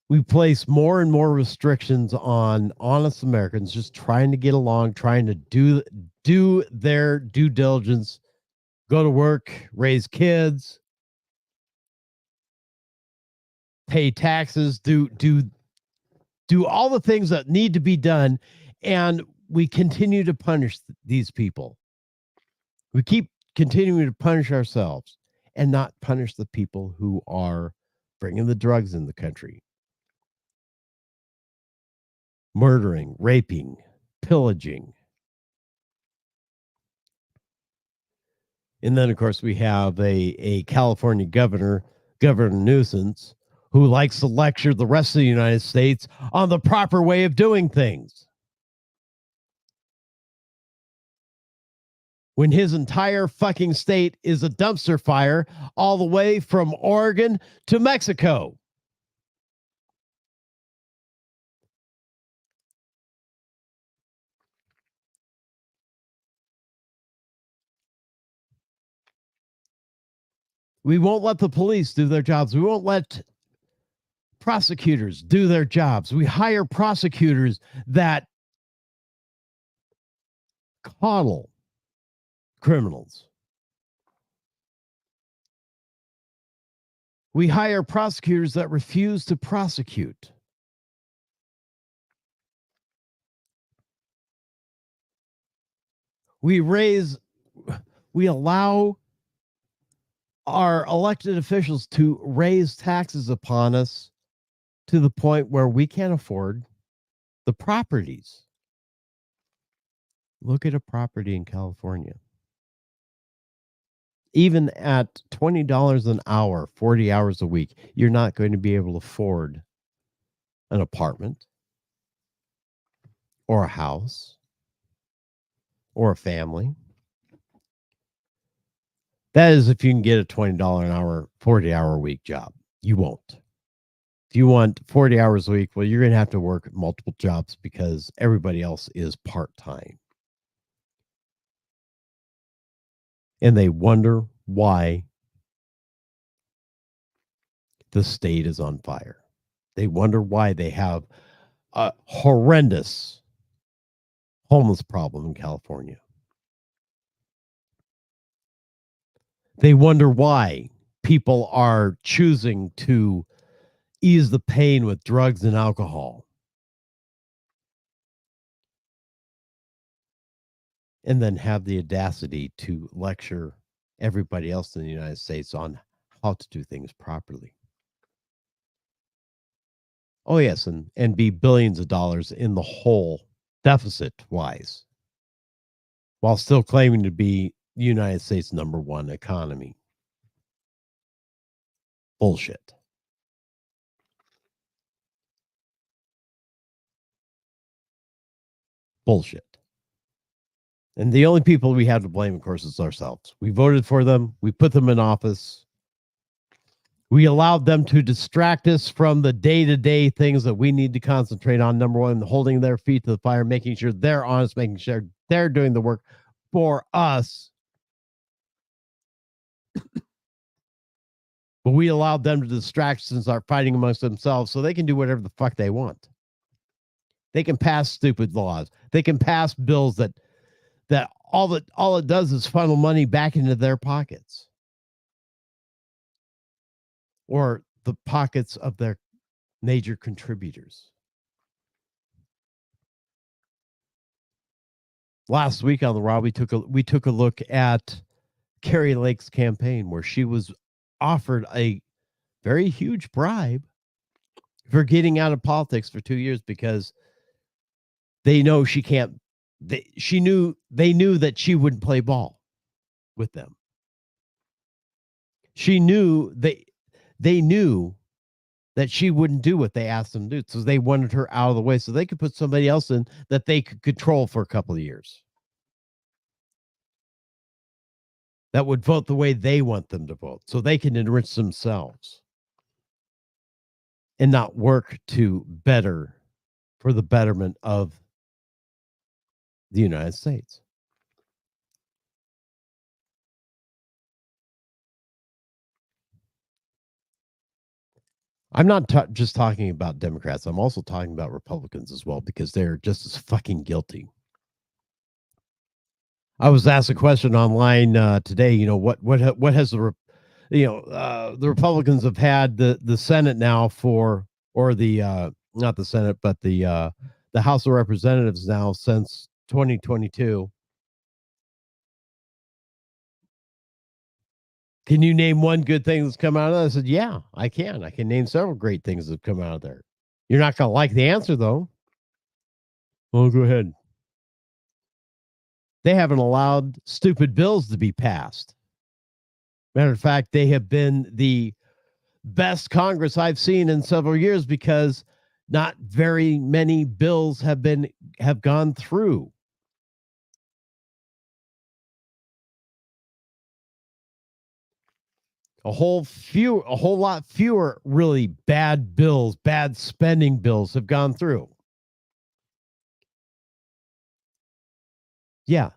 We place more and more restrictions on honest Americans just trying to get along, trying to do their due diligence, go to work, raise kids, pay taxes, do all the things that need to be done, and we continue to punish these people. We keep continuing to punish ourselves and not punish the people who are bringing the drugs in the country. Murdering, raping, pillaging. And then, of course, we have a California Governor Nuisance, who likes to lecture the rest of the United States on the proper way of doing things, when his entire fucking state is a dumpster fire all the way from Oregon to Mexico. We won't let the police do their jobs. We won't let prosecutors do their jobs. We hire prosecutors that coddle criminals. We hire prosecutors that refuse to prosecute. We allow our elected officials to raise taxes upon us to the point where we can't afford the properties. Look at a property in California. Even at $20 an hour, 40 hours a week, you're not going to be able to afford an apartment or a house or a family. That is if you can get a $20 an hour, 40-hour a week job. You won't. If you want 40 hours a week, well, you're going to have to work multiple jobs because everybody else is part-time. And they wonder why the state is on fire. They wonder why they have a horrendous homeless problem in California. They wonder why people are choosing to ease the pain with drugs and alcohol. And then have the audacity to lecture everybody else in the United States on how to do things properly. Oh, yes, and be billions of dollars in the hole deficit-wise, while still claiming to be the United States' #1 economy. Bullshit. Bullshit. And the only people we have to blame, of course, is ourselves. We voted for them. We put them in office. We allowed them to distract us from the day-to-day things that we need to concentrate on. #1, holding their feet to the fire, making sure they're honest, making sure they're doing the work for us. But we allowed them to distract us and start fighting amongst themselves so they can do whatever the fuck they want. They can pass stupid laws. They can pass bills that all it does is funnel money back into their pockets or the pockets of their major contributors. Last week on the Raw, we took a look at Carrie Lake's campaign, where she was offered a very huge bribe for getting out of politics for 2 years because they know she can't. They knew that she wouldn't play ball with them. She knew they knew that she wouldn't do what they asked them to do. So they wanted her out of the way so they could put somebody else in that they could control for a couple of years. That would vote the way they want them to vote so they can enrich themselves and not work to better for the betterment of the United States. I'm not just talking about Democrats. I'm also talking about Republicans as well, because they're just as fucking guilty. I was asked a question online today. You know, what has the Republicans have had the Senate now for, or the not the Senate, but the House of Representatives now since 2022. Can you name one good thing that's come out of that? I said, yeah, I can. I can name several great things that have come out of there. You're not going to like the answer, though. Oh, go ahead. They haven't allowed stupid bills to be passed. Matter of fact, they have been the best Congress I've seen in several years because not very many bills have gone through. A whole lot fewer really bad bills, bad spending bills have gone through. Yeah.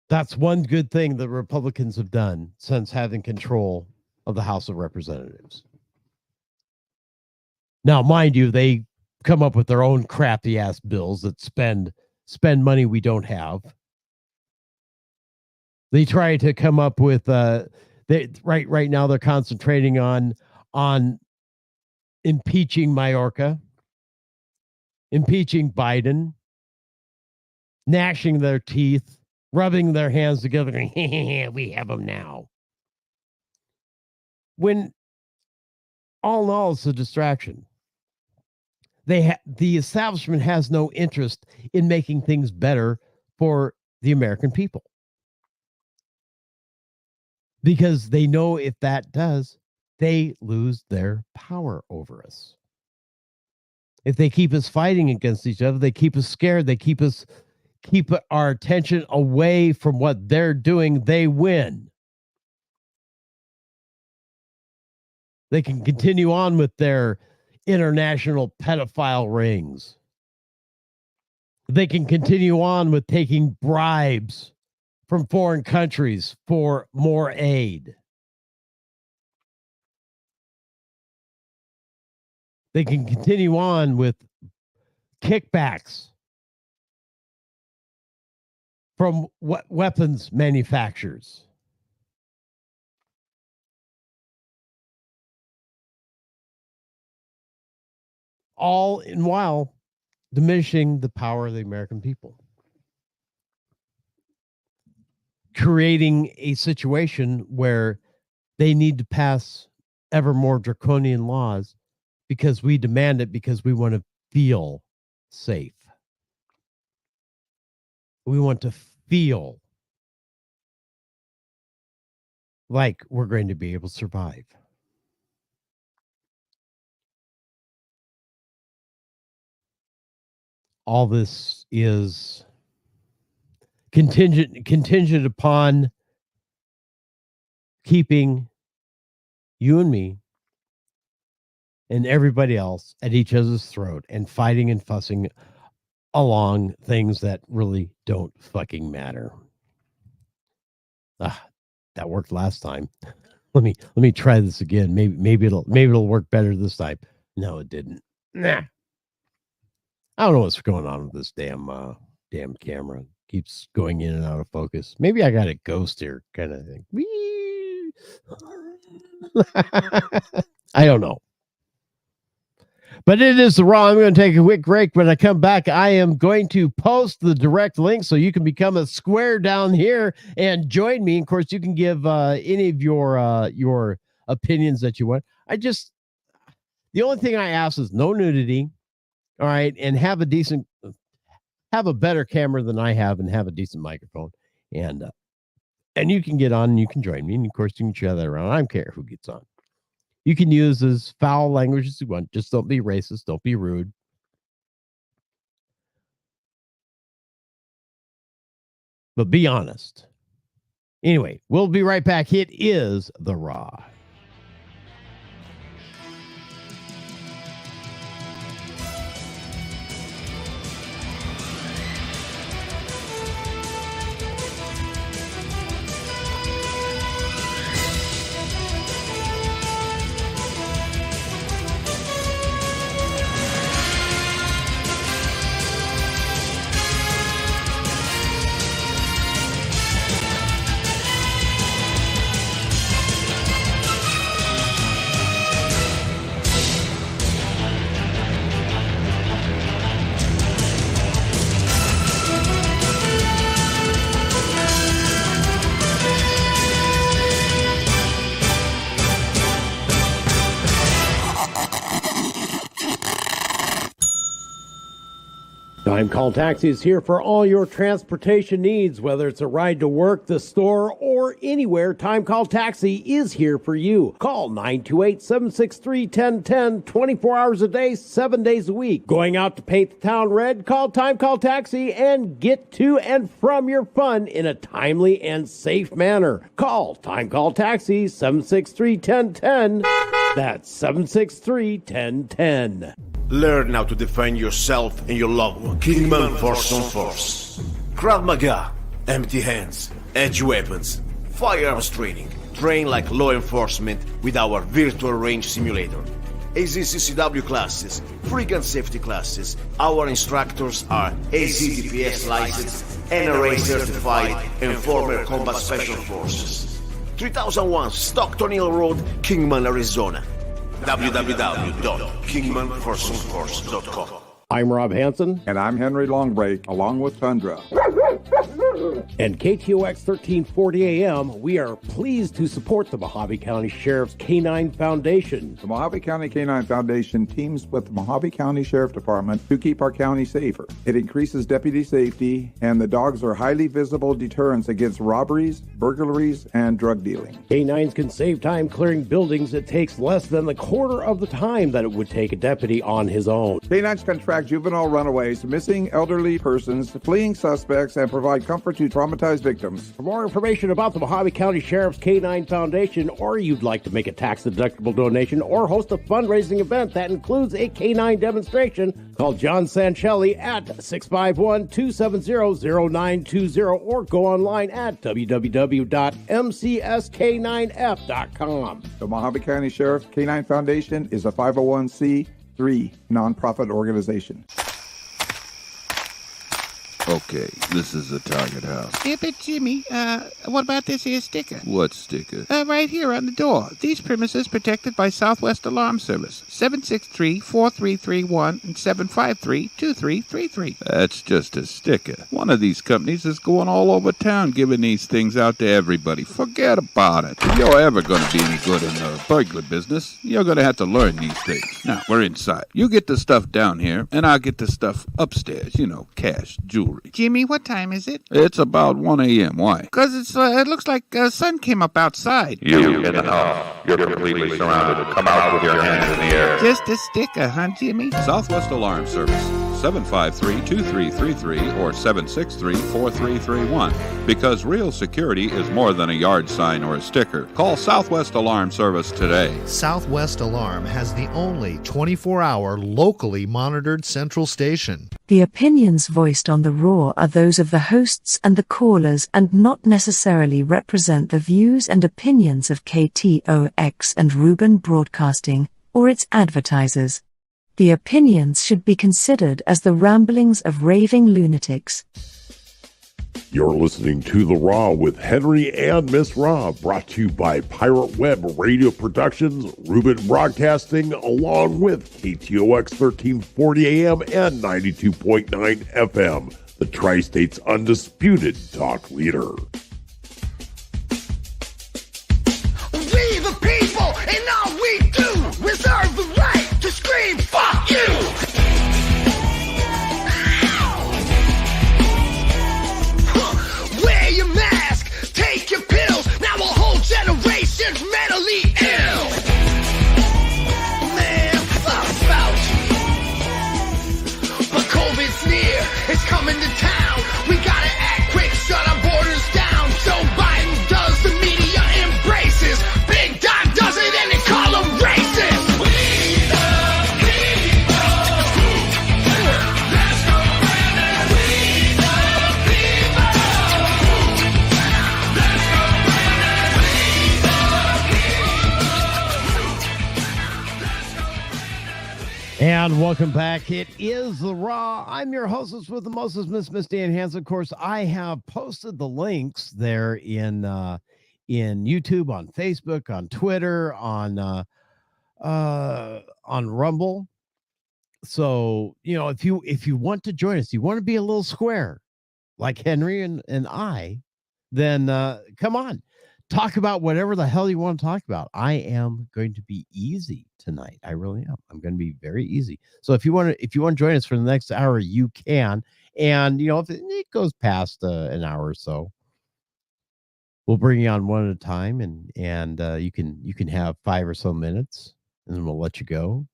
That's one good thing the Republicans have done since having control of the House of Representatives. Now, mind you, they come up with their own crappy ass bills that spend money we don't have. They try to come up with right now they're concentrating on impeaching Mayorkas, impeaching Biden, gnashing their teeth, rubbing their hands together, going, we have them now. When all in all, it's a distraction. The establishment has no interest in making things better for the American people, because they know if that does, they lose their power over us. If they keep us fighting against each other, they keep us scared, they keep our attention away from what they're doing, they win. They can continue on with their international pedophile rings. They can continue on with taking bribes from foreign countries for more aid. They can continue on with kickbacks from weapons manufacturers. All in while diminishing the power of the American people. Creating a situation where they need to pass ever more draconian laws because we demand it, because we want to feel safe. We want to feel like we're going to be able to survive. All this is contingent upon keeping you and me and everybody else at each other's throat and fighting and fussing along things that really don't fucking matter. That worked last time. Let me try this again. Maybe it'll work better this time. No, it didn't. Nah. I don't know what's going on with this damn camera. Keeps going in and out of focus. Maybe I got a ghost here kind of thing. Whee! I don't know. But it is the Raw. I'm going to take a quick break. When I come back, I am going to post the direct link so you can become a square down here and join me. Of course, you can give any of your opinions that you want. The only thing I ask is no nudity. All right, and have a better camera than I have, and have a decent microphone, and you can get on and you can join me, and of course you can share that around. I don't care who gets on. You can use as foul language as you want. Just don't be racist. Don't be rude. But be honest. Anyway, we'll be right back. It is The Raw. Time Call Taxi is here for all your transportation needs, whether it's a ride to work, the store, or anywhere. Time Call Taxi is here for you. Call 928-763-1010, 24 hours a day, 7 days a week. Going out to paint the town red? Call Time Call Taxi and get to and from your fun in a timely and safe manner. Call Time Call Taxi, 763-1010. That's 763-1010. Learn how to defend yourself and your loved one. Kingman Force on Force. Krav Maga. Empty hands. Edge weapons. Firearms training. Train like law enforcement with our virtual range simulator. AZCCW classes. Free gun safety classes. Our instructors are AZDPS licensed, NRA certified, and former Combat Special Forces. 3001 Stockton Hill Road, Kingman, Arizona. www.kingmanforsonforce.com. I'm Rob Hansen. And I'm Henry Longbreak, along with Tundra. And KTOX 1340 AM, we are pleased to support the Mojave County Sheriff's Canine Foundation. The Mojave County Canine Foundation teams with the Mojave County Sheriff Department to keep our county safer. It increases deputy safety, and the dogs are highly visible deterrents against robberies, burglaries, and drug dealing. Canines can save time clearing buildings. It takes less than the quarter of the time that it would take a deputy on his own. Canines can track juvenile runaways, missing elderly persons, fleeing suspects, and provide comfort to traumatized victims. For more information about the Mojave County Sheriff's Canine Foundation, or you'd like to make a tax-deductible donation or host a fundraising event that includes a canine demonstration, call John Sancelli at 651-270-0920 or go online at www.mcsk9f.com. The Mojave County Sheriff Canine Foundation is a 501c3 nonprofit organization. Okay, this is the target house. Yeah, but Jimmy, what about this here sticker? What sticker? Right here on the door. These premises protected by Southwest Alarm Service. 763-4331 and 753-2333. That's just a sticker. One of these companies is going all over town giving these things out to everybody. Forget about it. If you're ever going to be any good in the burglar business, you're going to have to learn these things. Now, we're inside. You get the stuff down here, and I'll get the stuff upstairs. You know, cash, jewelry. Jimmy, what time is it? It's about 1 a.m. Why? Because it looks like the sun came up outside. You in the house. You're completely surrounded. Come out with your hands in the air. Just a sticker, huh, Jimmy? Southwest Alarm Service. 753-2333 or 763-4331. Because real security is more than a yard sign or a sticker. Call Southwest Alarm Service today. Southwest Alarm has the only 24-hour locally monitored central station. The opinions voiced on the Raw are those of the hosts and the callers and not necessarily represent the views and opinions of KTOX and Ruben Broadcasting, or its advertisers. The opinions should be considered as the ramblings of raving lunatics. You're listening to The Raw with Henry and Miss Raw, brought to you by Pirate Web Radio Productions, Ruben Broadcasting, along with KTOX 1340 AM and 92.9 FM, the Tri-State's undisputed talk leader. We the people, and all we do, reserve the right to scream, fuck you! Wear your mask, take your pills, now a whole generation's mentally ill. Man, fuck Fauci. But COVID's near, it's coming to town. We gotta act quick, shut our borders down. Joe Biden does, the media embraces. Big Doc does it and they call him racist. We the people. Let's go Brandon. We the people. Let's go Brandon. We the people. And welcome back. It is The Raw. I'm your hostess with the mostest, Miss Misty and Hands. Of course, I have posted the links there in YouTube, on Facebook, on Twitter, on Rumble. So, you know, if you want to join us, you want to be a little square like Henry and I, then come on. Talk about whatever the hell you want to talk about. I am going to be easy tonight. I really am. I'm going to be very easy. So if you want to join us for the next hour, you can. And you know, if it goes past an hour or so, we'll bring you on one at a time, and you can have 5 or so minutes, and then we'll let you go.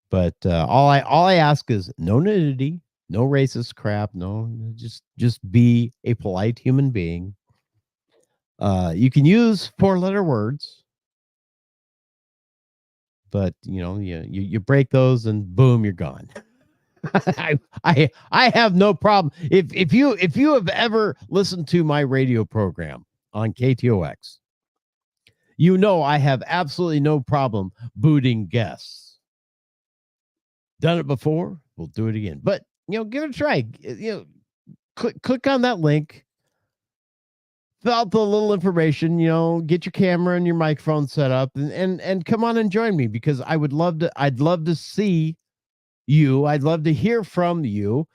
But all I ask is no nudity, no racist crap, no, just be a polite human being. You can use 4-letter words, but you know, you break those and boom, you're gone. I have no problem. If you have ever listened to my radio program on KTOX, you know I have absolutely no problem booting guests. Done it before, we'll do it again. But you know, give it a try. You know, click on that link. Fill out the little information, you know, get your camera and your microphone set up, and come on and join me, because I'd love to see you. I'd love to hear from you,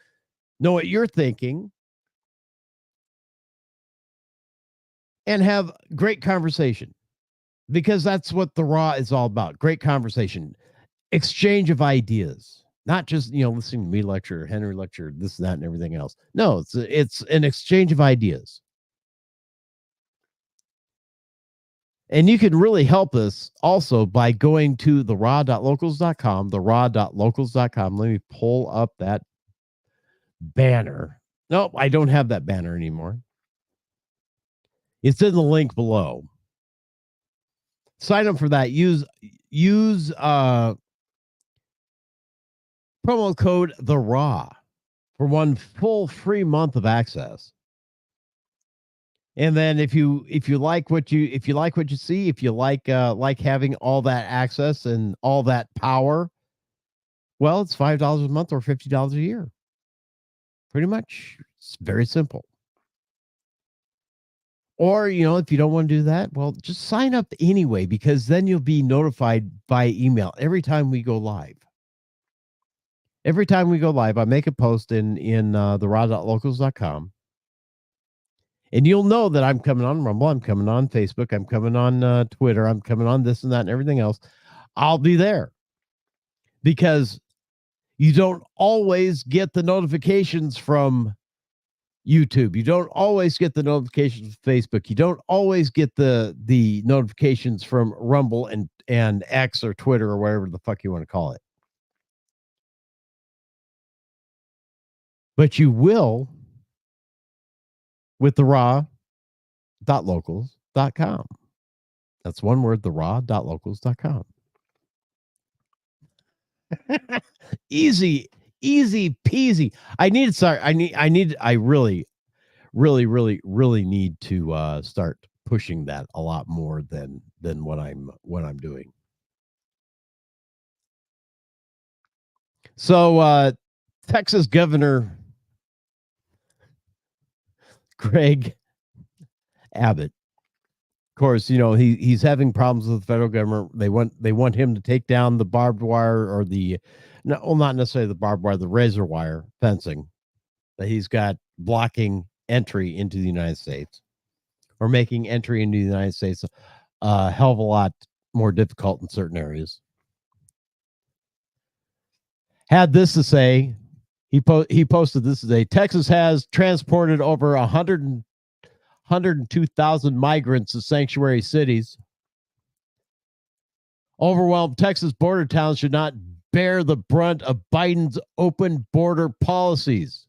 know what you're thinking, and have great conversation, because that's what The Raw is all about. Great conversation, exchange of ideas, not just, you know, listening to me lecture, Henry lecture, this, that, and everything else. No, it's an exchange of ideas. And you can really help us also by going to theraw.locals.com, theraw.locals.com. Let me pull up that banner. Nope, I don't have that banner anymore. It's in the link below. Sign up for that. Use promo code THERAW for 1 full free month of access. And then if you like what you see, if you like having all that access and all that power, well, it's $5 a month or $50 a year. Pretty much. It's very simple. Or, you know, if you don't want to do that, well, just sign up anyway, because then you'll be notified by email every time we go live. Every time we go live, I make a post in theraw.locals.com. And you'll know that I'm coming on Rumble, I'm coming on Facebook, I'm coming on Twitter, I'm coming on this and that and everything else. I'll be there, because you don't always get the notifications from YouTube. You don't always get the notifications from Facebook. You don't always get the notifications from Rumble and X or Twitter or whatever the fuck you want to call it. But you will with theraw.locals.com. That's one word, theraw.locals.com. Easy Easy peasy. I really need to start pushing that a lot more than what I'm doing. So Texas Governor Greg Abbott, of course, he's having problems with the federal government. They want him to take down the barbed wire or not necessarily the barbed wire, the razor wire fencing that he's got blocking entry into the United States, or making entry into the United States a hell of a lot more difficult in certain areas. Had this to say, he posted this today. Texas has transported over 102,000 migrants to sanctuary cities. Overwhelmed Texas border towns should not bear the brunt of Biden's open border policies.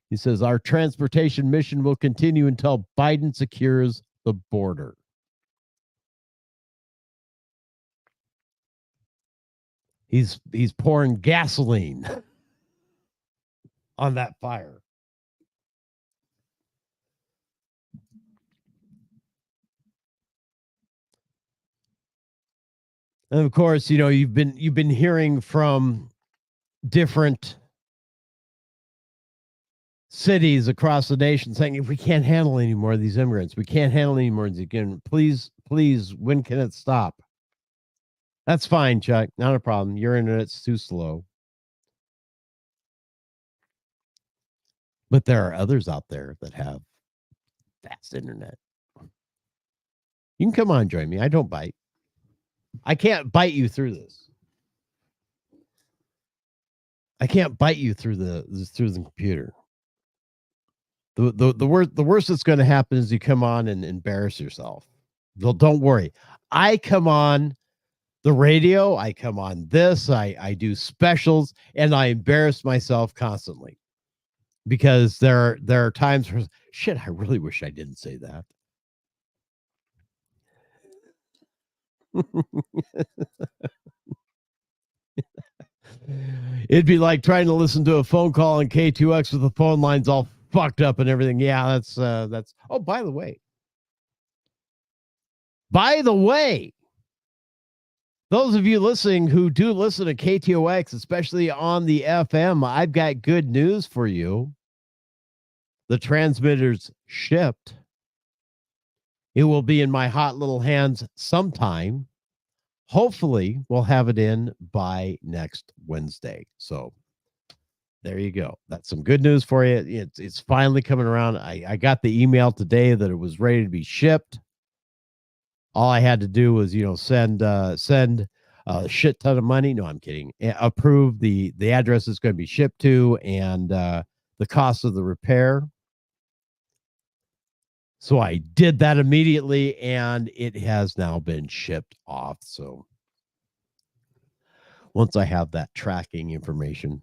He says, our transportation mission will continue until Biden secures the border. He's pouring gasoline on that fire. And of course, you've been hearing from different cities across the nation saying, if we can't handle any more of these immigrants, we can't handle any more of these again. Please, when can it stop? That's fine, Chuck. Not a problem. Your internet's too slow. But there are others out there that have fast internet. You can come on, join me. I don't bite. I can't bite you through this. I can't bite you through the computer. The worst that's going to happen is you come on and embarrass yourself. Well, don't worry. I come on the radio. I come on this. I do specials, and I embarrass myself constantly because there are times where shit. I really wish I didn't say that. It'd be like trying to listen to a phone call on K2X with the phone lines all fucked up and everything. Yeah, that's. Oh, by the way, those of you listening who do listen to KTOX, especially on the FM, I've got good news for you. The transmitter's shipped. It will be in my hot little hands sometime. Hopefully, we'll have it in by next Wednesday. So there you go. That's some good news for you. It's finally coming around. I got the email today that it was ready to be shipped. All I had to do was, send a shit ton of money. No, I'm kidding. Approve the address it's going to be shipped to and the cost of the repair. So I did that immediately, and it has now been shipped off. So once I have that tracking information,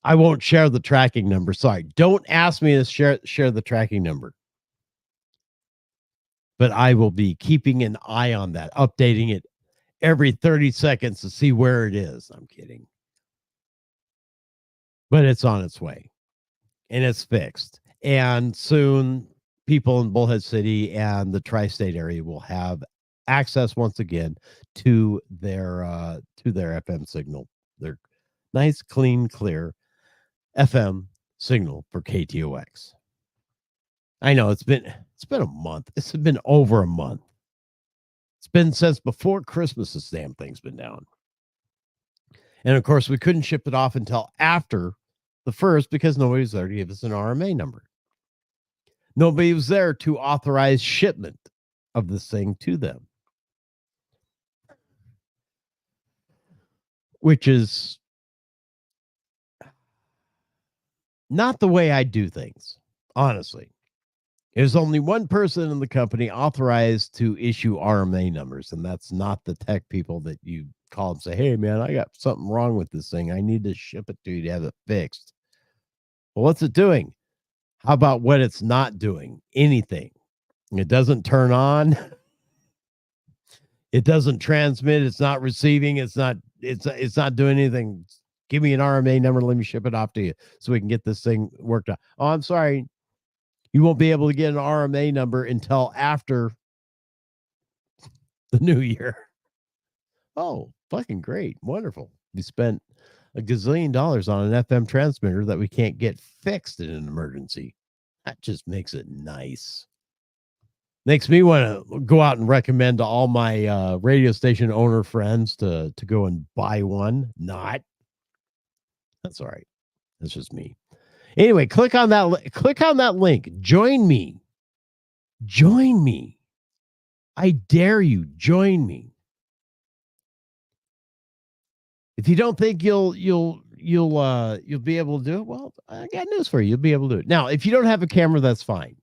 I won't share the tracking number. Sorry, don't ask me to share the tracking number. But I will be keeping an eye on that, updating it every 30 seconds to see where it is. I'm kidding. But it's on its way, and it's fixed. And soon, people in Bullhead City and the tri-state area will have access once again to their FM signal. Their nice, clean, clear FM signal for KTOX. I know it's been a month. It's been over a month. It's been since before Christmas this damn thing's been down. And of course, we couldn't ship it off until after the 1st because nobody was there to give us an RMA number. Nobody was there to authorize shipment of this thing to them. Which is not the way I do things, honestly. There's only one person in the company authorized to issue RMA numbers, and that's not the tech people that you call and say, hey, man, I got something wrong with this thing. I need to ship it to you to have it fixed. Well, what's it doing? How about what it's not doing? Anything. It doesn't turn on. It doesn't transmit. It's not receiving. It's not doing anything. Give me an RMA number. Let me ship it off to you so we can get this thing worked out. Oh, I'm sorry. You won't be able to get an RMA number until after the new year. Oh, fucking great. Wonderful. We spent $1 gazillion on an FM transmitter that we can't get fixed in an emergency. That just makes it nice. Makes me want to go out and recommend to all my radio station owner friends to go and buy one. Not. That's all right. That's just me. Anyway, click on that link. Join me. Join me. I dare you. Join me. If you don't think you'll be able to do it, well, I got news for you. You'll be able to do it. Now, if you don't have a camera, that's fine.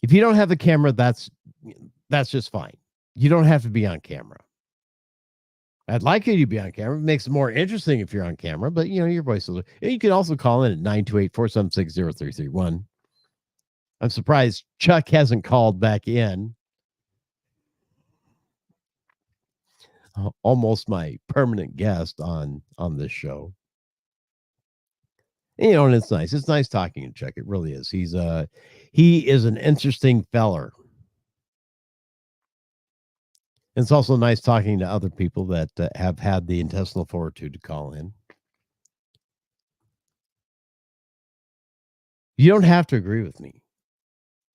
If you don't have a camera, that's just fine. You don't have to be on camera. I'd like you to be on camera. It makes it more interesting if you're on camera, but your voice is. You can also call in at 928-476-0331. I'm surprised Chuck hasn't called back in. Almost my permanent guest on this show. And it's nice. It's nice talking to Chuck. It really is. He is an interesting feller. It's also nice talking to other people that have had the intestinal fortitude to call in. You don't have to agree with me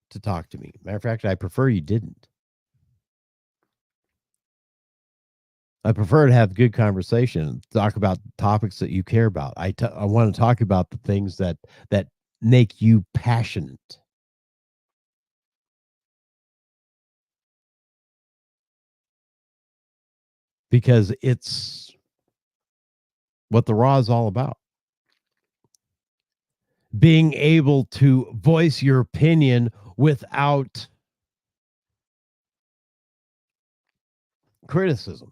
to talk to me. Matter of fact, I prefer you didn't. I prefer to have good conversation, talk about topics that you care about. I want to talk about the things that make you passionate. Because it's what the Raw is all about. Being able to voice your opinion without criticism.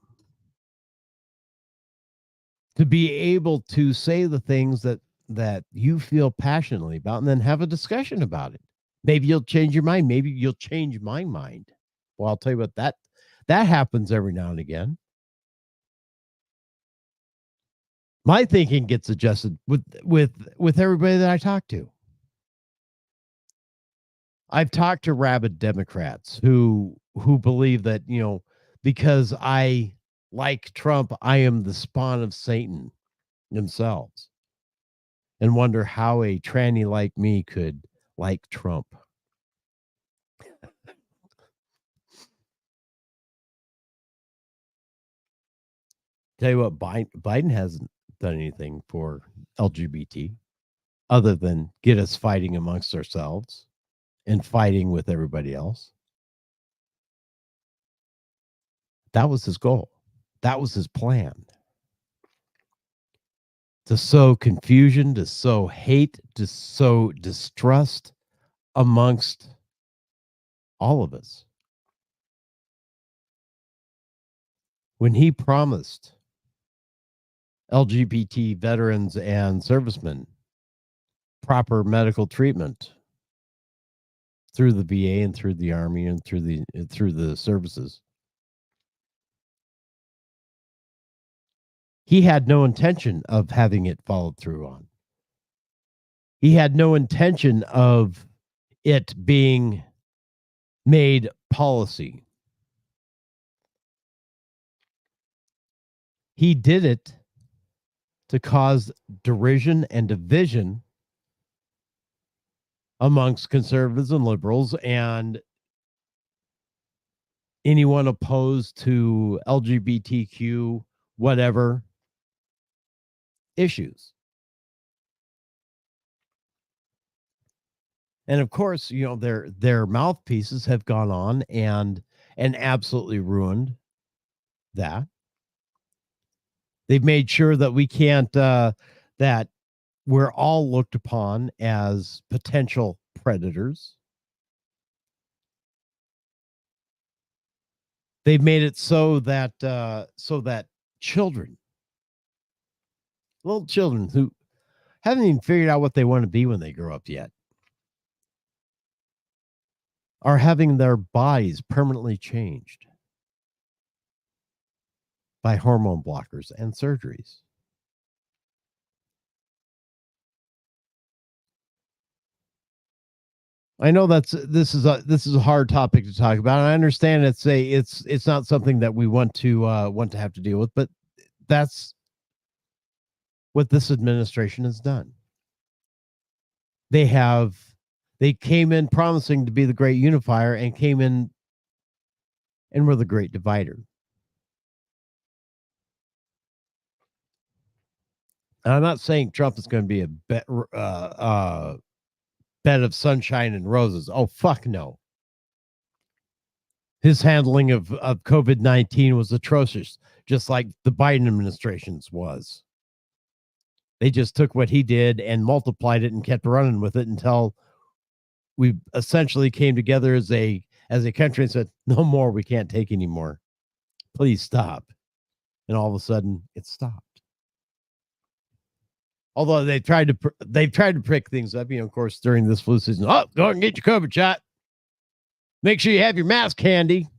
To be able to say the things that you feel passionately about and then have a discussion about it. Maybe you'll change your mind. Maybe you'll change my mind. Well, I'll tell you what, that happens every now and again. My thinking gets adjusted with everybody that I talk to. I've talked to rabid Democrats who believe that, because I like Trump, I am the spawn of Satan themselves, and wonder how a tranny like me could like Trump. Tell you what, Biden hasn't done anything for LGBT other than get us fighting amongst ourselves and fighting with everybody else. That was his goal. That was his plan. To sow confusion, to sow hate, to sow distrust amongst all of us. When he promised LGBT veterans and servicemen proper medical treatment through the VA and through the Army and through the services, he had no intention of having it followed through on. He had no intention of it being made policy. He did it to cause derision and division amongst conservatives and liberals and anyone opposed to LGBTQ, whatever issues. And of course, their mouthpieces have gone on and absolutely ruined that. They've made sure that we can't, that we're all looked upon as potential predators. They've made it so that children, little children who haven't even figured out what they want to be when they grow up yet, are having their bodies permanently changed. by hormone blockers and surgeries. I know this is a hard topic to talk about, and I understand it's not something that we want to have to deal with, but that's what this administration has done. They came in promising to be the great unifier and came in and were the great divider. And I'm not saying Trump is going to be a bed of sunshine and roses. Oh, fuck no. His handling of COVID-19 was atrocious, just like the Biden administration's was. They just took what he did and multiplied it and kept running with it until we essentially came together as a country and said, no more, we can't take anymore. Please stop. And all of a sudden it stopped. Although they've tried to prick things up, of course, during this flu season. Oh, go ahead and get your COVID shot. Make sure you have your mask handy.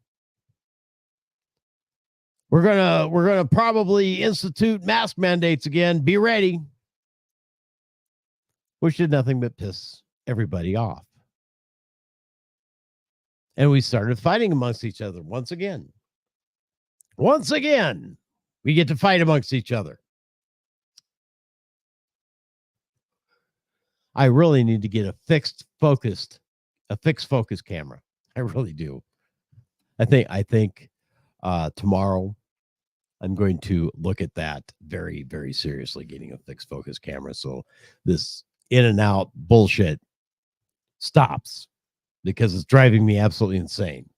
We're gonna probably institute mask mandates again. Be ready. Which did nothing but piss everybody off. And we started fighting amongst each other once again. Once again, we get to fight amongst each other. I really need to get a fixed focus camera. I really do. I think tomorrow I'm going to look at that very, very seriously, getting a fixed focus camera. So this in and out bullshit stops, because it's driving me absolutely insane.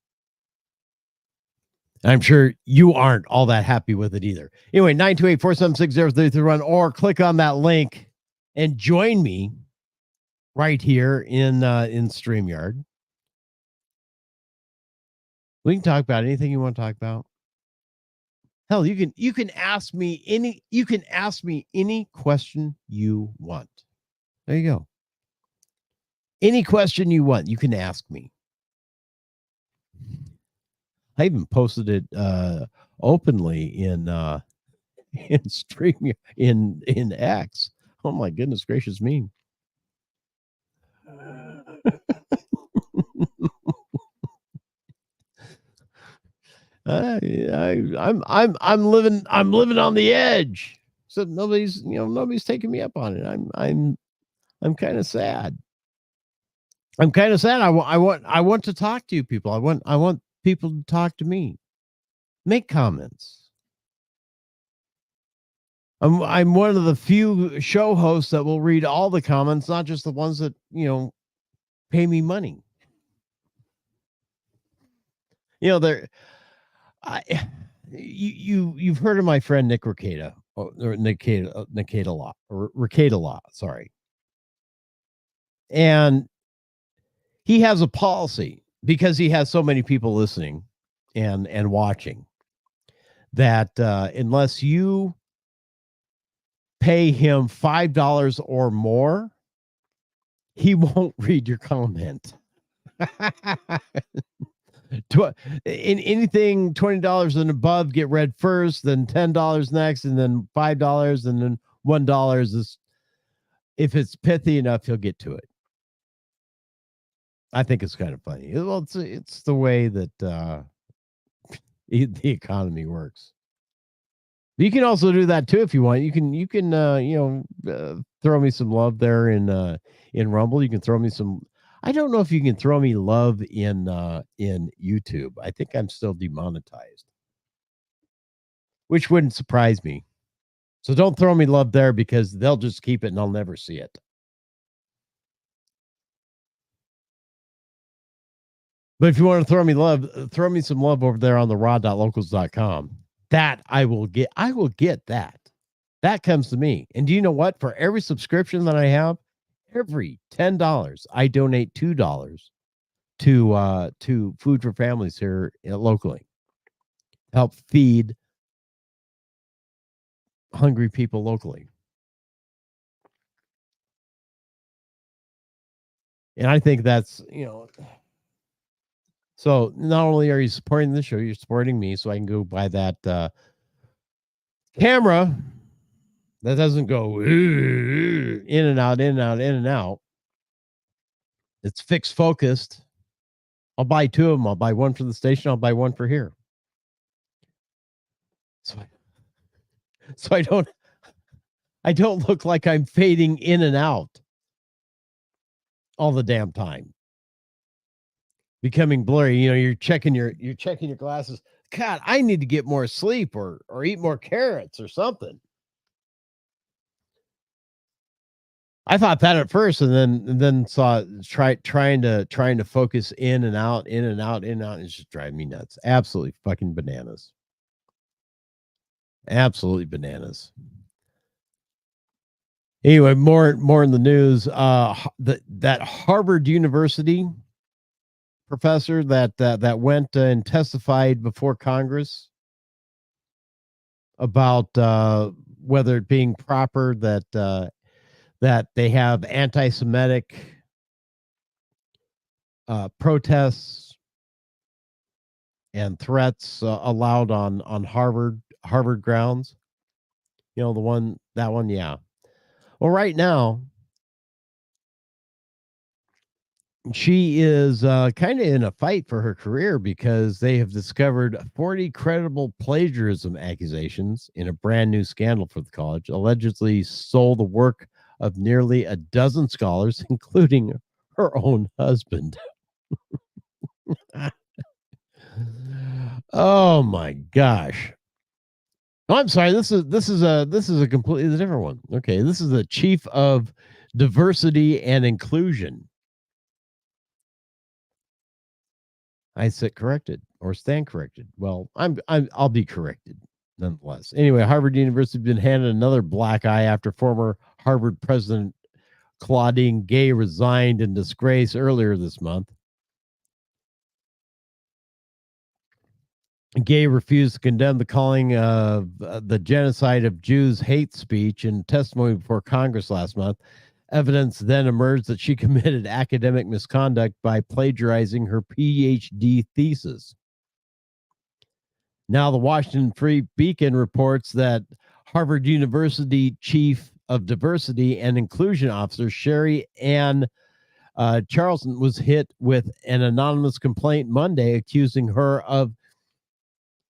I'm sure you aren't all that happy with it either. Anyway, 928-476-0331, or click on that link and join me right here in StreamYard. We can talk about anything you want to talk about. Hell, you can ask me any question you want. There you go. Any question you want, you can ask me. I even posted it openly in StreamYard in X. Oh my goodness gracious me. I'm living on the edge. So nobody's taking me up on it. I'm kind of sad. I'm kind of sad. I want to talk to you people. I want people to talk to me. Make comments. I'm one of the few show hosts that will read all the comments, not just the ones that, pay me money. You've heard of my friend Nick Rekieta, or Rekieta Law, sorry. And he has a policy, because he has so many people listening and watching, that unless you pay him $5 or more, he won't read your comment. In anything $20 and above get read first, then $10 next, and then $5, and then $1 is, if it's pithy enough, he'll get to it. I think it's kind of funny. Well, it's the way that the economy works. You can also do that too if you want. You can throw me some love there in Rumble. You can throw me some. I don't know if you can throw me love in YouTube. I think I'm still demonetized, which wouldn't surprise me. So don't throw me love there, because they'll just keep it and I'll never see it. But if you want to throw me some love over there on the raw.locals.com. That I will get. I will get that. That comes to me. And do you know what? For every subscription that I have, every $10, I donate $2 to Food for Families here locally. Help feed hungry people locally. And I think that's, so not only are you supporting the show, you're supporting me, so I can go buy that camera that doesn't go in and out, in and out, in and out. It's fixed focused. I'll buy 2 of them. I'll buy one for the station. I'll buy one for here. So I don't look like I'm fading in and out all the damn time. Becoming blurry. You know, you're checking your glasses. God, I need to get more sleep or eat more carrots or something. I thought that at first, and then saw trying to focus in and out, in and out, in and out. It's just driving me nuts. Absolutely fucking bananas. Absolutely bananas. Anyway, more in the news. That Harvard University professor that went and testified before Congress about whether it being proper that they have anti-Semitic protests and threats allowed on Harvard grounds. You know, that one, yeah. Well, right now, she is kind of in a fight for her career because they have discovered 40 credible plagiarism accusations in a brand new scandal for the college, allegedly stole the work of nearly a dozen scholars, including her own husband. Oh my gosh. Oh, I'm sorry. This is a completely different one. Okay, this is the chief of diversity and inclusion. I sit corrected or stand corrected. Well, I'll be corrected nonetheless. Anyway, Harvard University has been handed another black eye after former Harvard president Claudine Gay resigned in disgrace earlier this month. Gay refused to condemn the calling of the genocide of Jews hate speech in testimony before Congress last month. Evidence then emerged that she committed academic misconduct by plagiarizing her PhD thesis. Now, the Washington Free Beacon reports that Harvard University Chief of Diversity and Inclusion Officer Sherry Ann Charlson was hit with an anonymous complaint Monday accusing her of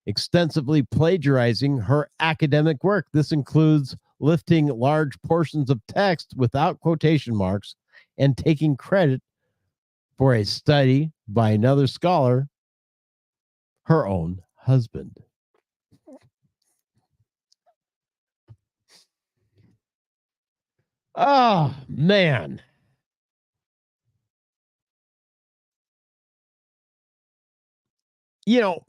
extensively plagiarizing her academic work. This includes lifting large portions of text without quotation marks and taking credit for a study by another scholar, her own husband. Oh, man. You know,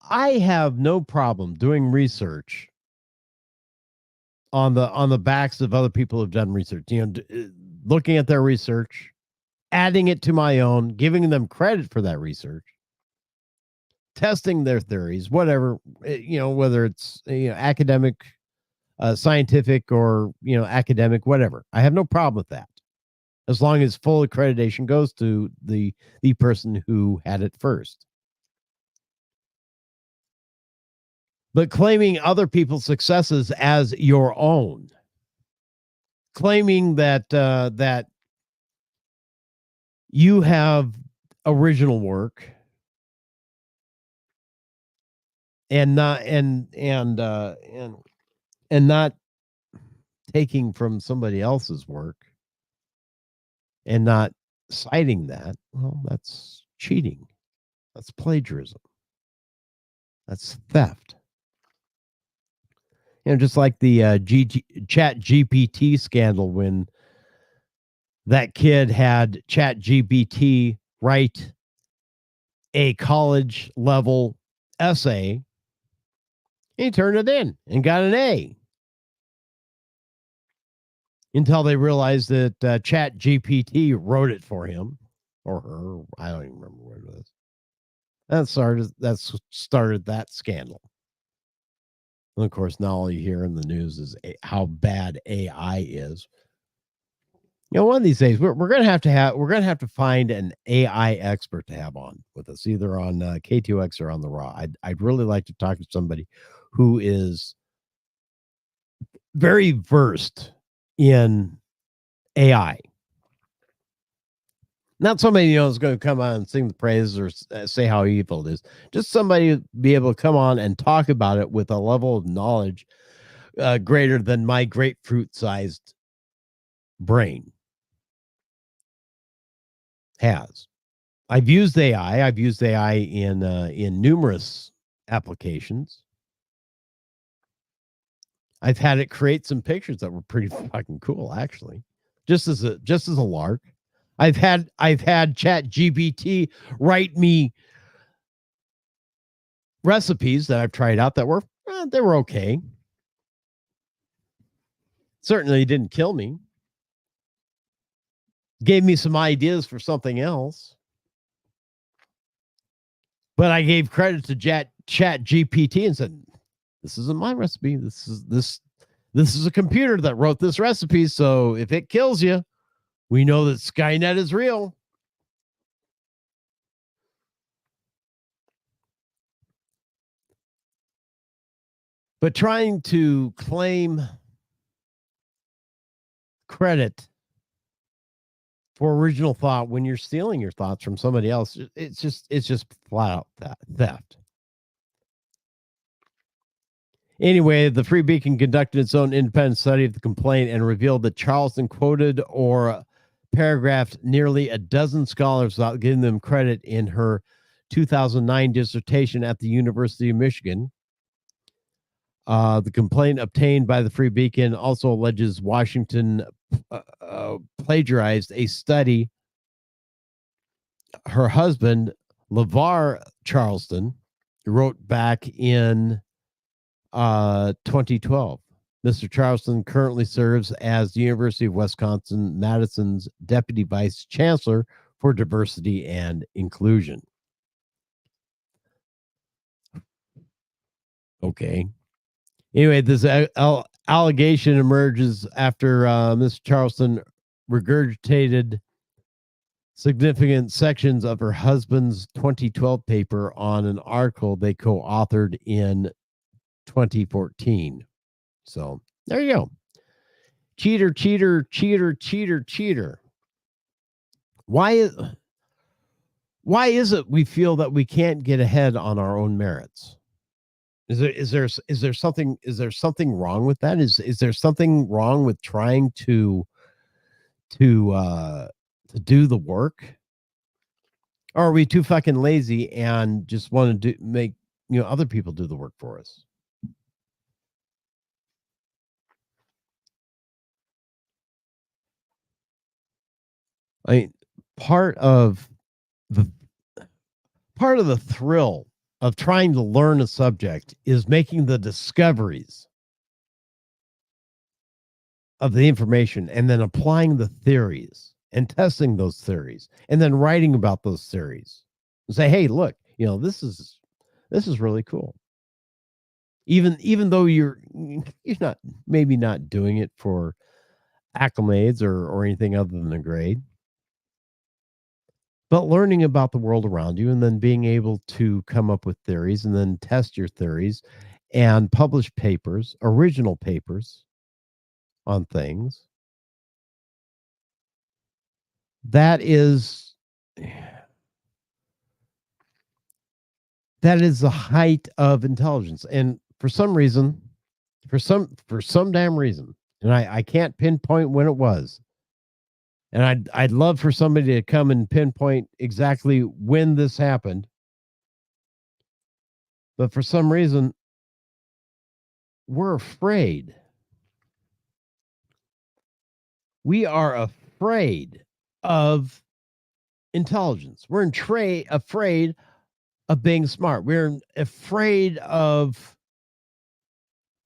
I have no problem doing research on the backs of other people who've done research. You know, looking at their research, adding it to my own, giving them credit for that research, testing their theories, whatever. You know, whether it's academic, scientific, or academic, whatever. I have no problem with that, as long as full accreditation goes to the person who had it first. But claiming other people's successes as your own, claiming that that you have original work and not not taking from somebody else's work and not citing that, well, that's cheating. That's plagiarism. That's theft. You know, just like the Chat GPT scandal, when that kid had Chat GPT write a college level essay, he turned it in and got an A. Until they realized that Chat GPT wrote it for him or her. I don't even remember what it was. That started that scandal. And of course, now all you hear in the news is how bad AI is. One of these days we're gonna have to find an AI expert to have on with us, either on K2X or on the Raw. I'd really like to talk to somebody who is very versed in AI. Not somebody is going to come on and sing the praises or say how evil it is. Just somebody to be able to come on and talk about it with a level of knowledge greater than my grapefruit-sized brain has. I've used AI. I've used AI in numerous applications. I've had it create some pictures that were pretty fucking cool, actually. Just as a lark. I've had Chat GPT write me recipes that I've tried out that were they were okay. Certainly didn't kill me. Gave me some ideas for something else. But I gave credit to Chat GPT and said, "This isn't my recipe. This is a computer that wrote this recipe. So if it kills you, we know that Skynet is real." But trying to claim credit for original thought when you're stealing your thoughts from somebody else, it's just flat out theft. Anyway, the Free Beacon conducted its own independent study of the complaint and revealed that Charleston quoted or paragraphed nearly a dozen scholars without giving them credit in her 2009 dissertation at the University of Michigan. The complaint obtained by the Free Beacon also alleges Washington plagiarized a study her husband, LeVar Charleston, wrote back in 2012. Mr. Charleston currently serves as the University of Wisconsin-Madison's Deputy Vice Chancellor for Diversity and Inclusion. Okay. Anyway, this allegation emerges after Mr. Charleston regurgitated significant sections of her husband's 2012 paper on an article they co-authored in 2014. So there you go. Cheater, cheater, cheater, cheater, cheater. Why is it we feel that we can't get ahead on our own merits? Is there something wrong with that? Is there something wrong with trying to do the work? Or are we too fucking lazy and just want to make other people do the work for us? I mean, part of the thrill of trying to learn a subject is making the discoveries of the information and then applying the theories and testing those theories and then writing about those theories and say, hey, look, this is really cool. Even though you're not maybe not doing it for acclimates or anything other than a grade, but learning about the world around you and then being able to come up with theories and then test your theories and publish papers, original papers on things. That is the height of intelligence. And for some reason, for some damn reason, and I can't pinpoint when it was. And I'd love for somebody to come and pinpoint exactly when this happened. But for some reason, we're afraid. We are afraid of intelligence. We're afraid of being smart. We're afraid of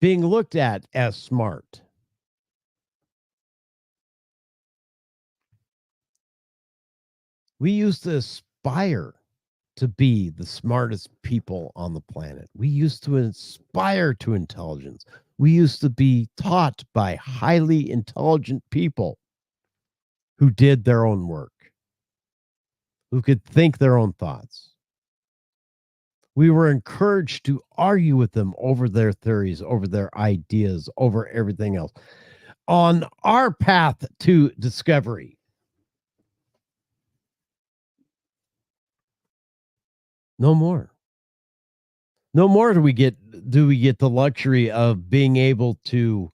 being looked at as smart. We used to aspire to be the smartest people on the planet. We used to aspire to intelligence. We used to be taught by highly intelligent people. who did their own work, who could think their own thoughts. We were encouraged to argue with them over their theories, over their ideas, over everything else on our path to discovery. No more. No more do we get the luxury of being able to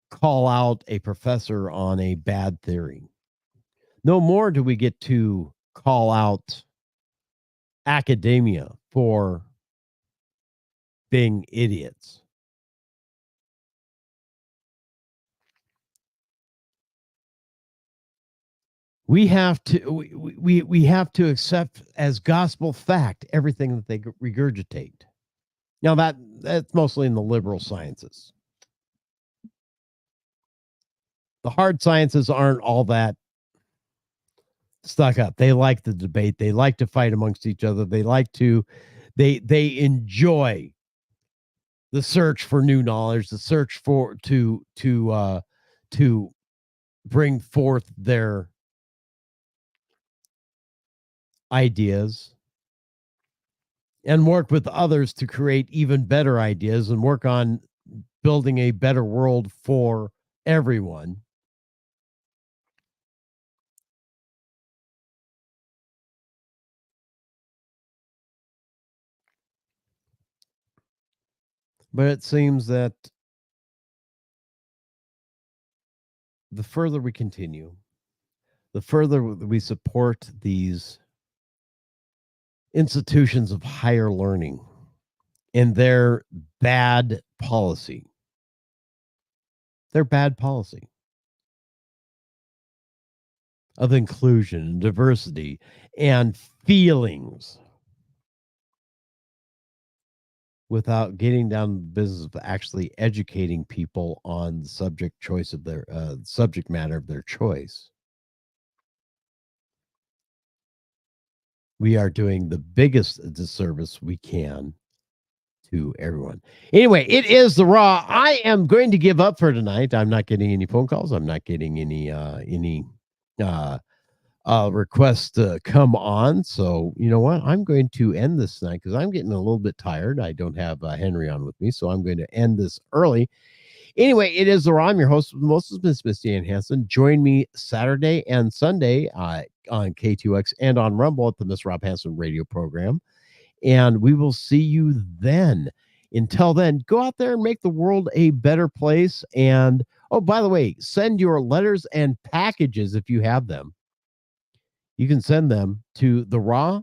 call out a professor on a bad theory. No more do we get to call out academia for being idiots. We have to accept as gospel fact everything that they regurgitate. Now that's mostly in the liberal sciences. The hard sciences aren't all that stuck up. They like the debate. They like to fight amongst each other. They enjoy the search for new knowledge, the search for to bring forth their ideas and work with others to create even better ideas and work on building a better world for everyone. But it seems that the further we continue, the further we support these institutions of higher learning and their bad policy. Their bad policy of inclusion and diversity and feelings without getting down to the business of actually educating people on the subject matter of their choice. We are doing the biggest disservice we can to everyone. Anyway, it is the Raw. I am going to give up for tonight. I'm not getting any phone calls. I'm not getting any requests to come on. So you know what? I'm going to end this tonight because I'm getting a little bit tired. I don't have Henry on with me, so I'm going to end this early. Anyway, it is the Raw. I'm your host, Miss Misty Ann Hansen. Join me Saturday and Sunday on K2X and on Rumble at the Miss Rob Hansen radio program. And we will see you then. Until then, go out there and make the world a better place. And, oh, by the way, send your letters and packages if you have them. You can send them to the Raw,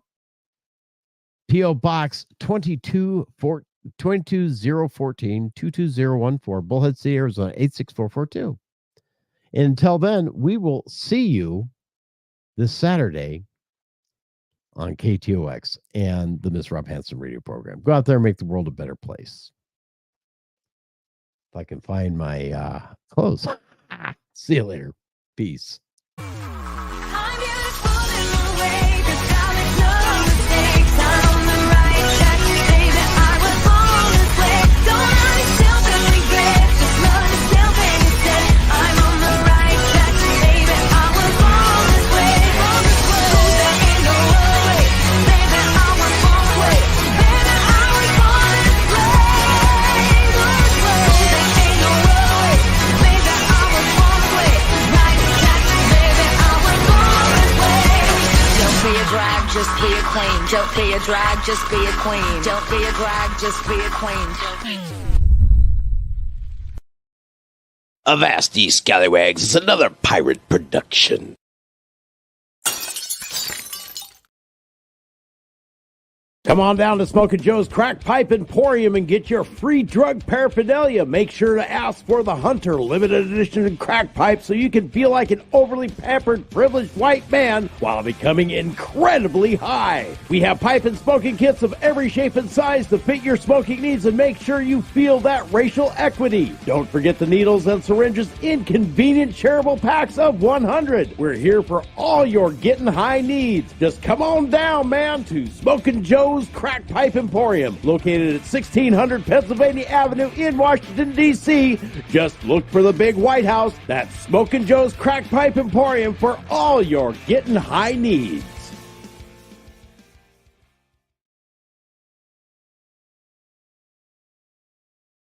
P.O. Box 22014, 22014, Bullhead City, Arizona, 86442. And until then, we will see you this Saturday on KTOX and the Miss Rob Hansen radio program. Go out there and make the world a better place. If I can find my clothes. See you later. Peace. Just be a queen. Don't be a drag, just be a queen. Don't be a drag, just be a queen. Avast ye scallywags, it's another pirate production. Come on down to Smokin' Joe's Crack Pipe Emporium and get your free drug paraphernalia. Make sure to ask for the Hunter limited edition crack pipe so you can feel like an overly pampered, privileged white man while becoming incredibly high. We have pipe and smoking kits of every shape and size to fit your smoking needs and make sure you feel that racial equity. Don't forget the needles and syringes in convenient shareable packs of 100. We're here for all your getting high needs. Just come on down, man, to Smokin' Joe's Joe's Crack Pipe Emporium, located at 1600 Pennsylvania Avenue in Washington, D.C. Just look for the big White House. That's Smokin' Joe's Crack Pipe Emporium for all your getting high needs.